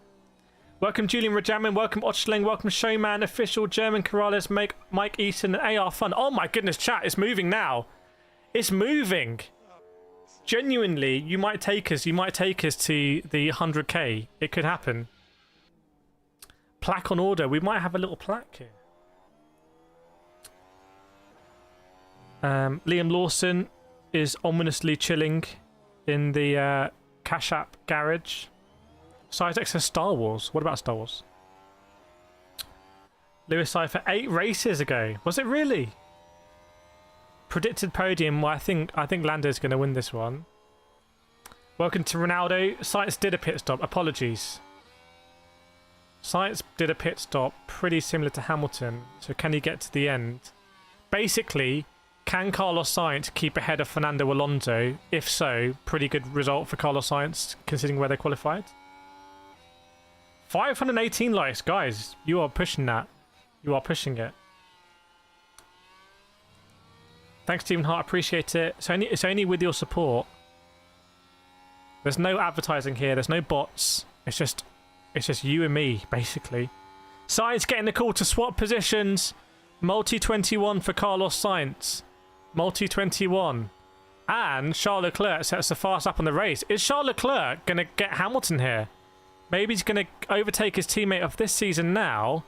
Welcome Julian Rajamin, welcome Watchalong, welcome Showman, Official, German Corrales, Mike Easton, and AR Fun. Oh my goodness, chat, it's moving now. It's moving. Genuinely, you might take us to the 100k. It could happen. Plaque on order. We might have a little plaque here. Liam Lawson is ominously chilling in the Cash App garage. Sizex says Star Wars. What about Star Wars? Lewis Cypher 8 races ago. Was it really? Predicted podium. Well, I think Lando's going to win this one. Welcome to Ronaldo. Sainz did a pit stop. Apologies. Sainz did a pit stop pretty similar to Hamilton. So can he get to the end? Basically, can Carlos Sainz keep ahead of Fernando Alonso? If so, pretty good result for Carlos Sainz considering where they qualified. 518 likes. Guys, you are pushing that. You are pushing it. Thanks, Stephen Hart. Appreciate it. It's only with your support. There's no advertising here. There's no bots. It's just you and me, basically. Sainz getting the call to swap positions. Multi 21 for Carlos Sainz. Multi 21. And Charles Leclerc sets the fast up on the race. Is Charles Leclerc going to get Hamilton here? Maybe he's going to overtake his teammate of this season now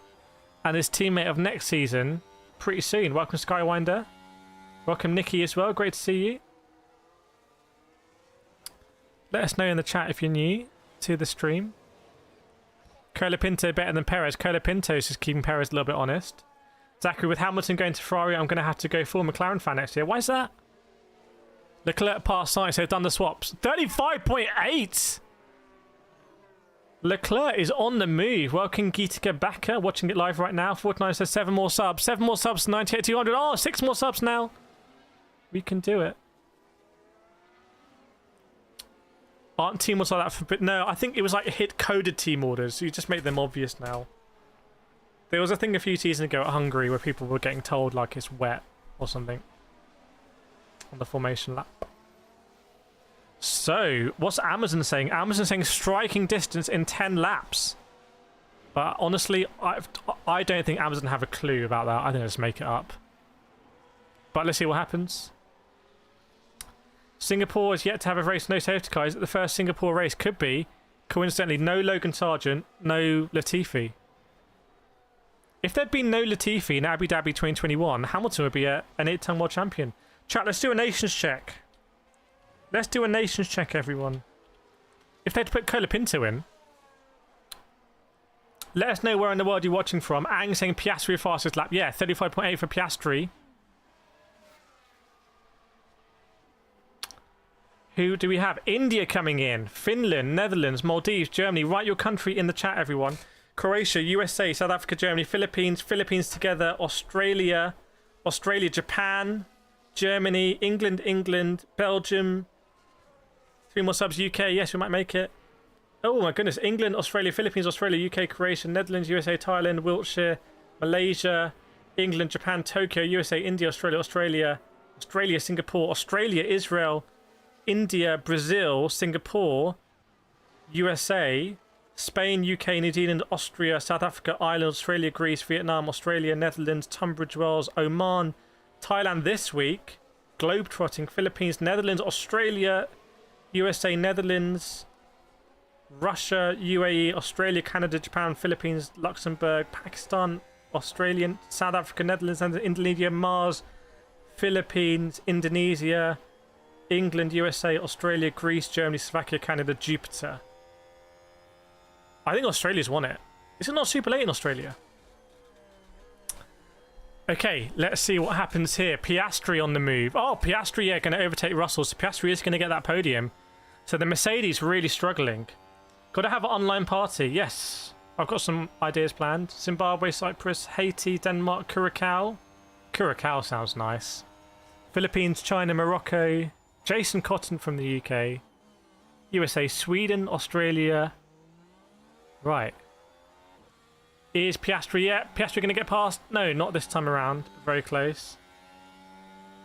and his teammate of next season pretty soon. Welcome, Skywinder. Welcome, Nikki, as well. Great to see you. Let us know in the chat if you're new to the stream. Colapinto better than Perez. Colapinto's just keeping Perez a little bit honest. Zachary, with Hamilton going to Ferrari, I'm going to have to go full McLaren fan next year. Why is that? Leclerc passed Sainz, so they've done the swaps. 35.8! Leclerc is on the move. Welcome, Gitika Baka, watching it live right now. 49 says 7 more subs. 7 more subs, 98,200. Oh, 6 more subs now. We can do it. Aren't team orders like that for... But no, I think it was like hit coded team orders. So you just make them obvious now. There was a thing a few seasons ago at Hungary where people were getting told like it's wet or something on the formation lap. So, what's Amazon saying? Amazon saying striking distance in 10 laps. But honestly, I don't think Amazon have a clue about that. I think they just make it up. But let's see what happens. Singapore is yet to have a race, no safety cars. The first Singapore race could be, coincidentally, no Logan Sargent, no Latifi. If there'd been no Latifi in Abu Dhabi 2021, Hamilton would be an 8-time world champion. Chat, let's do a nations check. Let's do a nations check, everyone. If they'd put Colapinto in, let us know where in the world you're watching from. Ang saying Piastri fastest lap. Yeah, 35.8 for Piastri. Who do we have? India coming in. Finland, Netherlands, Maldives, Germany. Write your country in the chat, everyone. Croatia, USA, South Africa, Germany, Philippines together, Australia, Japan, Germany, England, Belgium. 3 more subs, UK. Yes, we might make it. Oh my goodness. England, Australia, Philippines, Australia, UK, Croatia, Netherlands, USA, Thailand, Wiltshire, Malaysia, England, Japan, Tokyo, USA, India, Australia, Singapore, Australia, Israel, India, Brazil, Singapore, USA, Spain, UK, New Zealand, Austria, South Africa, Ireland, Australia, Greece, Vietnam, Australia, Netherlands, Tunbridge Wells, Oman, Thailand this week, globetrotting, Philippines, Netherlands, Australia, USA, Netherlands, Russia, UAE, Australia, Canada, Japan, Philippines, Luxembourg, Pakistan, Australia, South Africa, Netherlands, Indonesia, Mars, Philippines, Indonesia, England, USA, Australia, Greece, Germany, Slovakia, Canada, Jupiter. I think Australia's won it. Is it not super late in Australia? Okay, let's see what happens here. Piastri on the move. Oh, Piastri, yeah, going to overtake Russell. So Piastri is going to get that podium. So the Mercedes really struggling. Got to have an online party. Yes, I've got some ideas planned. Zimbabwe, Cyprus, Haiti, Denmark, Curacao. Curacao sounds nice. Philippines, China, Morocco. Jason Cotton from the UK. USA, Sweden, Australia. Right. Is Piastri yet? Piastri going to get past? No, not this time around. Very close.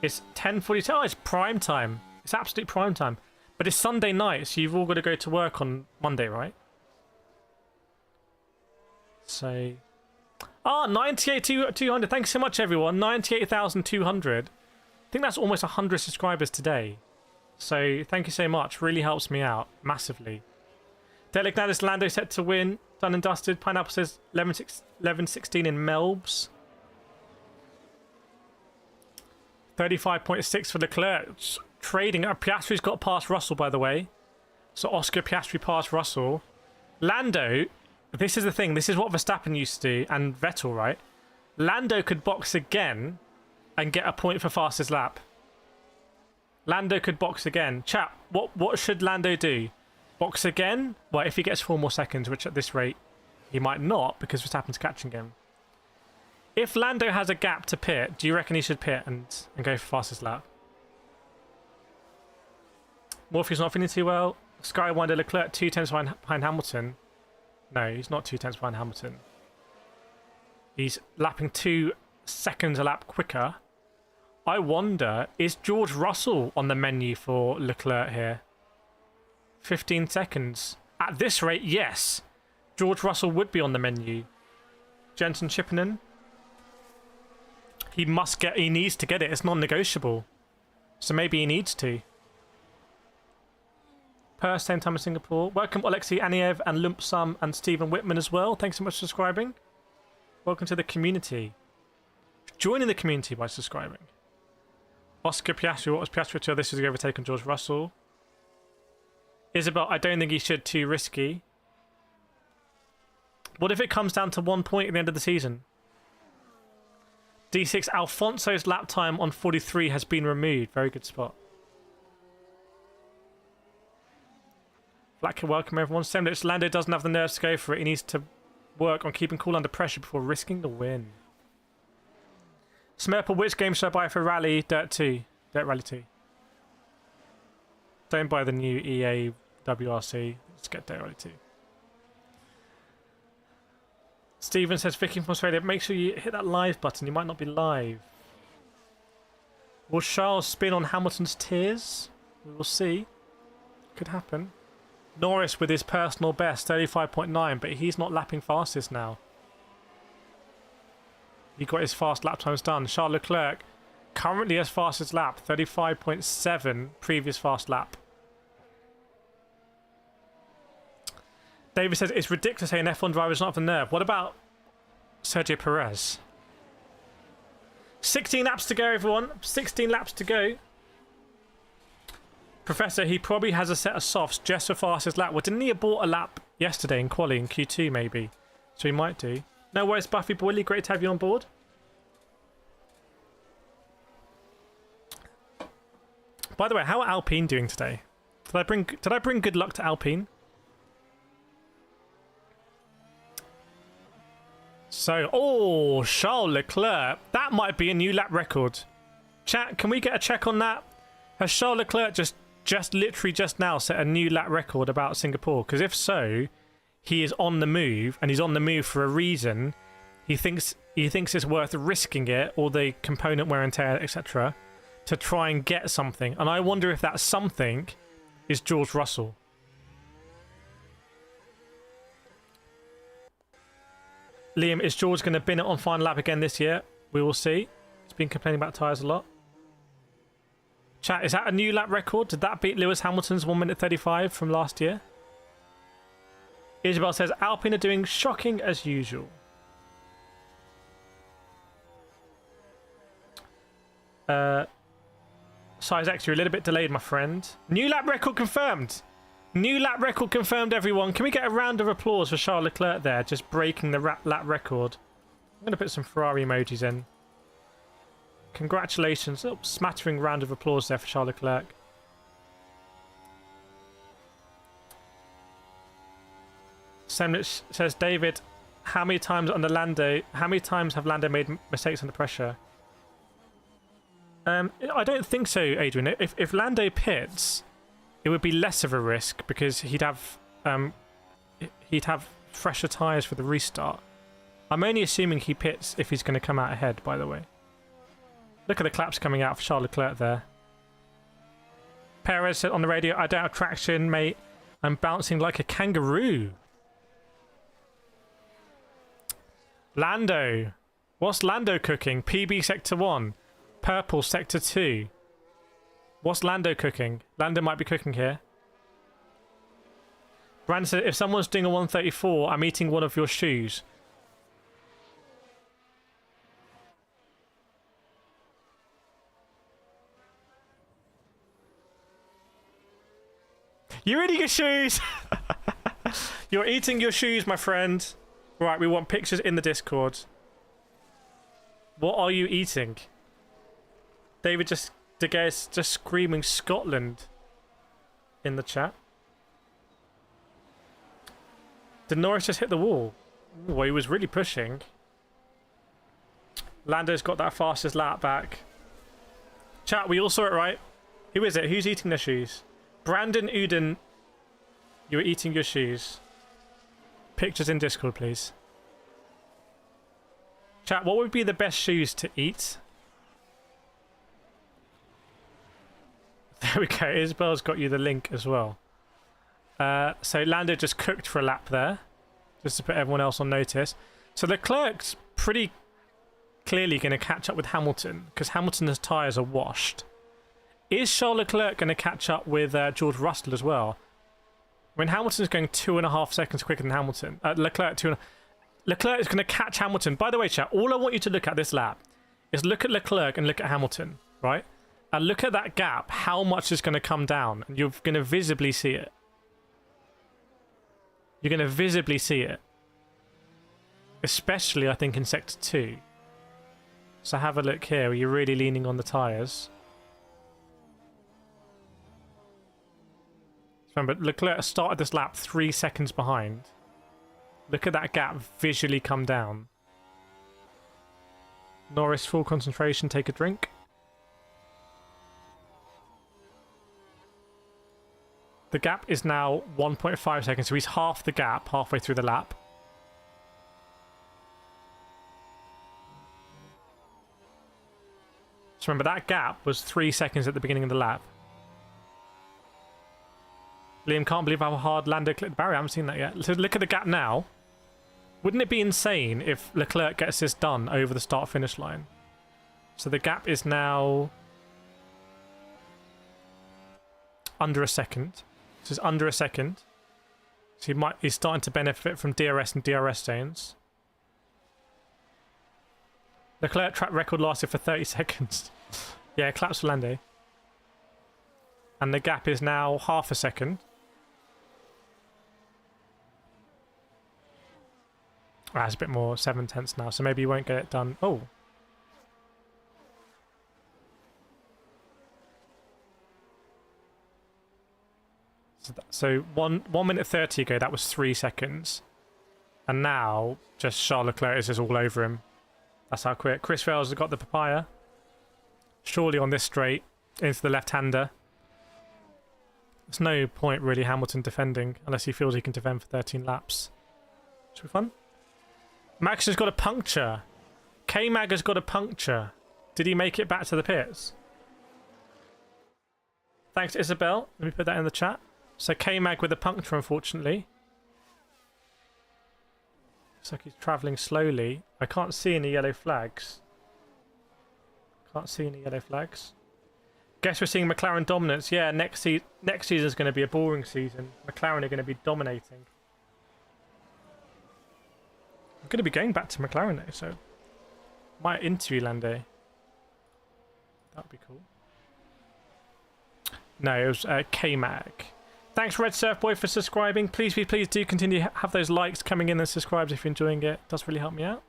It's 10:42. Oh, it's prime time. It's absolute prime time. But it's Sunday night, so you've all got to go to work on Monday, right? So... Ah, 98,200. Thanks so much, everyone. 98,200. I think that's almost 100 subscribers today. So thank you so much. Really helps me out massively. Delignadis Lando set to win. Done and dusted. Pineapple says 11-16 in Melbs. 35.6 for Leclerc. Trading. Piastri's got past Russell, by the way. So Oscar Piastri passed Russell. Lando, this is the thing. This is what Verstappen used to do. And Vettel, right? Lando could box again and get a point for fastest lap. Lando could box again. Chat, what should Lando do? Box again? Well, if he gets 4 more seconds, which at this rate he might not because Verstappen's catching him. If Lando has a gap to pit, do you reckon he should pit and go for fastest lap? Morpheus not feeling too well. Skywinder Leclerc 2 tenths behind Hamilton. No, he's not 2 tenths behind Hamilton. He's lapping 2 seconds a lap quicker. I wonder, is George Russell on the menu for Leclerc here? 15 seconds. At this rate, yes. George Russell would be on the menu. Jensen Chippenon. He needs to get it. It's non-negotiable. So maybe he needs to. Per same time as Singapore. Welcome Alexei Aniev and Lump Sum and Stephen Whitman as well. Thanks so much for subscribing. Welcome to the community. Joining the community by subscribing. Oscar Piastri, what was Piastri till this was overtaken George Russell? Isabel, I don't think he should, too risky. What if it comes down to 1 point at the end of the season? D6, Alfonso's lap time on 43 has been removed. Very good spot. Black, welcome everyone. Semlitz, Lando doesn't have the nerves to go for it. He needs to work on keeping cool under pressure before risking the win. Smerple, which game should I buy for Rally? Dirt 2. Dirt Rally 2. Don't buy the new EA WRC. Let's get Dirt Rally 2. Steven says, Vicky from Australia, make sure you hit that live button. You might not be live. Will Charles spin on Hamilton's tears? We will see. Could happen. Norris with his personal best, 35.9, but he's not lapping fastest now. He got his fast lap times done. Charles Leclerc currently has fastest lap, 35.7 previous fast lap. David says it's ridiculous to say an F1 driver is not have the nerve. What about Sergio Perez? 16 laps to go, everyone. 16 laps to go. Professor, he probably has a set of softs just for fastest lap. Well, didn't he abort a lap yesterday in quali in Q2 maybe? So he might do. No worries, Buffy Boyley. Great to have you on board. By the way, how are Alpine doing today? Did I bring good luck to Alpine? So, oh, Charles Leclerc. That might be a new lap record. Chat, can we get a check on that? Has Charles Leclerc just literally just now set a new lap record about Singapore? Because if so, he is on the move, and he's on the move for a reason. He thinks it's worth risking it, all the component wear and tear, etc., to try and get something. And I wonder if that something is George Russell. Liam, is George going to bin it on final lap again this year? We will see. He's been complaining about tyres a lot. Chat, is that a new lap record? Did that beat Lewis Hamilton's 1 minute 35 from last year? Isabel says, Alpine are doing shocking as usual. Size X, you're a little bit delayed, my friend. New lap record confirmed. New lap record confirmed, everyone. Can we get a round of applause for Charles Leclerc there, just breaking the lap record? I'm going to put some Ferrari emojis in. Congratulations. Oh, smattering round of applause there for Charles Leclerc. Semnich says, David, how many times have Lando made mistakes under pressure? I don't think so, Adrian. If Lando pits, it would be less of a risk because he'd have fresher tyres for the restart. I'm only assuming he pits if he's going to come out ahead, by the way. Look at the claps coming out for Charles Leclerc there. Perez said on the radio, I don't have traction, mate. I'm bouncing like a kangaroo. Lando. What's Lando cooking? PB Sector 1. Purple Sector 2. What's Lando cooking? Lando might be cooking here. Brandon said, if someone's doing a 134, I'm eating one of your shoes. You're eating your shoes! You're eating your shoes, my friend. Right, we want pictures in the Discord. What are you eating? David just screaming Scotland in the chat. Did Norris just hit the wall? Ooh, well, he was really pushing. Lando's got that fastest lap back. Chat, we all saw it, right? Who is it? Who's eating their shoes? Brandon Uden, you're eating your shoes. Pictures in Discord, please. Chat, what would be the best shoes to eat? There we go. Isabel's got you the link as well. So Lando just cooked for a lap there, just to put everyone else on notice. So Leclerc's pretty clearly going to catch up with Hamilton because Hamilton's tyres are washed. Is Charles Leclerc going to catch up with George Russell as well? I mean, Hamilton's going 2.5 seconds quicker than Hamilton. Leclerc is going to catch Hamilton. By the way, chat, all I want you to look at this lap is look at Leclerc and look at Hamilton, right? And look at that gap, how much is going to come down. And you're going to visibly see it. You're going to visibly see it. Especially, I think, in Sector 2. So have a look here, where you're really leaning on the tyres. Remember, Leclerc started this lap 3 seconds behind. Look at that gap visually come down. Norris, full concentration, take a drink. The gap is now 1.5 seconds, so he's half the gap halfway through the lap. So remember, that gap was 3 seconds at the beginning of the lap. Liam can't believe how hard Lando clipped the barrier. I haven't seen that yet. So look at the gap now. Wouldn't it be insane if Leclerc gets this done over the start-finish line? So the gap is now under a second. This is under a second. So he's starting to benefit from DRS and DRS zones. Leclerc track record lasted for 30 seconds. Yeah, claps for Lando. And the gap is now half a second. Ah, it's a bit more 7/10 now, so maybe you won't get it done. Oh. So 1 minute 30 ago, that was 3 seconds. And now, just Charles Leclerc is just all over him. That's how quick. Chris Vales has got the papaya. Surely on this straight, into the left-hander. There's no point really Hamilton defending, unless he feels he can defend for 13 laps. Should be fun. Max has got a puncture. K-Mag has got a puncture. Did he make it back to the pits? Thanks, Isabel. Let me put that in the chat. So K-Mag with a puncture, unfortunately. Looks like he's travelling slowly. I can't see any yellow flags. Can't see any yellow flags. Guess we're seeing McLaren dominance. Yeah, next season is going to be a boring season. McLaren are going to be dominating. I'm going to be going back to McLaren though, so might interview Lando. That'd be cool. No, it was K-Mag. Thanks, Red Surf Boy, for subscribing. Please do continue to have those likes coming in and subscribes if you're enjoying it. It does really help me out.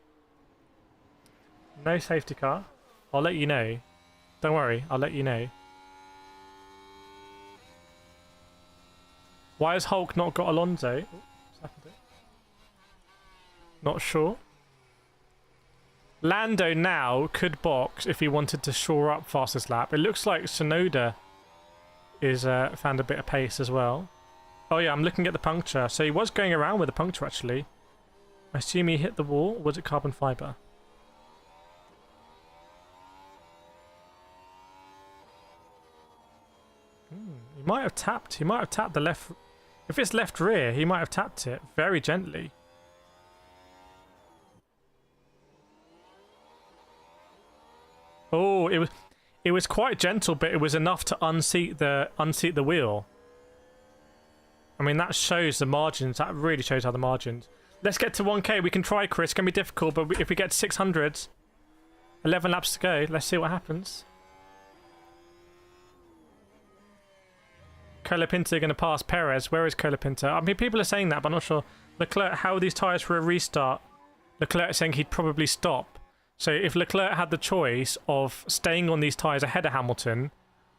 No safety car. I'll let you know. Don't worry, I'll let you know. Why has Hulk not got Alonso? Oh, what's happened to it? Not sure. Lando now could box if he wanted to shore up fastest lap. It looks like Tsunoda is found a bit of pace as well. Oh yeah, I'm looking at the puncture. So he was going around with a puncture actually. I assume he hit the wall. Or was it carbon fibre? He might have tapped. He might have tapped the left. If it's left rear, he might have tapped it very gently. Oh, it was quite gentle, but it was enough to unseat the wheel. I mean, that shows the margins. That really shows how the margins. Let's get to 1K. We can try, Chris. It's going to be difficult, but if we get to 600, 11 laps to go. Let's see what happens. Colapinto going to pass Perez. Where is Colapinto? I mean, people are saying that, but I'm not sure. Leclerc, how are these tyres for a restart? Leclerc is saying he'd probably stop. So if Leclerc had the choice of staying on these tyres ahead of Hamilton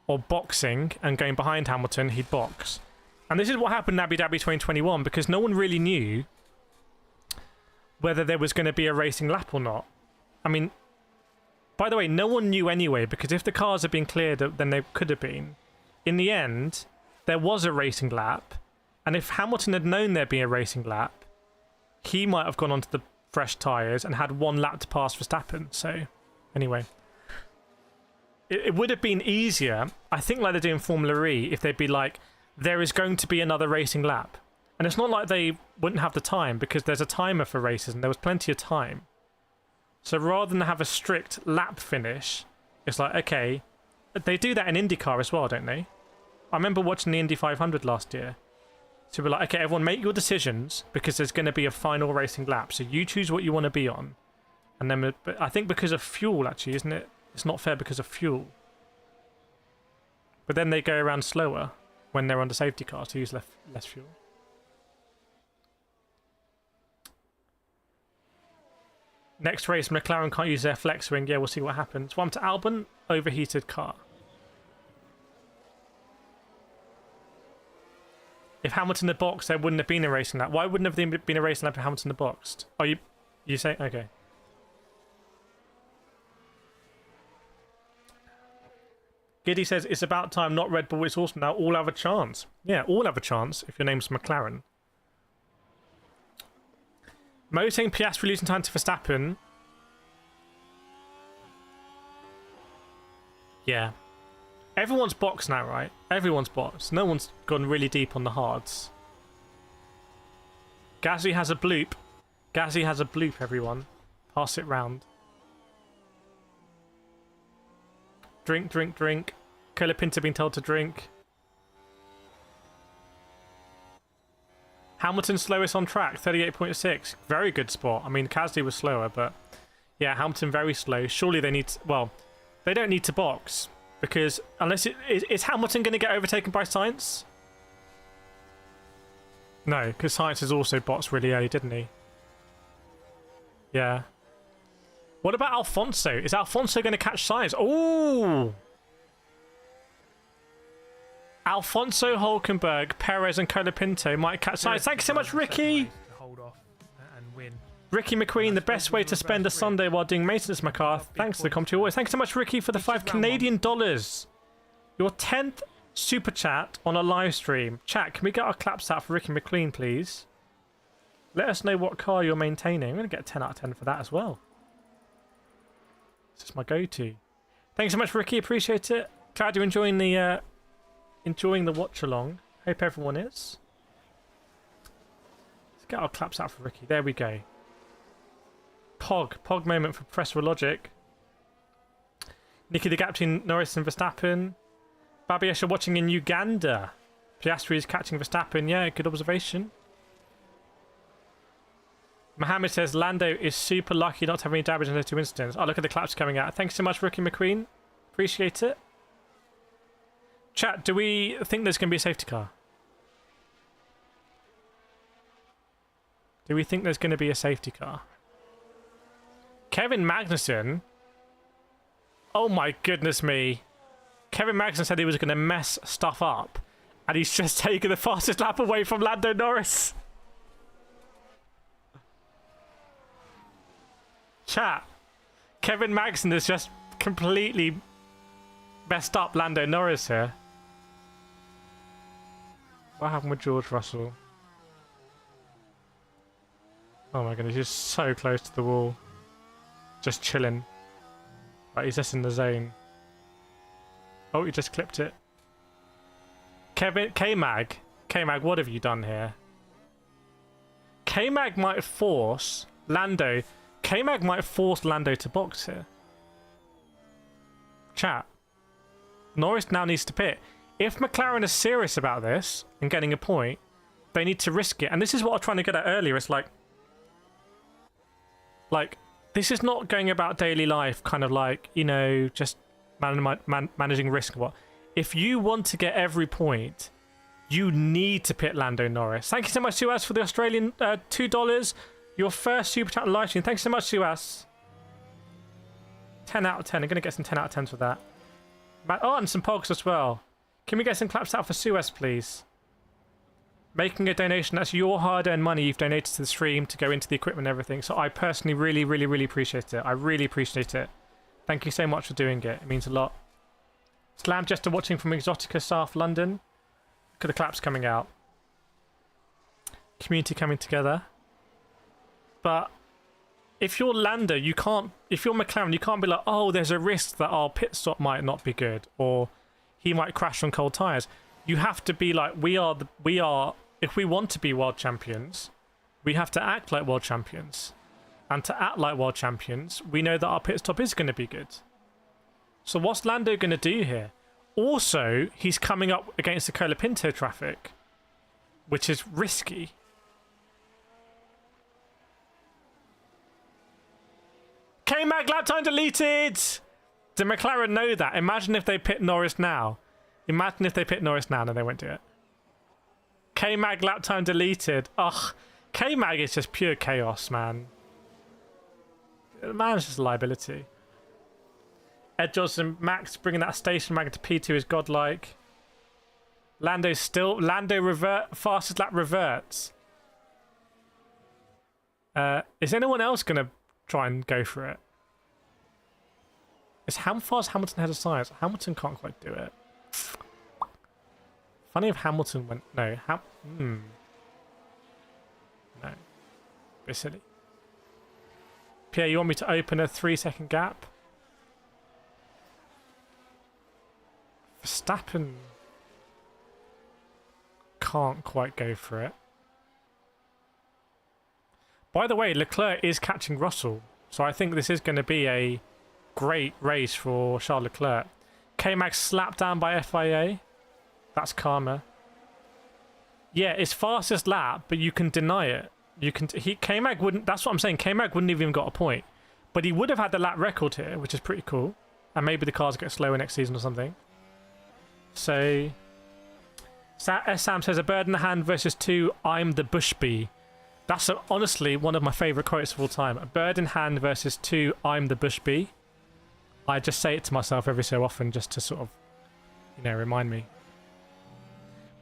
or boxing and going behind Hamilton, he'd box. And this is what happened in Abu Dhabi 2021 because no one really knew whether there was going to be a racing lap or not. I mean, by the way, no one knew anyway because if the cars had been cleared, then they could have been. In the end, there was a racing lap. And if Hamilton had known there'd be a racing lap, he might have gone onto the fresh tyres and had 1 lap to pass Verstappen. So, anyway. It would have been easier, I think like they do in Formula E, if they'd be like, there is going to be another racing lap. And it's not like they wouldn't have the time, because there's a timer for races and there was plenty of time. So rather than have a strict lap finish, it's like, okay, they do that in IndyCar as well, don't they? I remember watching the Indy 500 last year. So we're like, okay, everyone make your decisions because there's going to be a final racing lap. So you choose what you want to be on. And then, but I think because of fuel, actually, isn't it? It's not fair because of fuel. But then they go around slower when they're on the safety car to use less fuel. Next race, McLaren can't use their flex wing. Yeah, we'll see what happens. One to Albon, overheated car. If Hamilton had boxed, there wouldn't have been a racing lap. Why wouldn't there have been a racing lap if Hamilton had boxed? Oh, you say? Okay. Giddy says, it's about time, not Red Bull, it's awesome now. All have a chance. Yeah, all have a chance if your name's McLaren. Mo saying Piastri losing time to Verstappen. Yeah. Everyone's boxed now, right? Everyone's boxed. No one's gone really deep on the hards. Gasly has a bloop. Gasly has a bloop, everyone. Pass it round. Drink, drink, drink. Colapinto being told to drink. Hamilton slowest on track, 38.6. Very good spot. I mean, Gasly was slower, but yeah, Hamilton very slow. Surely they need to, well, they don't need to box because unless is Hamilton going to get overtaken by Sainz? No, because Sainz has also boxed really early, didn't he? Yeah. What about Alfonso? Is Alfonso going to catch Sainz? Oh! Alfonso, Hulkenberg, Perez, and Colapinto might catch Sainz. Thank you so much, Ricky.
To hold off and win.
Ricky McQueen, the best way to spend a Sunday while doing maintenance, my car. Thanks to the commentary always. Thank you so much, Ricky, for the $5 Canadian. Your 10th super chat on a live stream. Chat, can we get our claps out for Ricky McQueen, please? Let us know what car you're maintaining. I'm going to get a 10 out of 10 for that as well. This is my go-to. Thanks so much, Ricky. Appreciate it. Glad you're enjoying the watch along. Hope everyone is. Let's get our claps out for Ricky. There we go. Pog moment for Professor Logic. Nicky the gap between Norris and Verstappen. Babiesha watching in Uganda. Piastri is catching Verstappen. Yeah, good observation. Mohammed says Lando is super lucky not to have any damage in those two incidents. Oh, look at the claps coming out. Thanks so much, Ricky McQueen. Appreciate it. Chat, do we think there's going to be a safety car? Do we think there's going to be a safety car? Kevin Magnussen. Oh my goodness me. Kevin Magnussen said he was going to mess stuff up. And he's just taken the fastest lap away from Lando Norris. Chat. Kevin Magnussen has just completely messed up Lando Norris here. What happened with George Russell? Oh my goodness, he's so close to the wall. Just chilling. Right, he's just in the zone. Oh, he just clipped it. K-Mag, what have you done here? K-Mag might force Lando. K-Mag might force Lando to box here. Chat. Norris now needs to pit. If McLaren is serious about this and getting a point, they need to risk it. And this is what I was trying to get at earlier. It's like this is not going about daily life, kind of like, you know, just managing risk. What? If you want to get every point, you need to pit Lando Norris. Thank you so much, Suaz, for the Australian $2. Your first super chat live stream. Thanks so much, Suaz. 10 out of 10. I'm going to get some 10 out of 10s for that. Oh, and some pogs as well. Can we get some claps out for Suez, please? Making a donation. That's your hard-earned money you've donated to the stream to go into the equipment and everything. So I personally really, really, really appreciate it. I really appreciate it. Thank you so much for doing it. It means a lot. Slam Jester watching from Exotica South London. Look at the claps coming out. Community coming together. But if you're Lando, you can't. If you're McLaren, you can't be like, oh, there's a risk that our pit stop might not be good, or he might crash on cold tires. You have to be like, we are. If we want to be world champions, we have to act like world champions, and to act like world champions, we know that our pit stop is going to be good. So what's Lando going to do here? Also, he's coming up against the Colapinto traffic, which is risky. K-Mag lap time deleted! Did McLaren know that? Imagine if they pit Norris now. Imagine if they pit Norris now. No, they won't do it. K-Mag lap time deleted. Ugh. K-Mag is just pure chaos, man. The man's just a liability. Ed Johnson, Max bringing that station wagon to P2 is godlike. Lando fastest lap reverts. Is anyone else going to try and go for it? How far is Hamilton ahead of Sainz? Hamilton can't quite do it. Funny if Hamilton went... No. No. Bit silly. Pierre, you want me to open a 3-second gap? Verstappen can't quite go for it. By the way, Leclerc is catching Russell, so I think this is going to be a great race for Charles Leclerc. K-Mag slapped down by FIA. That's karma. Yeah, it's fastest lap, but you can deny it. K-Mag wouldn't. That's what I'm saying. K-Mag wouldn't have even got a point, but he would have had the lap record here, which is pretty cool. And maybe the cars get slower next season or something. So, Sam says, a bird in the hand versus 2, I'm the bush bee. That's honestly one of my favourite quotes of all time. A bird in hand versus 2, I'm the bush bee. I just say it to myself every so often just to sort of, remind me.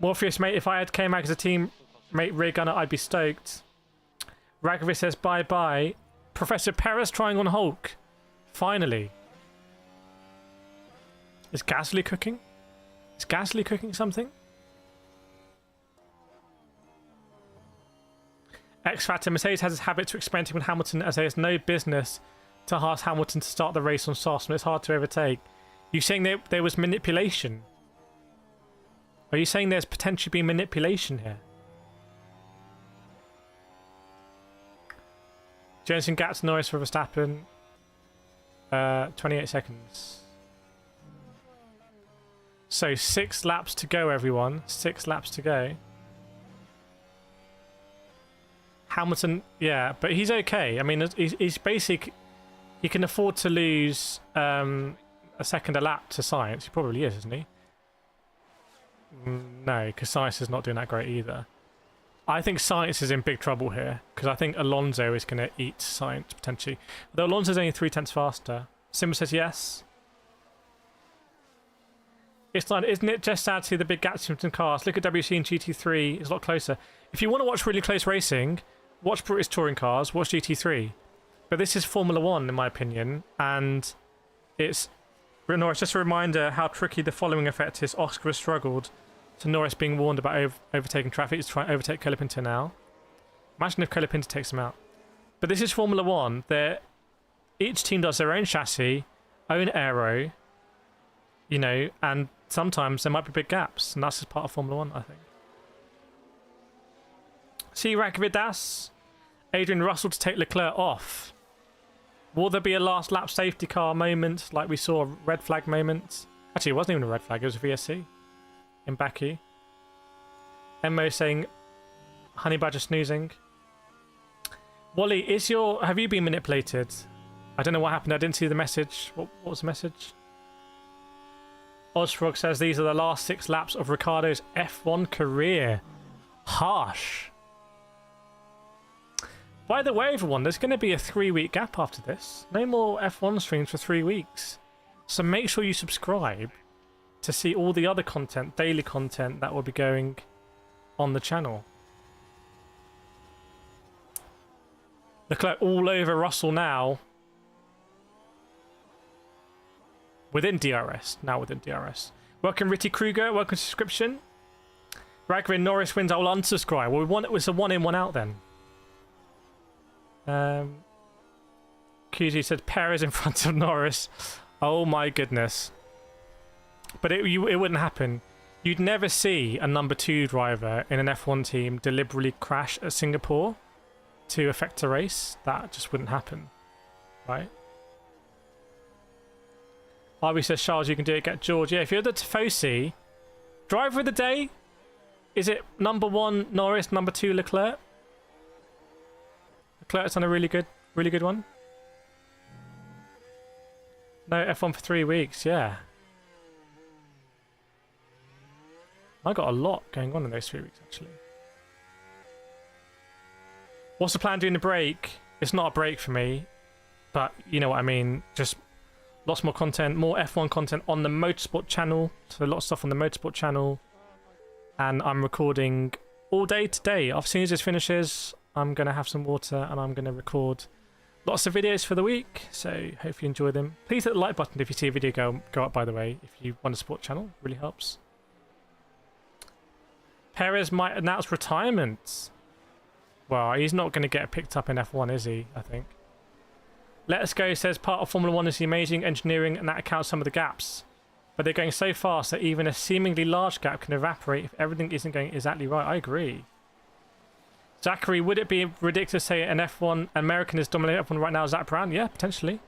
Morpheus, mate, if I had K-Mag as a team mate rear gunner, I'd be stoked. Ragovic says, bye-bye. Professor Perez trying on Hulk. Finally. Is Gasly cooking? Is Gasly cooking something? X Factor, Mercedes has its habit to experimenting with Hamilton as there is no business to ask Hamilton to start the race on sauce, and it's hard to overtake. You saying there was manipulation? Are you saying there's potentially been manipulation here? Jensen gets Norris for Verstappen. 28 seconds. So 6 laps to go, everyone. 6 laps to go. Hamilton, yeah, but he's okay. I mean, he's basic. He can afford to lose a second a lap to Sainz. He probably is, isn't he? No, because Sainz is not doing that great either. I think Sainz is in big trouble here, because I think Alonso is going to eat Sainz, potentially. Though Alonso's only 3/10 faster. Simba says yes. It's not, isn't it just sad to see the big gaps between cars? Look at WC and GT3, it's a lot closer. If you want to watch really close racing, watch British touring cars, watch GT3. But this is Formula 1, in my opinion, and it's Norris, just a reminder how tricky the following effect is. Oscar has struggled, so Norris being warned about overtaking traffic. He's trying to overtake Colapinto now. Imagine if Colapinto takes him out. But this is Formula 1. Each team does their own chassis, own aero, and sometimes there might be big gaps, and that's just part of Formula 1, I think. See Rakovidas, Adrian Russell to take Leclerc off. Will there be a last lap safety car moment like we saw a red flag moment? Actually, it wasn't even a red flag, it was a VSC in Baku. Emmo saying Honey Badger snoozing. Wally, have you been manipulated? I don't know what happened, I didn't see the message. What was the message? Ozfrog says these are the last 6 laps of Ricciardo's F1 career. Harsh. By the way, everyone, there's going to be a 3-week gap after this. No more F1 streams for 3 weeks. So make sure you subscribe to see all the other content, daily content that will be going on the channel. Leclerc all over Russell now. Within DRS. Now within DRS. Welcome, Ritty Kruger. Welcome to subscription. Ragvin Norris wins. I will unsubscribe. Well, it was a 1 in, 1 out then. QZ said Perez in front of Norris. Oh my goodness. But it wouldn't happen. You'd never see a number 2 driver in an F1 team deliberately crash at Singapore to affect a race. That just wouldn't happen. Right? Arby says, Charles, you can do it. Get George. Yeah, if you're the Tifosi, driver of the day, is it number 1 Norris, number 2 Leclerc? Leclerc's on a really good one. No F1 for 3 weeks. Yeah. I got a lot going on in those 3 weeks actually. What's the plan during the break? It's not a break for me, but you know what I mean. Just lots more content, more F1 content on the Motorsport channel. So a lot of stuff on the Motorsport channel. And I'm recording all day today. As soon as this finishes, I'm going to have some water and I'm going to record lots of videos for the week. So hope you enjoy them. Please hit the like button if you see a video go up, by the way, if you want to support the channel. It really helps. Perez might announce retirement. Well, he's not going to get picked up in F1, is he? I think. Let Us Go says part of Formula 1 is the amazing engineering and that accounts some of the gaps. But they're going so fast that even a seemingly large gap can evaporate if everything isn't going exactly right. I agree. Zachary, would it be ridiculous to say an F1 American is dominating F1 right now? Zach Brown? Yeah, potentially.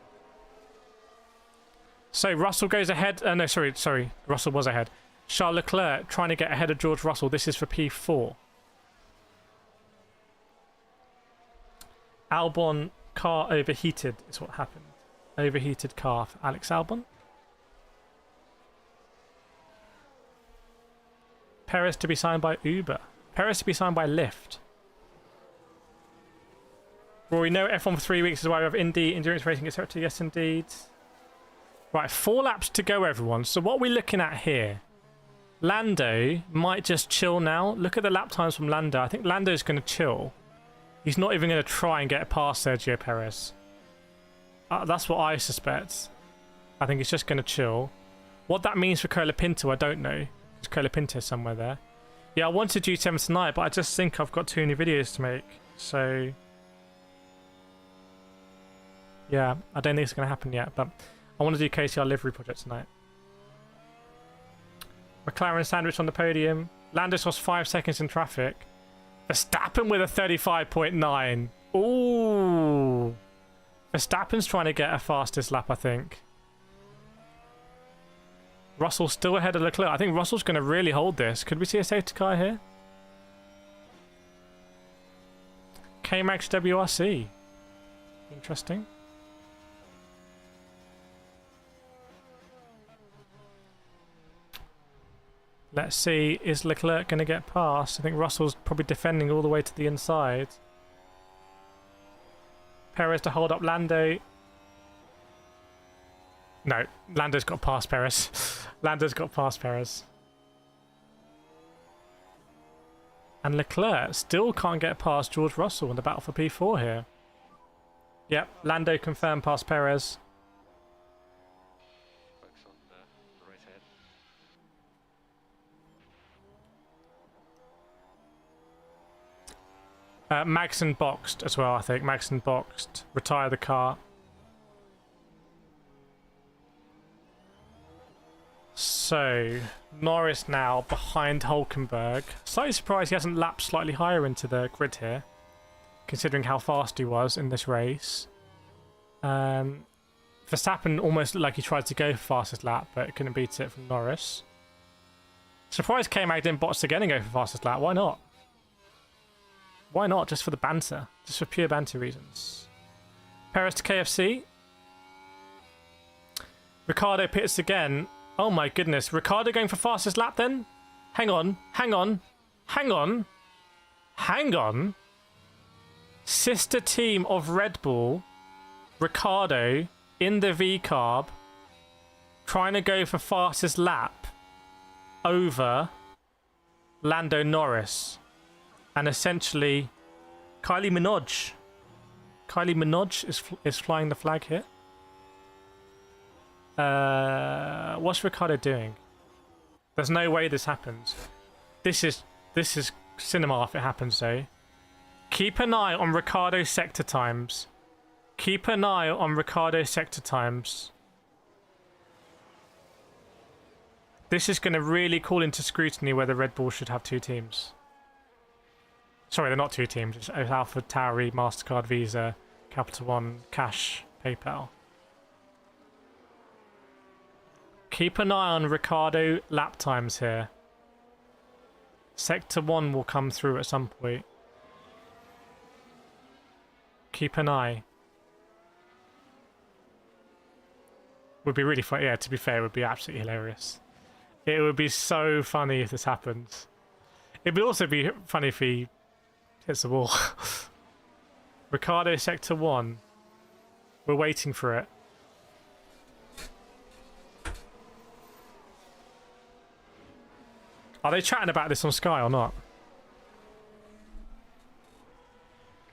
So Russell goes ahead. No, sorry. Russell was ahead. Charles Leclerc trying to get ahead of George Russell. This is for P4. Albon car overheated is what happened. Overheated car for Alex Albon. Perez to be signed by Uber. Perez to be signed by Lyft. Rory, no F1 for 3 weeks is why we have Indy, endurance racing, etc. Yes, indeed. Right, 4 laps to go, everyone. So what we're looking at here, Lando might just chill now. Look at the lap times from Lando. I think Lando's going to chill. He's not even going to try and get past Sergio Perez. That's what I suspect. I think he's just going to chill. What that means for Colapinto, I don't know. There's Colapinto somewhere there. Yeah, I wanted to do 7 tonight, but I just think I've got too many videos to make. So, yeah, I don't think it's going to happen yet, but I want to do KCR livery project tonight. McLaren sandwich on the podium. Landis lost 5 seconds in traffic. Verstappen with a 35.9. Ooh. Verstappen's trying to get a fastest lap, I think. Russell's still ahead of Leclerc. I think Russell's going to really hold this. Could we see a safety car here? K-Max WRC. Interesting. Let's see, is Leclerc going to get past? I think Russell's probably defending all the way to the inside. Perez to hold up Lando. No, Lando's got past Perez. Lando's got past Perez. And Leclerc still can't get past George Russell in the battle for P4 here. Yep, Lando confirmed past Perez. Magson boxed as well, I think. Magson boxed. Retire the car. So, Norris now behind Hulkenberg. Slightly surprised he hasn't lapped slightly higher into the grid here, considering how fast he was in this race. Verstappen almost looked like he tried to go for fastest lap, but couldn't beat it from Norris. Surprised K-Mag didn't box again and go for fastest lap. Why not? Why not? Just for the banter. Just for pure banter reasons. Perez to KFC. Ricciardo pits again. Oh my goodness. Ricciardo going for fastest lap then? Hang on. Hang on. Hang on. Hang on. Sister team of Red Bull. Ricciardo in the V-carb. Trying to go for fastest lap over Lando Norris. And essentially, Kylie Minogue. Kylie Minogue is flying the flag here. What's Ricciardo doing? There's no way this happens. This is cinema if it happens though. Keep an eye on Ricciardo's sector times. Keep an eye on Ricciardo's sector times. This is going to really call into scrutiny whether Red Bull should have 2 teams. Sorry, they're not 2 teams. It's Alpha Tauri, MasterCard, Visa, Capital One, Cash, PayPal. Keep an eye on Ricciardo lap times here. Sector 1 will come through at some point. Keep an eye. Would be really funny. Yeah, to be fair, it would be absolutely hilarious. It would be so funny if this happens. It would also be funny if he hits the wall. Ricciardo Sector 1. We're waiting for it. Are they chatting about this on Sky or not?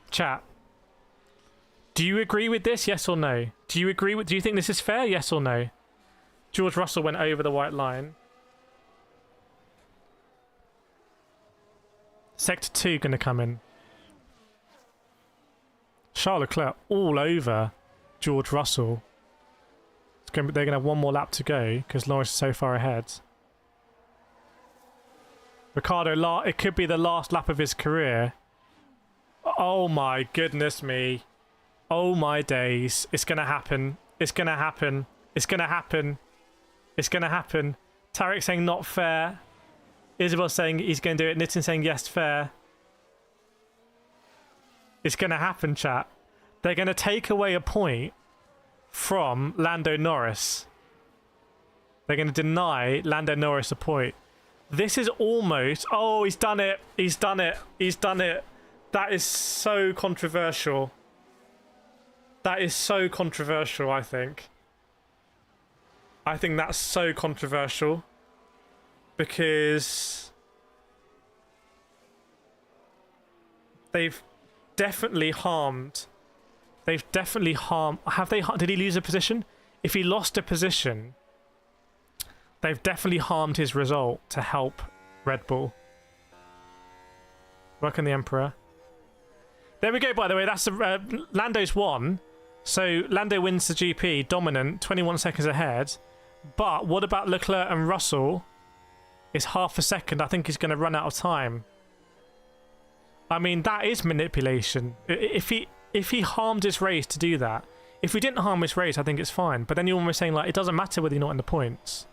Chat. Do you agree with this? Yes or no? Do you agree with? Do you think this is fair? Yes or no? George Russell went over the white line. Sector 2 going to come in. Charles Leclerc all over George Russell. They're going to have one more lap to go because Lawrence is so far ahead. Ricciardo, it could be the last lap of his career. Oh my goodness me. Oh my days. It's going to happen. It's going to happen. It's going to happen. It's going to happen. Tarek saying not fair. Isabel saying he's going to do it. Nitin saying yes, fair. It's going to happen, chat. They're going to take away a point from Lando Norris. They're going to deny Lando Norris a point. This is almost... Oh, he's done it. He's done it. He's done it. That is so controversial. That is so controversial, I think. I think that's so controversial. Because... they've definitely harmed... They've definitely harmed... Have they... Did he lose a position? If he lost a position... They've definitely harmed his result to help Red Bull. Welcome the Emperor. There we go, by the way. That's the Lando's won. So Lando wins the GP, dominant, 21 seconds ahead. But what about Leclerc and Russell? It's half a second. I think he's going to run out of time. I mean, that is manipulation. If he harmed his race to do that. If he didn't harm his race, I think it's fine. But then you're almost saying, like, it doesn't matter whether you're not in the points.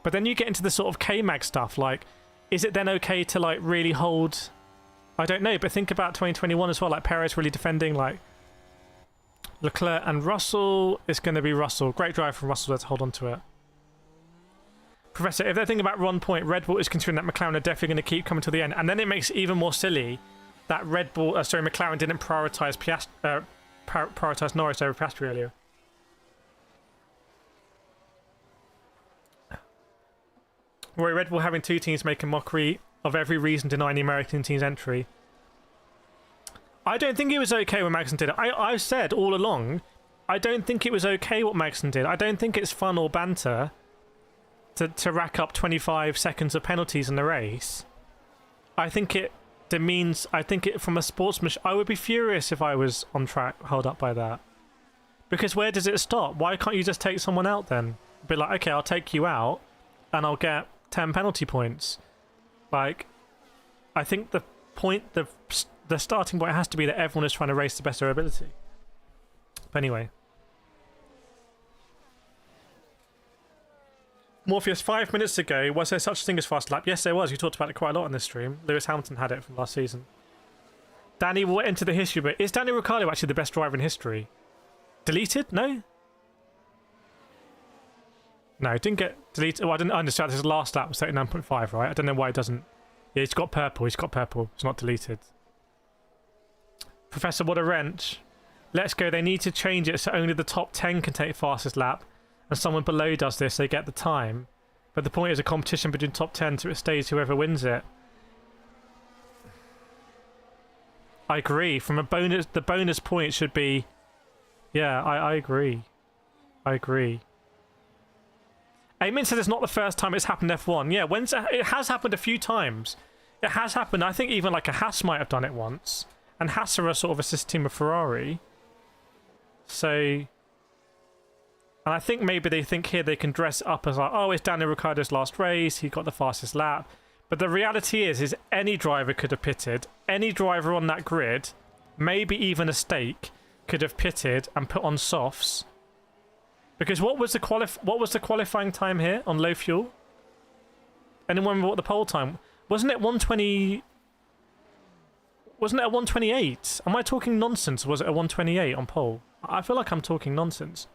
But then you get into the sort of K-Mag stuff, like, is it then okay to, like, really hold... I don't know, but think about 2021 as well, like, Perez really defending, like, Leclerc and Russell. It's going to be Russell. Great drive from Russell, let's hold on to it. Professor, if they're thinking about Ron Point, Red Bull is considering that McLaren are definitely going to keep coming to the end. And then it makes it even more silly that McLaren didn't prioritise prioritise Norris over Piastri earlier. Roy, Red Bull having two teams make a mockery of every reason denying the American team's entry. I don't think it was okay what Magnussen did. I've said all along, I don't think it was okay what Magnussen did. I don't think it's fun or banter to rack up 25 seconds of penalties in the race. I think it demeans... I think it from a sportsmanship... I would be furious if I was on track held up by that. Because where does it stop? Why can't you just take someone out then? Be like, okay, I'll take you out and I'll get 10 penalty points. Like, I think the starting point has to be that everyone is trying to race the best of their ability. But anyway. Morpheus, 5 minutes ago, was there such a thing as fast lap? Yes, there was. We talked about it quite a lot in this stream. Lewis Hamilton had it from last season. Danny will enter the history, but is Daniel Ricciardo actually the best driver in history? Deleted? No? No, it didn't get deleted. Oh, I didn't understand. His last lap was 39.5, right? I don't know why it doesn't... Yeah, he's got purple. He's got purple. It's not deleted. Professor, what a wrench. Let's go. They need to change it so only the top 10 can take fastest lap. And someone below does this, they get the time. But the point is a competition between top 10 so it stays whoever wins it. I agree. From a bonus... The bonus point should be... Yeah, I agree. I agree. Eamon said it's not the first time it's happened in F1. Yeah, it has happened a few times. It has happened. I think even like a Haas might have done it once. And Haas are a sort of a sister team of Ferrari. So... And I think maybe they think here they can dress it up as like, oh, it's Daniel Ricciardo's last race. He got the fastest lap. But the reality is any driver could have pitted. Any driver on that grid, maybe even a stake, could have pitted and put on softs. Because what was the qualifying time here on low fuel? Anyone remember what the pole time? Wasn't it 120? Wasn't it a 128? Am I talking nonsense? Or was it a 128 on pole? I feel like I'm talking nonsense.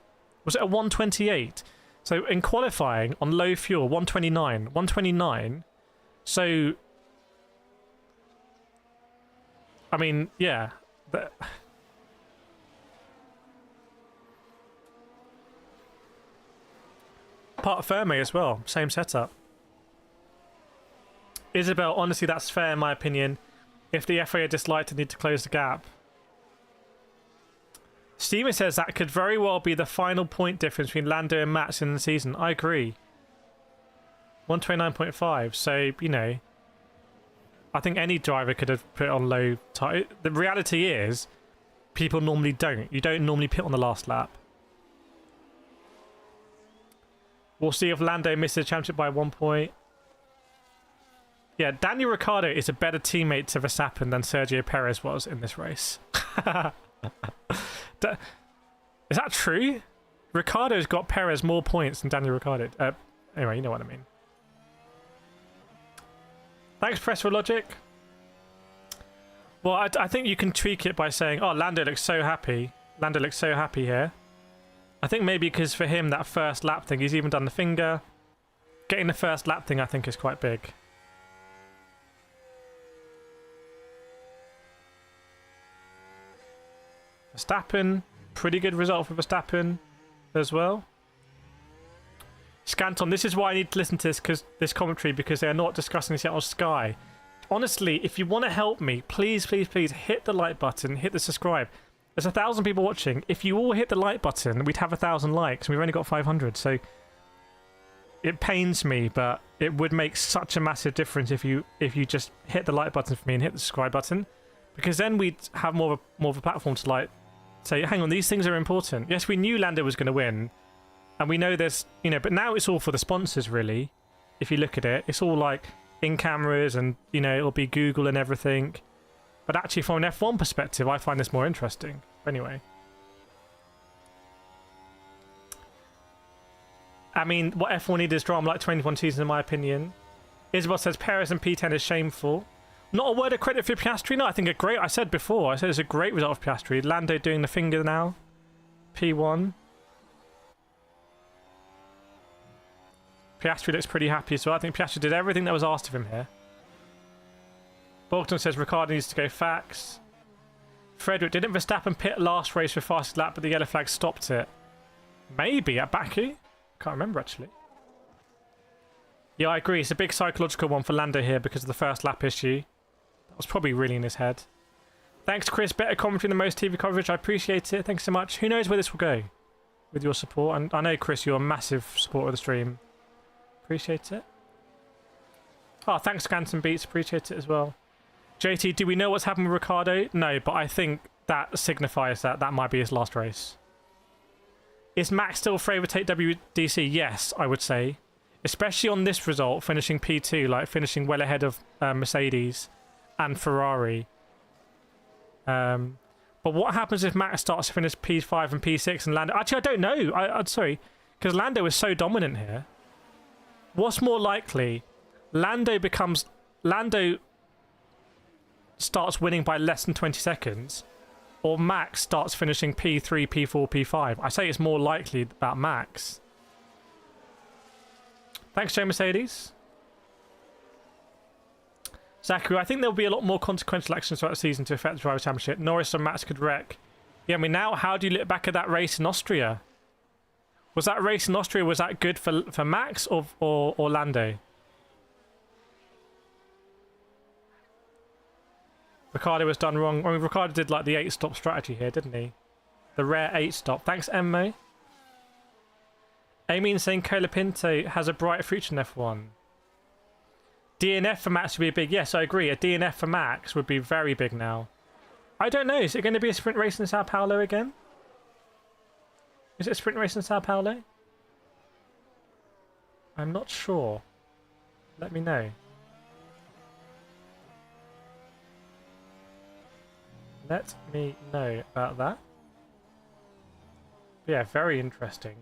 Was it a 128? So in qualifying on low fuel, 129, 129. So I mean, yeah. Part Ferme as well, same setup. Isabel, honestly, that's fair in my opinion. If the FIA disliked it, need to close the gap. Steven says that could very well be the final point difference between Lando and Max in the season. I agree. 129.5. So, you know, I think any driver could have put it on low time. The reality is, people normally don't. You don't normally pit on the last lap. We'll see if Lando misses the championship by 1 point. Yeah, Daniel Ricciardo is a better teammate to Verstappen than Sergio Perez was in this race. Is that true? Ricciardo's got Perez more points than Daniel Ricciardo. Anyway, you know what I mean. Thanks, Press for Logic. Well, I think you can tweak it by saying, oh, Lando looks so happy. Lando looks so happy here. I think maybe because for him, that first lap thing, he's even done the finger. Getting the first lap thing, I think, is quite big. Verstappen, pretty good result for Verstappen as well. Scanton, this is why I need to listen to this commentary, because they're not discussing this yet on Sky. Honestly, if you want to help me, please, please, please hit the like button, hit the subscribe. There's 1,000 people watching. If you all hit the like button, we'd have 1,000 likes, and we've only got 500. So it pains me, but it would make such a massive difference if you just hit the like button for me and hit the subscribe button, because then we'd have more of a platform to like say, hang on, these things are important. Yes, we knew Lando was going to win, and we know there's, you know, but now it's all for the sponsors, really. If you look at it, it's all like in cameras, and you know, it'll be Google and everything. But actually, from an F1 perspective, I find this more interesting. Anyway. I mean, what F1 needed is drama like 21 seasons, in my opinion. Isabel says Perez and P10 is shameful. Not a word of credit for Piastri. No, I think I said before, I said it's a great result of Piastri. Lando doing the finger now. P1. Piastri looks pretty happy as well. I think Piastri did everything that was asked of him here. Bolton says Ricciardo needs to go facts. Frederick, didn't Verstappen pit last race for fastest lap, but the yellow flag stopped it? Maybe at Baku? Can't remember, actually. Yeah, I agree. It's a big psychological one for Lando here because of the first lap issue. That was probably really in his head. Thanks, Chris. Better commentary than most TV coverage. I appreciate it. Thanks so much. Who knows where this will go with your support? And I know, Chris, you're a massive supporter of the stream. Appreciate it. Oh, thanks, Scanton Beats. Appreciate it as well. JT, do we know what's happened with Ricciardo? No, but I think that signifies that that might be his last race. Is Max still favourite to take WDC? Yes, I would say. Especially on this result, finishing P2, like finishing well ahead of Mercedes and Ferrari. But what happens if Max starts to finish P5 and P6 and Lando? Actually, I don't know. I'm sorry, because Lando is so dominant here. What's more likely? Lando starts winning by less than 20 seconds, or Max starts finishing P3, P4, P5. I say it's more likely about Max. Thanks, Joe Mercedes. Zachary, I think there'll be a lot more consequential actions throughout the season to affect the Driver Championship. Norris and Max could wreck. Yeah, I mean, now, how do you look back at that race in Austria? Was that race in Austria, was that good for Max or Lando? Ricciardo was done wrong. I mean, Ricciardo did like the 8-stop strategy here, didn't he? The rare 8-stop. Thanks, Emmo. Amy saying Colapinto has a bright future in F1. DNF for Max would be big. Yes, I agree. A DNF for Max would be very big now. I don't know. Is it going to be a sprint race in Sao Paulo again? Is it a sprint race in Sao Paulo? I'm not sure. Let me know. Let me know about that. Yeah, very interesting.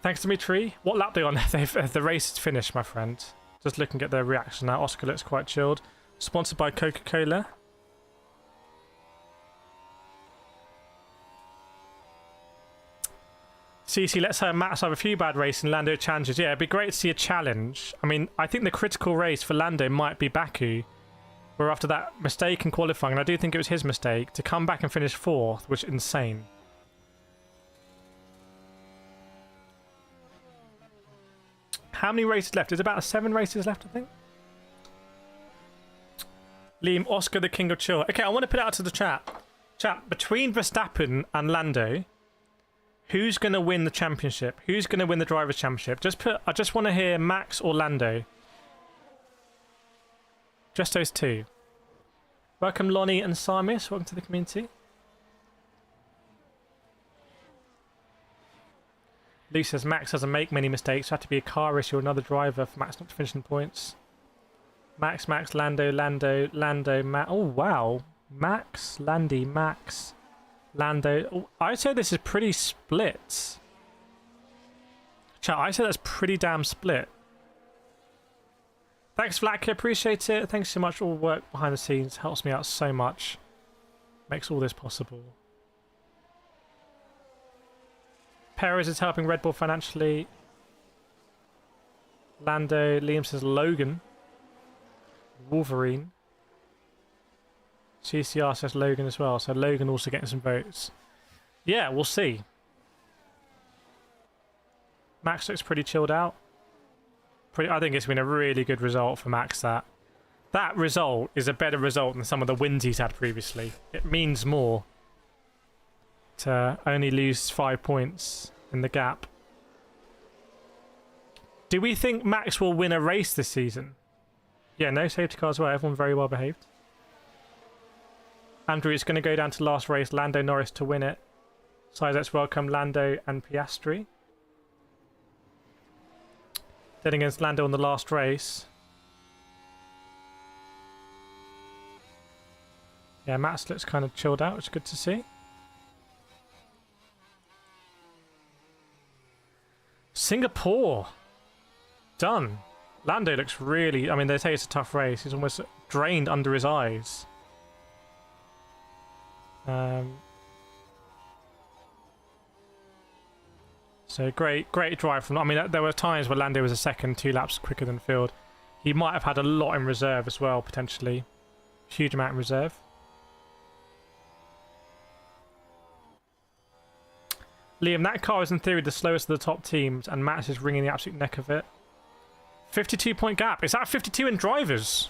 Thanks, Dimitri. What lap are they on? The race is finished, my friend. Just looking at their reaction now. Oscar looks quite chilled. Sponsored by Coca-Cola. CC, let's have Max have a few bad races and Lando challenges. Yeah, it'd be great to see a challenge. I mean, I think the critical race for Lando might be Baku, where after that mistake in qualifying, and I do think it was his mistake, to come back and finish 4th, which is insane. How many races left? There's about 7 races left, I think. Liam, Oscar, the king of chill. Okay, I want to put it out to the chat. Chat, between Verstappen and Lando, who's going to win the championship? Who's going to win the Drivers' Championship? I just want to hear Max or Lando. Just those two. Welcome, Lonnie and Simus. Welcome to the community. Luke says Max doesn't make many mistakes. So had to be a car issue or another driver for Max not to finish in points. Max, Lando, Max. Oh, wow. Max, Landy, Max, Lando. Oh, I'd say this is pretty split. Chat, I'd say that's pretty damn split. Thanks, Vlatka. Appreciate it. Thanks so much. All work behind the scenes helps me out so much. Makes all this possible. Perez is helping Red Bull financially. Lando. Liam says Logan. Wolverine. CCR says Logan as well. So Logan also getting some votes. Yeah, we'll see. Max looks pretty chilled out. I think it's been a really good result for Max. That result is a better result than some of the wins he's had previously. It means more to only lose 5 points in the gap. Do we think Max will win a race this season? Yeah, no safety car as well. Everyone very well behaved. Andrew, it's going to go down to last race. Lando Norris to win it. So let's welcome Lando and Piastri. Then against Lando on the last race. Yeah, Max looks kind of chilled out, which is good to see. Singapore. Done. Lando looks really... I mean, they say it's a tough race. He's almost drained under his eyes. So great drive from... I mean, there were times where Lando was a second, 2 laps quicker than field. He might have had a lot in reserve as well, potentially. Huge amount in reserve. Liam, that car is in theory the slowest of the top teams, and Max is wringing the absolute neck of it. 52-point gap. Is that a 52 in drivers?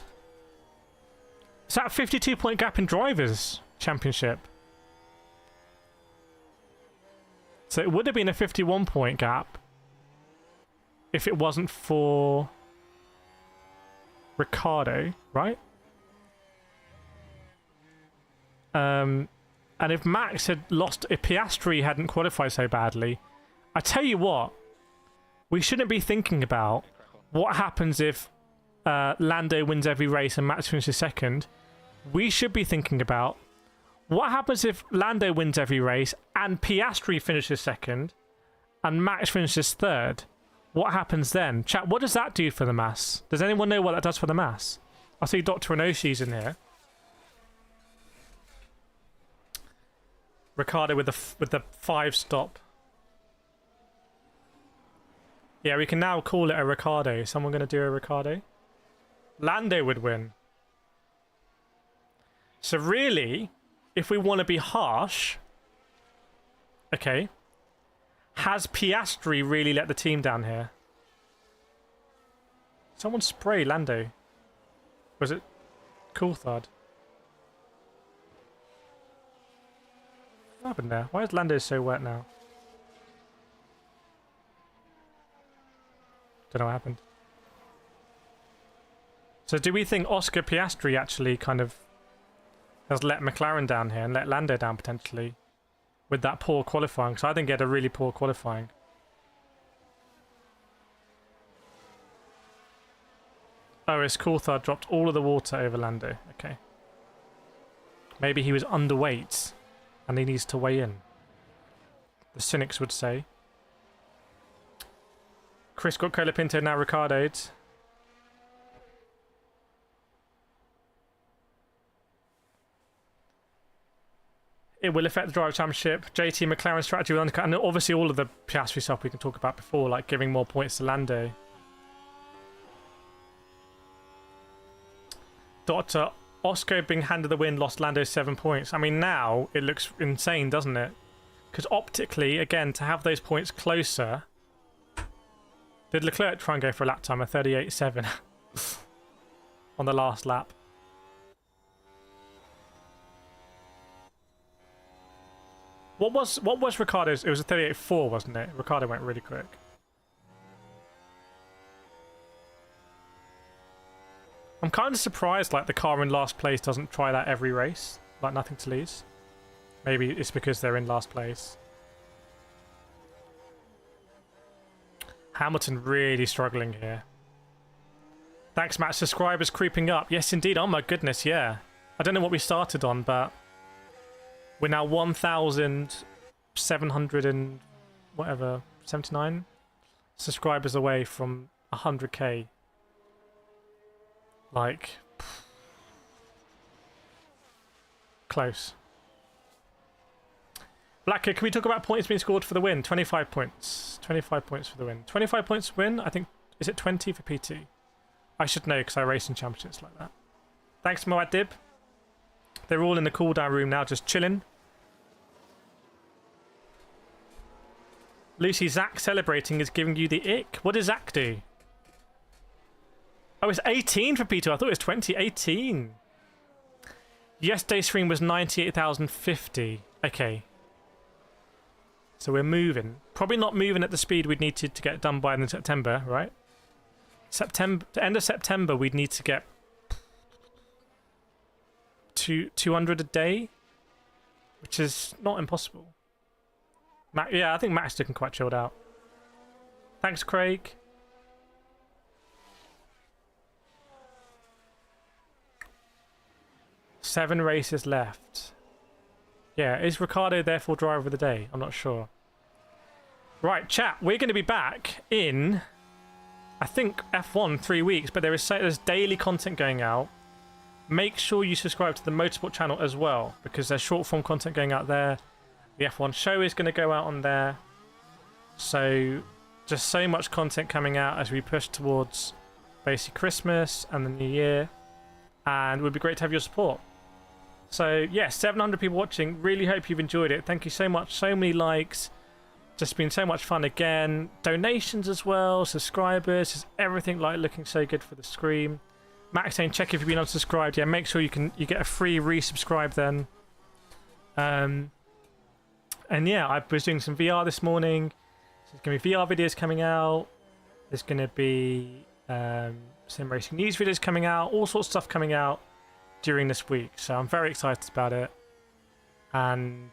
Is that a 52-point gap in drivers championship? So it would have been a 51-point gap if it wasn't for Ricciardo, right? And if Max had lost, if Piastri hadn't qualified so badly, I tell you what, we shouldn't be thinking about what happens if Lando wins every race and Max finishes second. We should be thinking about what happens if Lando wins every race and Piastri finishes second and Max finishes third. What happens then? Chat, what does that do for the mass? Does anyone know what that does for the mass? I see Dr. Inoshi's in here. Ricciardo with the 5-stop. Yeah, we can now call it a Ricciardo. Is someone going to do a Ricciardo? Lando would win. So really, if we want to be harsh, okay, has Piastri really let the team down here? Someone spray Lando. Was it Coulthard? What happened there? Why is Lando so wet now? Don't know what happened. So do we think Oscar Piastri actually kind of has let McLaren down here and let Lando down potentially with that poor qualifying? Because I think he had a really poor qualifying. Oh, his Coulthard dropped all of the water over Lando. Okay. Maybe he was underweight and he needs to weigh in. The cynics would say. Chris got Colapinto, now Ricciardo's. It will affect the Driver Championship. JT McLaren strategy will undercut, and obviously all of the Piastri stuff we can talk about before, like giving more points to Lando. Dr. Oscar being handed the win lost Lando 7 points. I mean, now it looks insane, doesn't it? Because optically, again, to have those points closer... Did Leclerc try and go for a lap time of 38.7 on the last lap? What was Ricciardo's? It was a 38.4, wasn't it? Ricciardo went really quick. I'm kind of surprised like the car in last place doesn't try that every race, like nothing to lose. Maybe it's because they're in last place. Hamilton really struggling here. Thanks, Matt. Subscribers creeping up. Yes, indeed. Oh my goodness, yeah. I don't know what we started on, but we're now 1,700 and whatever, 79 subscribers away from 100k. Like, close. Blacker, can we talk about points being scored for the win? 25 points. 25 points for the win. 25 points to win? I think, is it 20 for PT? I should know because I race in championships like that. Thanks, Moad Dib. They're all in the cool down room now, just chilling. Lucy, Zach celebrating is giving you the ick. What does Zach do? Oh, it's 18 for P2. I thought it was 20. 18. Yesterday's stream was 98,050. Okay. So we're moving. Probably not moving at the speed we'd need to get done by in September, right? September, the end of September, we'd need to get 200 a day, which is not impossible. Yeah, I think Max looking quite chilled out. Thanks, Craig. Seven races left. Yeah, is Ricciardo therefore driver of the day? I'm not sure. Right, chat, we're going to be back in, I think, F1 3 weeks, but there's daily content going out. Make sure you subscribe to the Motorsport channel as well, because there's short form content going out there. The F1 show is going to go out on there. So, just so much content coming out as we push towards basically Christmas and the New Year. And it would be great to have your support. So, yeah, 700 people watching. Really hope you've enjoyed it. Thank you so much. So many likes. Just been so much fun again. Donations as well. Subscribers. Just everything like looking so good for the stream. Max saying, check if you've been unsubscribed. Yeah, make sure you get a free resubscribe then. And yeah, I was doing some VR this morning. So there's going to be VR videos coming out. There's going to be sim racing news videos coming out. All sorts of stuff coming out during this week. So I'm very excited about it. And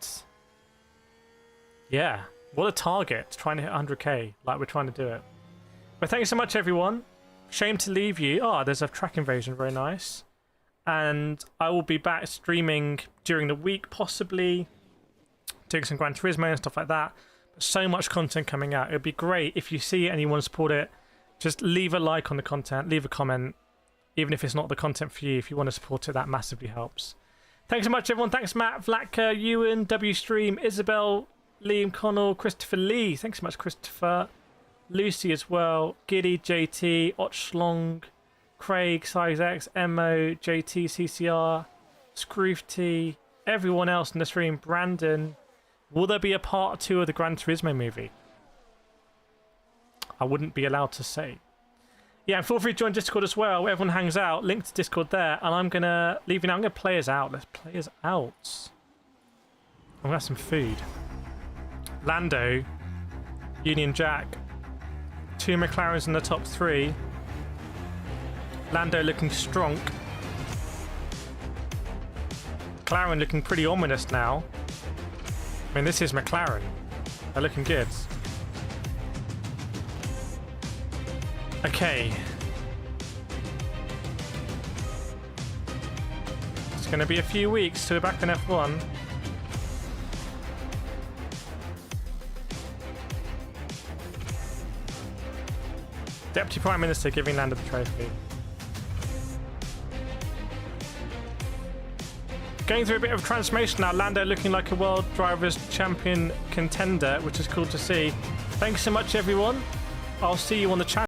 yeah, what a target. Trying to hit 100k like we're trying to do it. But thank you so much, everyone. Shame to leave you. Oh, there's a track invasion. Very nice. And I will be back streaming during the week, possibly doing some Gran Turismo and stuff like that. But so much content coming out. It would be great if you see it and you want to support it. Just leave a like on the content, leave a comment, even if it's not the content for you. If you want to support it, that massively helps. Thanks so much, everyone. Thanks, Matt, Vlatka, Ewan, WStream, Isabel, Liam Connell, Christopher Lee. Thanks so much, Christopher. Lucy as well. Giddy, JT, Watchalong, Craig, SizeX, Mo, JT, CCR, Scroofty, everyone else in the stream. Brandon. Will there be a part 2 of the Gran Turismo movie? I wouldn't be allowed to say. Yeah, and feel free to join Discord as well, where everyone hangs out. Link to Discord there. And I'm going to leave you now. I'm going to play us out. Let's play us out. I'm going to have some food. Lando, Union Jack, 2 McLarens in the top 3. Lando looking strong. McLaren looking pretty ominous now. I mean, this is McLaren. They're looking good. Okay. It's going to be a few weeks till we're back in F1. Deputy Prime Minister giving Lando the trophy. Going through a bit of transformation now. Lando looking like a World Drivers' Champion contender, which is cool to see. Thanks so much, everyone. I'll see you on the channel.